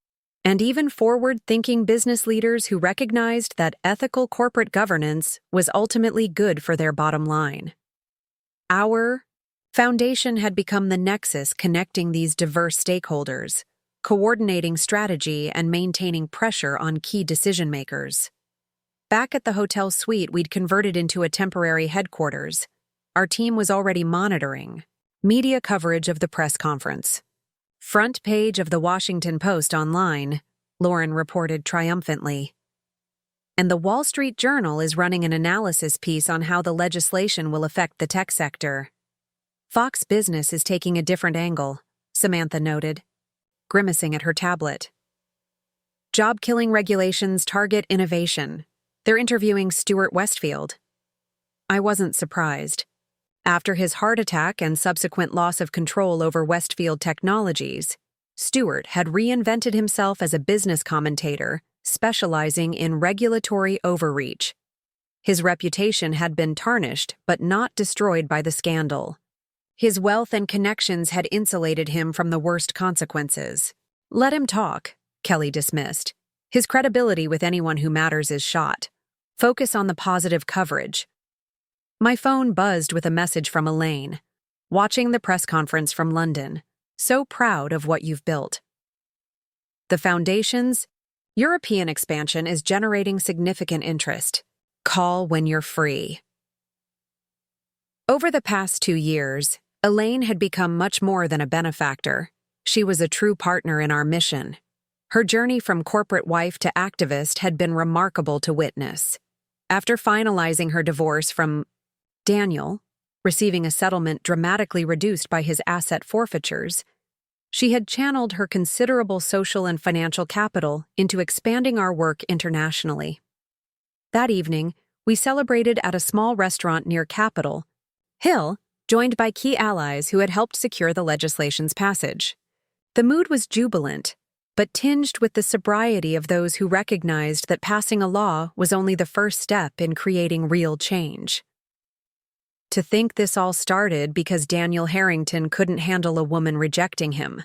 and even forward-thinking business leaders who recognized that ethical corporate governance was ultimately good for their bottom line. Our foundation had become the nexus connecting these diverse stakeholders, coordinating strategy and maintaining pressure on key decision-makers. Back at the hotel suite we'd converted into a temporary headquarters, our team was already monitoring media coverage of the press conference. "Front page of the Washington Post online," Lauren reported triumphantly. "And the Wall Street Journal is running an analysis piece on how the legislation will affect the tech sector." "Fox Business is taking a different angle," Samantha noted, grimacing at her tablet. "Job-killing regulations target innovation. They're interviewing Stuart Westfield." I wasn't surprised. After his heart attack and subsequent loss of control over Westfield Technologies, Stuart had reinvented himself as a business commentator, specializing in regulatory overreach. His reputation had been tarnished but not destroyed by the scandal. His wealth and connections had insulated him from the worst consequences. Let him talk, Kelly dismissed. His credibility with anyone who matters is shot. Focus on the positive coverage. My phone buzzed with a message from Elaine. Watching the press conference from London. So proud of what you've built. The Foundation's European expansion is generating significant interest. Call when you're free. Over the past 2 years, Elaine had become much more than a benefactor. She was a true partner in our mission. Her journey from corporate wife to activist had been remarkable to witness. After finalizing her divorce from Daniel, receiving a settlement dramatically reduced by his asset forfeitures, she had channeled her considerable social and financial capital into expanding our work internationally. That evening, we celebrated at a small restaurant near Capitol Hill, joined by key allies who had helped secure the legislation's passage. The mood was jubilant, but tinged with the sobriety of those who recognized that passing a law was only the first step in creating real change. To think this all started because Daniel Harrington couldn't handle a woman rejecting him,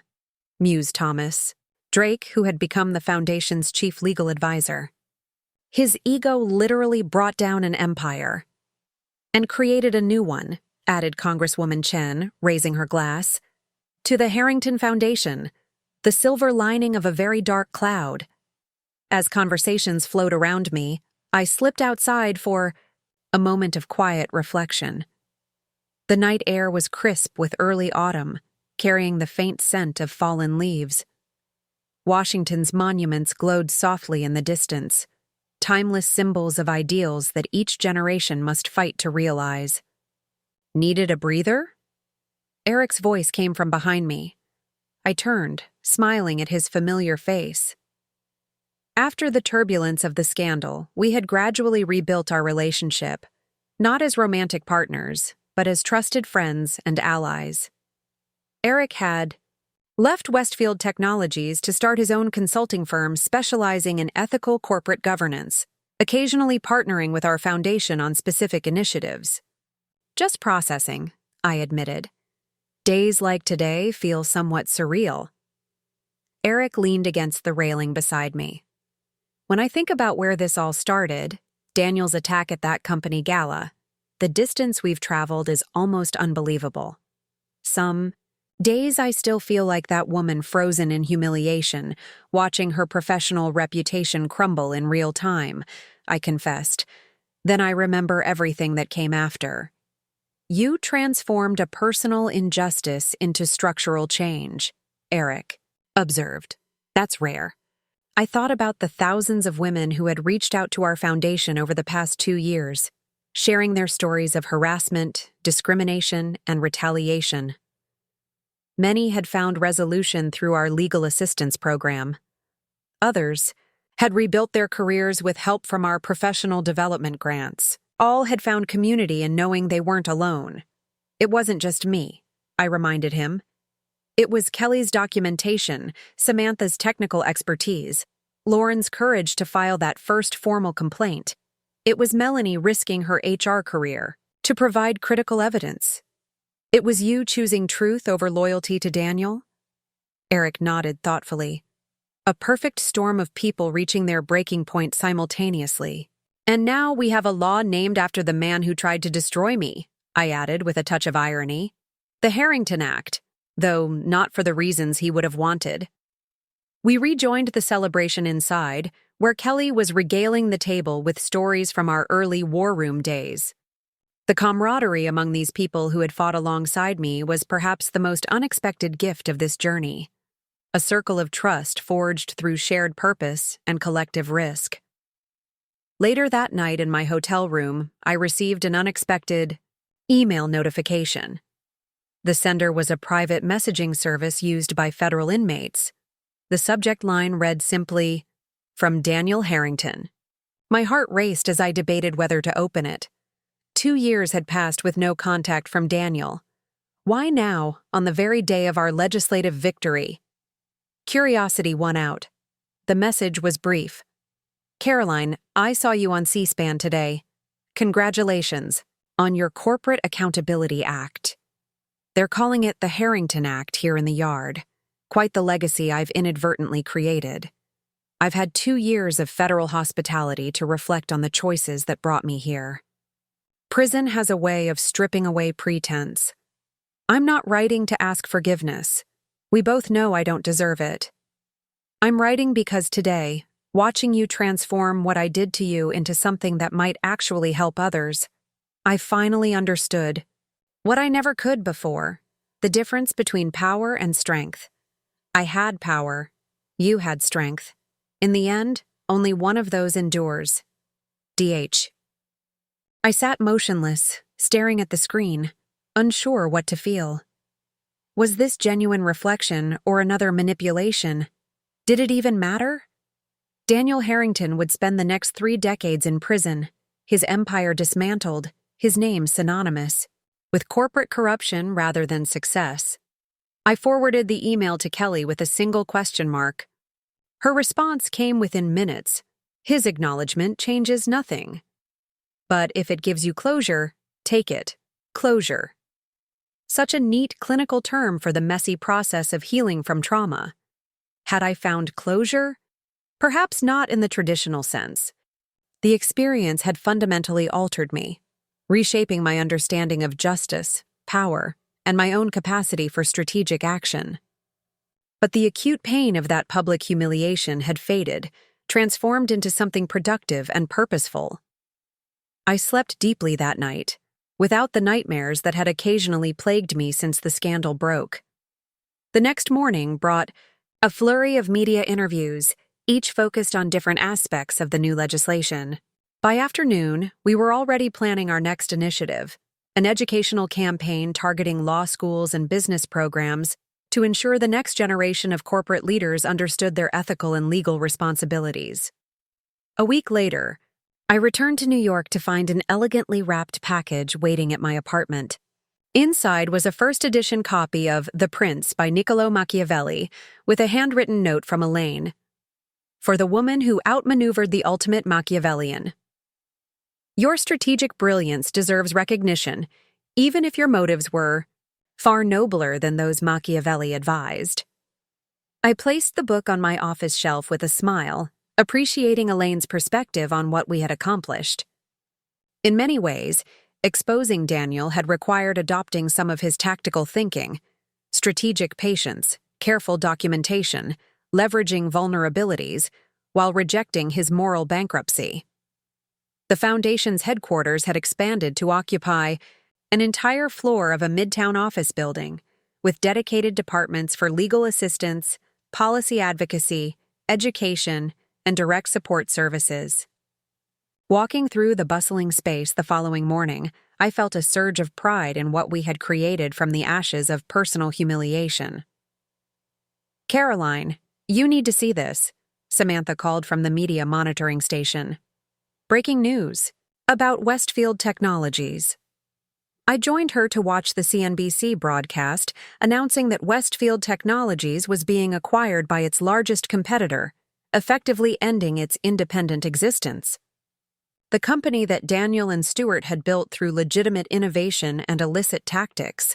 mused Thomas, Drake, who had become the Foundation's chief legal advisor. His ego literally brought down an empire. And created a new one, added Congresswoman Chen, raising her glass. To the Harrington Foundation, the silver lining of a very dark cloud. As conversations flowed around me, I slipped outside for a moment of quiet reflection. The night air was crisp with early autumn, carrying the faint scent of fallen leaves. Washington's monuments glowed softly in the distance, timeless symbols of ideals that each generation must fight to realize. Needed a breather? Eric's voice came from behind me. I turned, smiling at his familiar face. After the turbulence of the scandal, we had gradually rebuilt our relationship, not as romantic partners, but as trusted friends and allies. Eric had left Westfield Technologies to start his own consulting firm specializing in ethical corporate governance, occasionally partnering with our foundation on specific initiatives. Just processing, I admitted. Days like today feel somewhat surreal. Eric leaned against the railing beside me. When I think about where this all started, Daniel's attack at that company gala, the distance we've traveled is almost unbelievable. Some days I still feel like that woman frozen in humiliation, watching her professional reputation crumble in real time, I confessed. Then I remember everything that came after. You transformed a personal injustice into structural change, Eric observed. That's rare. I thought about the thousands of women who had reached out to our foundation over the past 2 years, sharing their stories of harassment, discrimination, and retaliation. Many had found resolution through our legal assistance program. Others had rebuilt their careers with help from our professional development grants. All had found community in knowing they weren't alone. It wasn't just me, I reminded him. It was Kelly's documentation, Samantha's technical expertise, Lauren's courage to file that first formal complaint. It was Melanie risking her HR career to provide critical evidence. It was you choosing truth over loyalty to Daniel? Eric nodded thoughtfully. A perfect storm of people reaching their breaking point simultaneously. And now we have a law named after the man who tried to destroy me, I added with a touch of irony. The Harrington Act, though not for the reasons he would have wanted. We rejoined the celebration inside, where Kelly was regaling the table with stories from our early war room days. The camaraderie among these people who had fought alongside me was perhaps the most unexpected gift of this journey. A circle of trust forged through shared purpose and collective risk. Later that night in my hotel room, I received an unexpected email notification. The sender was a private messaging service used by federal inmates. The subject line read simply, "From Daniel Harrington." My heart raced as I debated whether to open it. 2 years had passed with no contact from Daniel. Why now, on the very day of our legislative victory? Curiosity won out. The message was brief. Caroline, I saw you on C-SPAN today. Congratulations on your Corporate Accountability Act. They're calling it the Harrington Act here in the yard. Quite the legacy I've inadvertently created. I've had 2 years of federal hospitality to reflect on the choices that brought me here. Prison has a way of stripping away pretense. I'm not writing to ask forgiveness. We both know I don't deserve it. I'm writing because today, watching you transform what I did to you into something that might actually help others, I finally understood what I never could before, the difference between power and strength. I had power. You had strength. In the end, only one of those endures. DH. I sat motionless, staring at the screen, unsure what to feel. Was this genuine reflection or another manipulation? Did it even matter? Daniel Harrington would spend the next 3 decades in prison, his empire dismantled, his name synonymous with corporate corruption rather than success. I forwarded the email to Kelly with a single question mark. Her response came within minutes. His acknowledgement changes nothing. But if it gives you closure, take it. Closure. Such a neat clinical term for the messy process of healing from trauma. Had I found closure? Perhaps not in the traditional sense. The experience had fundamentally altered me, reshaping my understanding of justice, power, and my own capacity for strategic action. But the acute pain of that public humiliation had faded, transformed into something productive and purposeful. I slept deeply that night, without the nightmares that had occasionally plagued me since the scandal broke. The next morning brought a flurry of media interviews, each focused on different aspects of the new legislation. By afternoon, we were already planning our next initiative, an educational campaign targeting law schools and business programs to ensure the next generation of corporate leaders understood their ethical and legal responsibilities. A week later, I returned to New York to find an elegantly wrapped package waiting at my apartment. Inside was a first-edition copy of The Prince by Niccolò Machiavelli, with a handwritten note from Elaine. For the woman who outmaneuvered the ultimate Machiavellian. Your strategic brilliance deserves recognition, even if your motives were far nobler than those Machiavelli advised. I placed the book on my office shelf with a smile, appreciating Elaine's perspective on what we had accomplished. In many ways, exposing Daniel had required adopting some of his tactical thinking, strategic patience, careful documentation, leveraging vulnerabilities, while rejecting his moral bankruptcy. The Foundation's headquarters had expanded to occupy an entire floor of a midtown office building, with dedicated departments for legal assistance, policy advocacy, education, and direct support services. Walking through the bustling space the following morning, I felt a surge of pride in what we had created from the ashes of personal humiliation. Caroline, you need to see this, Samantha called from the media monitoring station. Breaking news about Westfield Technologies. I joined her to watch the CNBC broadcast announcing that Westfield Technologies was being acquired by its largest competitor, effectively ending its independent existence. The company that Daniel and Stewart had built through legitimate innovation and illicit tactics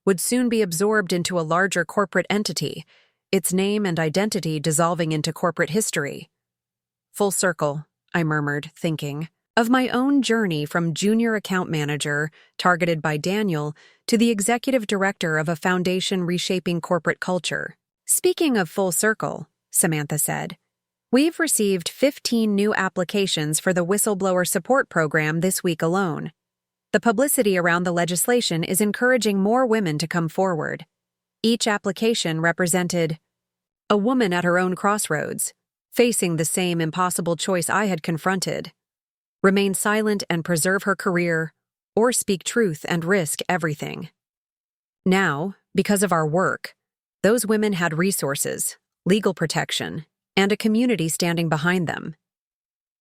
would soon be absorbed into a larger corporate entity, its name and identity dissolving into corporate history. Full circle, I murmured, thinking of my own journey from junior account manager, targeted by Daniel, to the executive director of a foundation reshaping corporate culture. Speaking of full circle, Samantha said, we've received 15 new applications for the whistleblower support program this week alone. The publicity around the legislation is encouraging more women to come forward. Each application represented a woman at her own crossroads, facing the same impossible choice I had confronted: remain silent and preserve her career, or speak truth and risk everything. Now, because of our work, those women had resources, legal protection, and a community standing behind them.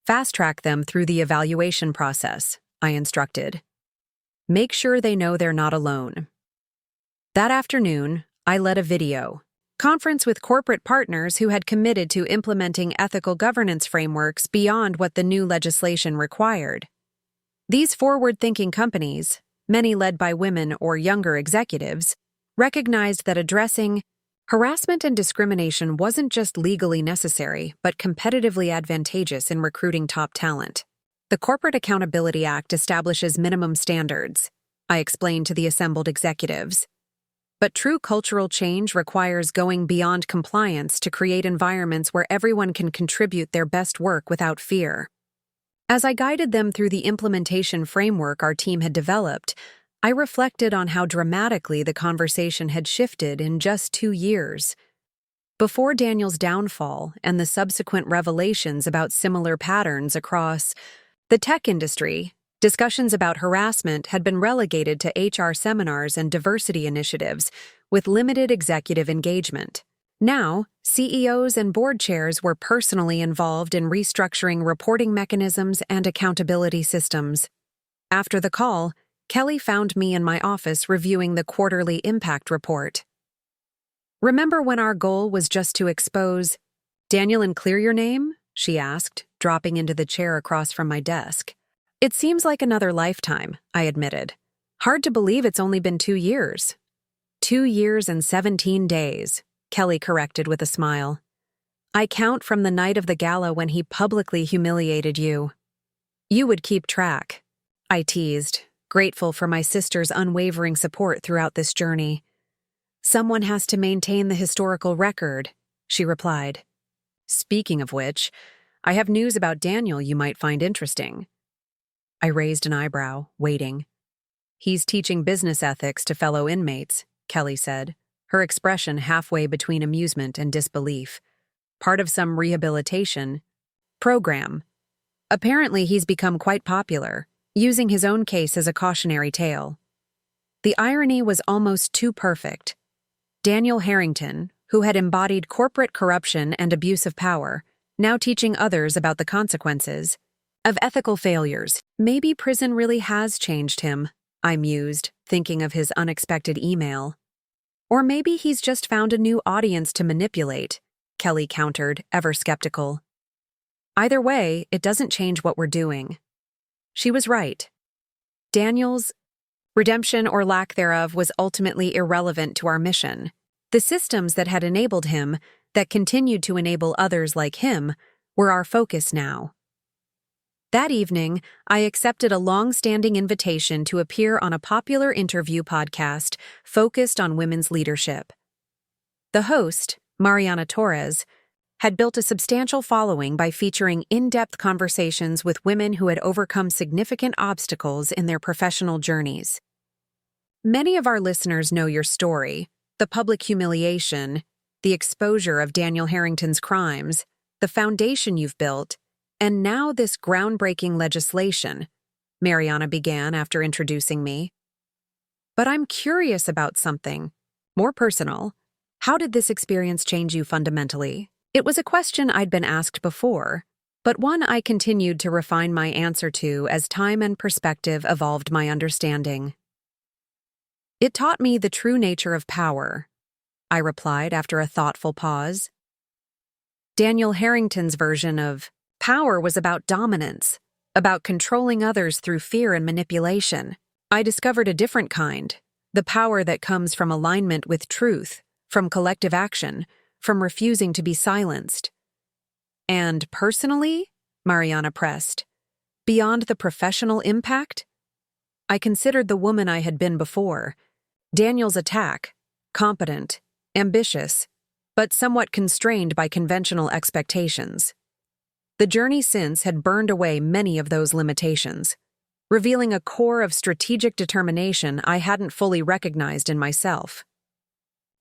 Fast-track them through the evaluation process, I instructed. Make sure they know they're not alone. That afternoon, I led a video, Conference with corporate partners who had committed to implementing ethical governance frameworks beyond what the new legislation required. These forward-thinking companies, many led by women or younger executives, recognized that addressing harassment and discrimination wasn't just legally necessary, but competitively advantageous in recruiting top talent. The Corporate Accountability Act establishes minimum standards, I explained to the assembled executives. But true cultural change requires going beyond compliance to create environments where everyone can contribute their best work without fear. As I guided them through the implementation framework our team had developed, I reflected on how dramatically the conversation had shifted in just 2 years. Before Daniel's downfall and the subsequent revelations about similar patterns across the tech industry, discussions about harassment had been relegated to HR seminars and diversity initiatives, with limited executive engagement. Now, CEOs and board chairs were personally involved in restructuring reporting mechanisms and accountability systems. After the call, Kelly found me in my office reviewing the quarterly impact report. "Remember when our goal was just to expose Daniel and clear your name?" she asked, dropping into the chair across from my desk. "It seems like another lifetime," I admitted. "Hard to believe it's only been 2 years." 2 years and 17 days, Kelly corrected with a smile. "I count from the night of the gala when he publicly humiliated you. You would keep track," I teased, grateful for my sister's unwavering support throughout this journey. "Someone has to maintain the historical record," she replied. "Speaking of which, I have news about Daniel you might find interesting." I raised an eyebrow, waiting. "He's teaching business ethics to fellow inmates," Kelly said, her expression halfway between amusement and disbelief. "Part of some rehabilitation program. Apparently he's become quite popular, using his own case as a cautionary tale." The irony was almost too perfect. Daniel Harrington, who had embodied corporate corruption and abuse of power, now teaching others about the consequences of ethical failures. Maybe prison really has changed him, I mused, thinking of his unexpected email. "Or maybe he's just found a new audience to manipulate," Kelly countered, ever skeptical. "Either way, it doesn't change what we're doing." She was right. Daniel's redemption or lack thereof was ultimately irrelevant to our mission. The systems that had enabled him, that continued to enable others like him, were our focus now. That evening, I accepted a long-standing invitation to appear on a popular interview podcast focused on women's leadership. The host, Mariana Torres, had built a substantial following by featuring in-depth conversations with women who had overcome significant obstacles in their professional journeys. Many of our listeners know your story, the public humiliation, the exposure of Daniel Harrington's crimes, the foundation you've built, and now this groundbreaking legislation, Mariana began after introducing me. "But I'm curious about something more personal. How did this experience change you fundamentally?" It was a question I'd been asked before, but one I continued to refine my answer to as time and perspective evolved my understanding. "It taught me the true nature of power," I replied after a thoughtful pause. Daniel Harrington's version of power was about dominance, about controlling others through fear and manipulation. I discovered a different kind, the power that comes from alignment with truth, from collective action, from refusing to be silenced. "And personally," Mariana pressed, "beyond the professional impact?" I considered the woman I had been before. Daniel's attack, competent, ambitious, but somewhat constrained by conventional expectations. The journey since had burned away many of those limitations, revealing a core of strategic determination I hadn't fully recognized in myself.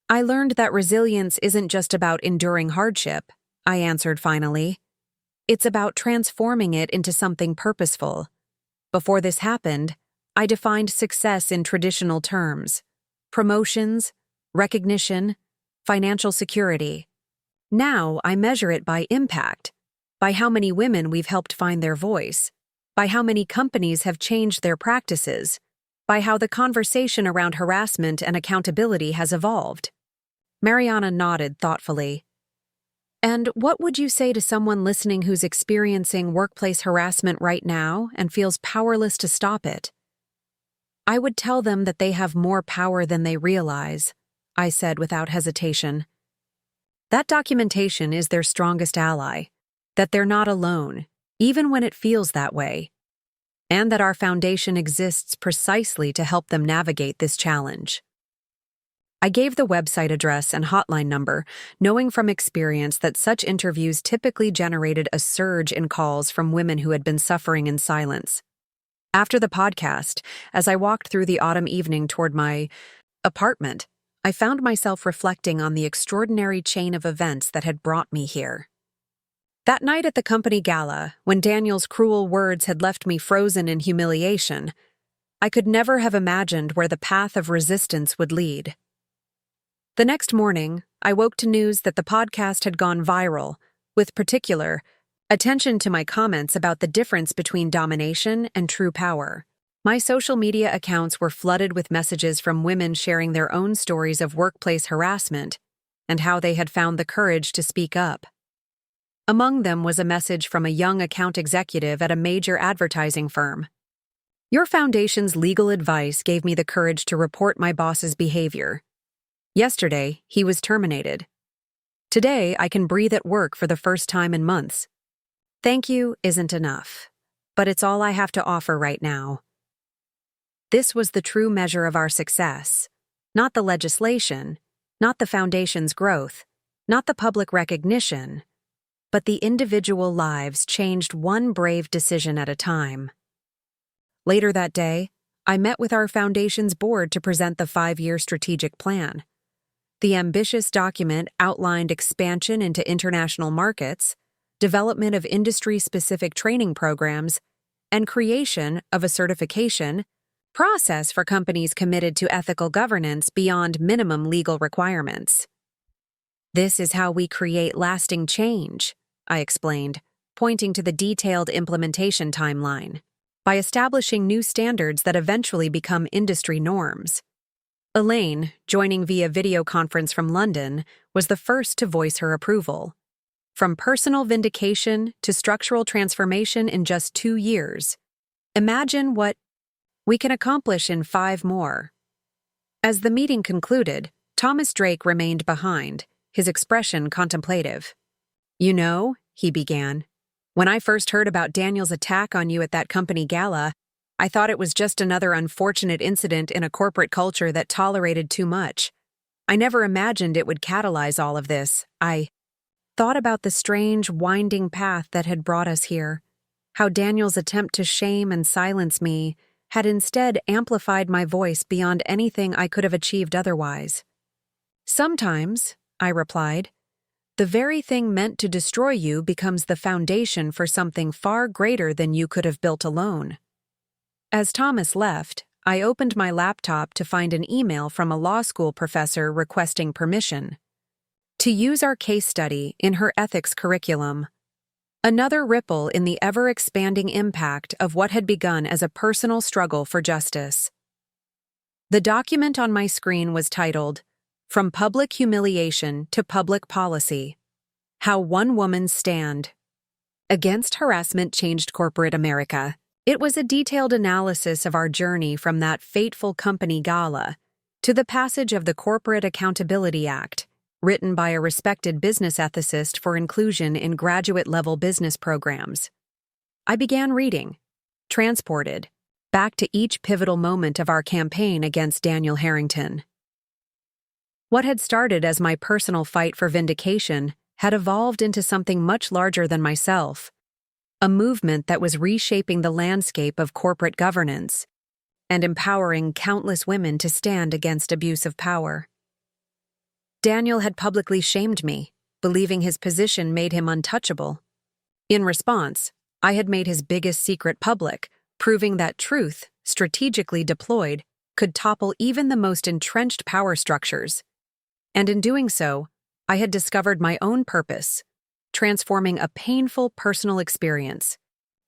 "I learned that resilience isn't just about enduring hardship," I answered finally. "It's about transforming it into something purposeful. Before this happened, I defined success in traditional terms: promotions, recognition, financial security. Now I measure it by impact, by how many women we've helped find their voice, by how many companies have changed their practices, by how the conversation around harassment and accountability has evolved." Mariana nodded thoughtfully. And what would you say to someone listening who's experiencing workplace harassment right now and feels powerless to stop it? I would tell them that they have more power than they realize, I said without hesitation. That documentation is their strongest ally, that they're not alone, even when it feels that way, and that our foundation exists precisely to help them navigate this challenge. I gave the website address and hotline number, knowing from experience that such interviews typically generated a surge in calls from women who had been suffering in silence. After the podcast, as I walked through the autumn evening toward my apartment, I found myself reflecting on the extraordinary chain of events that had brought me here. That night at the company gala, when Daniel's cruel words had left me frozen in humiliation, I could never have imagined where the path of resistance would lead. The next morning, I woke to news that the podcast had gone viral, with particular attention to my comments about the difference between domination and true power. My social media accounts were flooded with messages from women sharing their own stories of workplace harassment and how they had found the courage to speak up. Among them was a message from a young account executive at a major advertising firm. Your foundation's legal advice gave me the courage to report my boss's behavior. Yesterday, he was terminated. Today, I can breathe at work for the first time in months. Thank you isn't enough, but it's all I have to offer right now. This was the true measure of our success, not the legislation, not the foundation's growth, not the public recognition, but the individual lives changed one brave decision at a time. Later that day, I met with our foundation's board to present the 5-year strategic plan. The ambitious document outlined expansion into international markets, development of industry-specific training programs, and creation of a certification process for companies committed to ethical governance beyond minimum legal requirements. This is how we create lasting change, I explained, pointing to the detailed implementation timeline, by establishing new standards that eventually become industry norms. Elaine, joining via video conference from London, was the first to voice her approval. From personal vindication to structural transformation in just 2 years. Imagine what we can accomplish in 5 more. As the meeting concluded, Thomas Drake remained behind, his expression contemplative. You know, he began, when I first heard about Daniel's attack on you at that company gala, I thought it was just another unfortunate incident in a corporate culture that tolerated too much. I never imagined it would catalyze all of this. I thought about the strange, winding path that had brought us here, how Daniel's attempt to shame and silence me had instead amplified my voice beyond anything I could have achieved otherwise. Sometimes, I replied, the very thing meant to destroy you becomes the foundation for something far greater than you could have built alone. As Thomas left, I opened my laptop to find an email from a law school professor requesting permission to use our case study in her ethics curriculum. Another ripple in the ever-expanding impact of what had begun as a personal struggle for justice. The document on my screen was titled, From Public Humiliation to Public Policy: How One Woman's Stand Against Harassment Changed Corporate America. It was a detailed analysis of our journey from that fateful company gala to the passage of the Corporate Accountability Act, written by a respected business ethicist for inclusion in graduate-level business programs. I began reading, transported, back to each pivotal moment of our campaign against Daniel Harrington. What had started as my personal fight for vindication had evolved into something much larger than myself, a movement that was reshaping the landscape of corporate governance and empowering countless women to stand against abuse of power. Daniel had publicly shamed me, believing his position made him untouchable. In response, I had made his biggest secret public, proving that truth, strategically deployed, could topple even the most entrenched power structures. And in doing so, I had discovered my own purpose, transforming a painful personal experience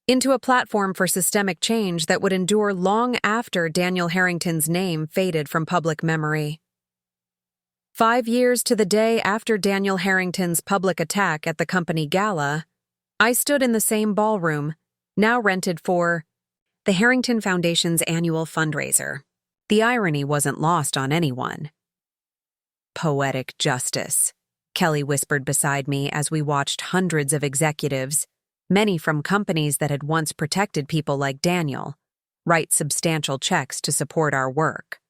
into a platform for systemic change that would endure long after Daniel Harrington's name faded from public memory. 5 years to the day after Daniel Harrington's public attack at the company gala, I stood in the same ballroom, now rented for the Harrington Foundation's annual fundraiser. The irony wasn't lost on anyone. Poetic justice, Kelly whispered beside me as we watched hundreds of executives, many from companies that had once protected people like Daniel, write substantial checks to support our work.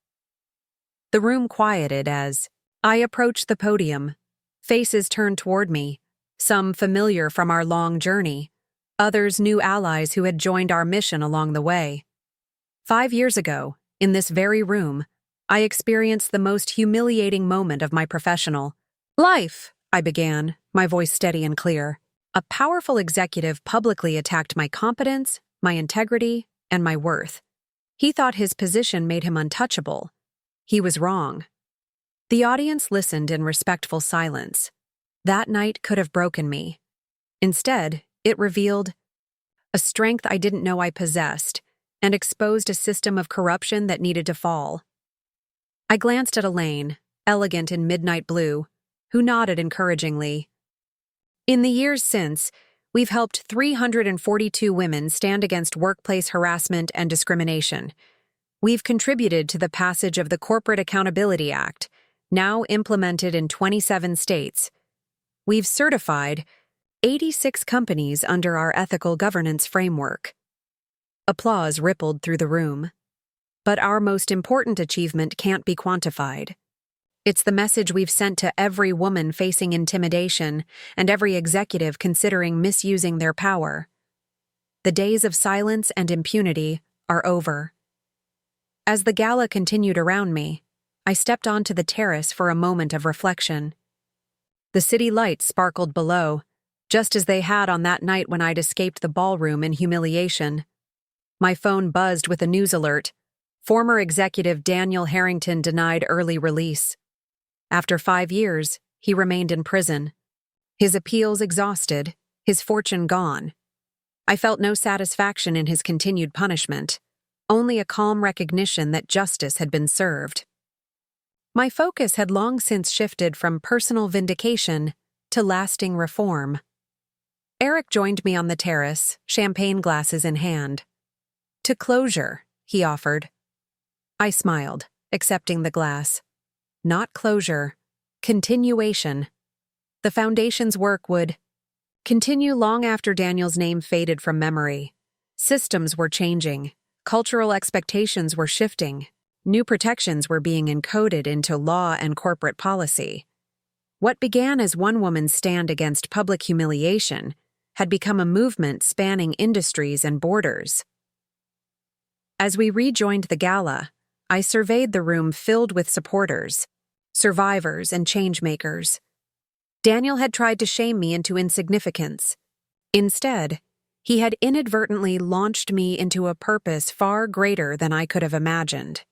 The room quieted as I approached the podium. Faces turned toward me, some familiar from our long journey, others new allies who had joined our mission along the way. 5 years ago, in this very room, I experienced the most humiliating moment of my professional life, I began, my voice steady and clear. A powerful executive publicly attacked my competence, my integrity, and my worth. He thought his position made him untouchable. He was wrong. The audience listened in respectful silence. That night could have broken me. Instead, it revealed a strength I didn't know I possessed and exposed a system of corruption that needed to fall. I glanced at Elaine, elegant in midnight blue, who nodded encouragingly. In the years since, we've helped 342 women stand against workplace harassment and discrimination. We've contributed to the passage of the Corporate Accountability Act, now implemented in 27 states. We've certified 86 companies under our ethical governance framework. Applause rippled through the room. But our most important achievement can't be quantified. It's the message we've sent to every woman facing intimidation and every executive considering misusing their power. The days of silence and impunity are over. As the gala continued around me, I stepped onto the terrace for a moment of reflection. The city lights sparkled below, just as they had on that night when I'd escaped the ballroom in humiliation. My phone buzzed with a news alert. Former executive Daniel Harrington denied early release. After 5 years, he remained in prison. His appeals exhausted, his fortune gone. I felt no satisfaction in his continued punishment, only a calm recognition that justice had been served. My focus had long since shifted from personal vindication to lasting reform. Eric joined me on the terrace, champagne glasses in hand. To closure, he offered. I smiled, accepting the glass. Not closure, continuation. The Foundation's work would continue long after Daniel's name faded from memory. Systems were changing, cultural expectations were shifting, new protections were being encoded into law and corporate policy. What began as one woman's stand against public humiliation had become a movement spanning industries and borders. As we rejoined the gala, I surveyed the room filled with supporters, survivors, and changemakers. Daniel had tried to shame me into insignificance. Instead, he had inadvertently launched me into a purpose far greater than I could have imagined.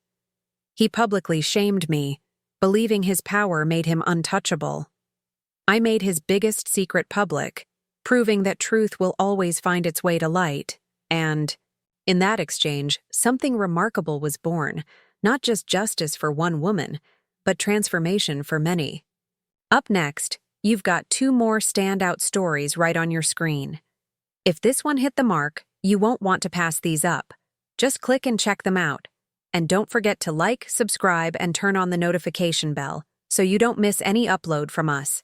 He publicly shamed me, believing his power made him untouchable. I made his biggest secret public, proving that truth will always find its way to light, and, in that exchange, something remarkable was born, not just justice for one woman, but transformation for many. Up next, you've got 2 more standout stories right on your screen. If this one hit the mark, you won't want to pass these up. Just click and check them out. And don't forget to like, subscribe, and turn on the notification bell so you don't miss any upload from us.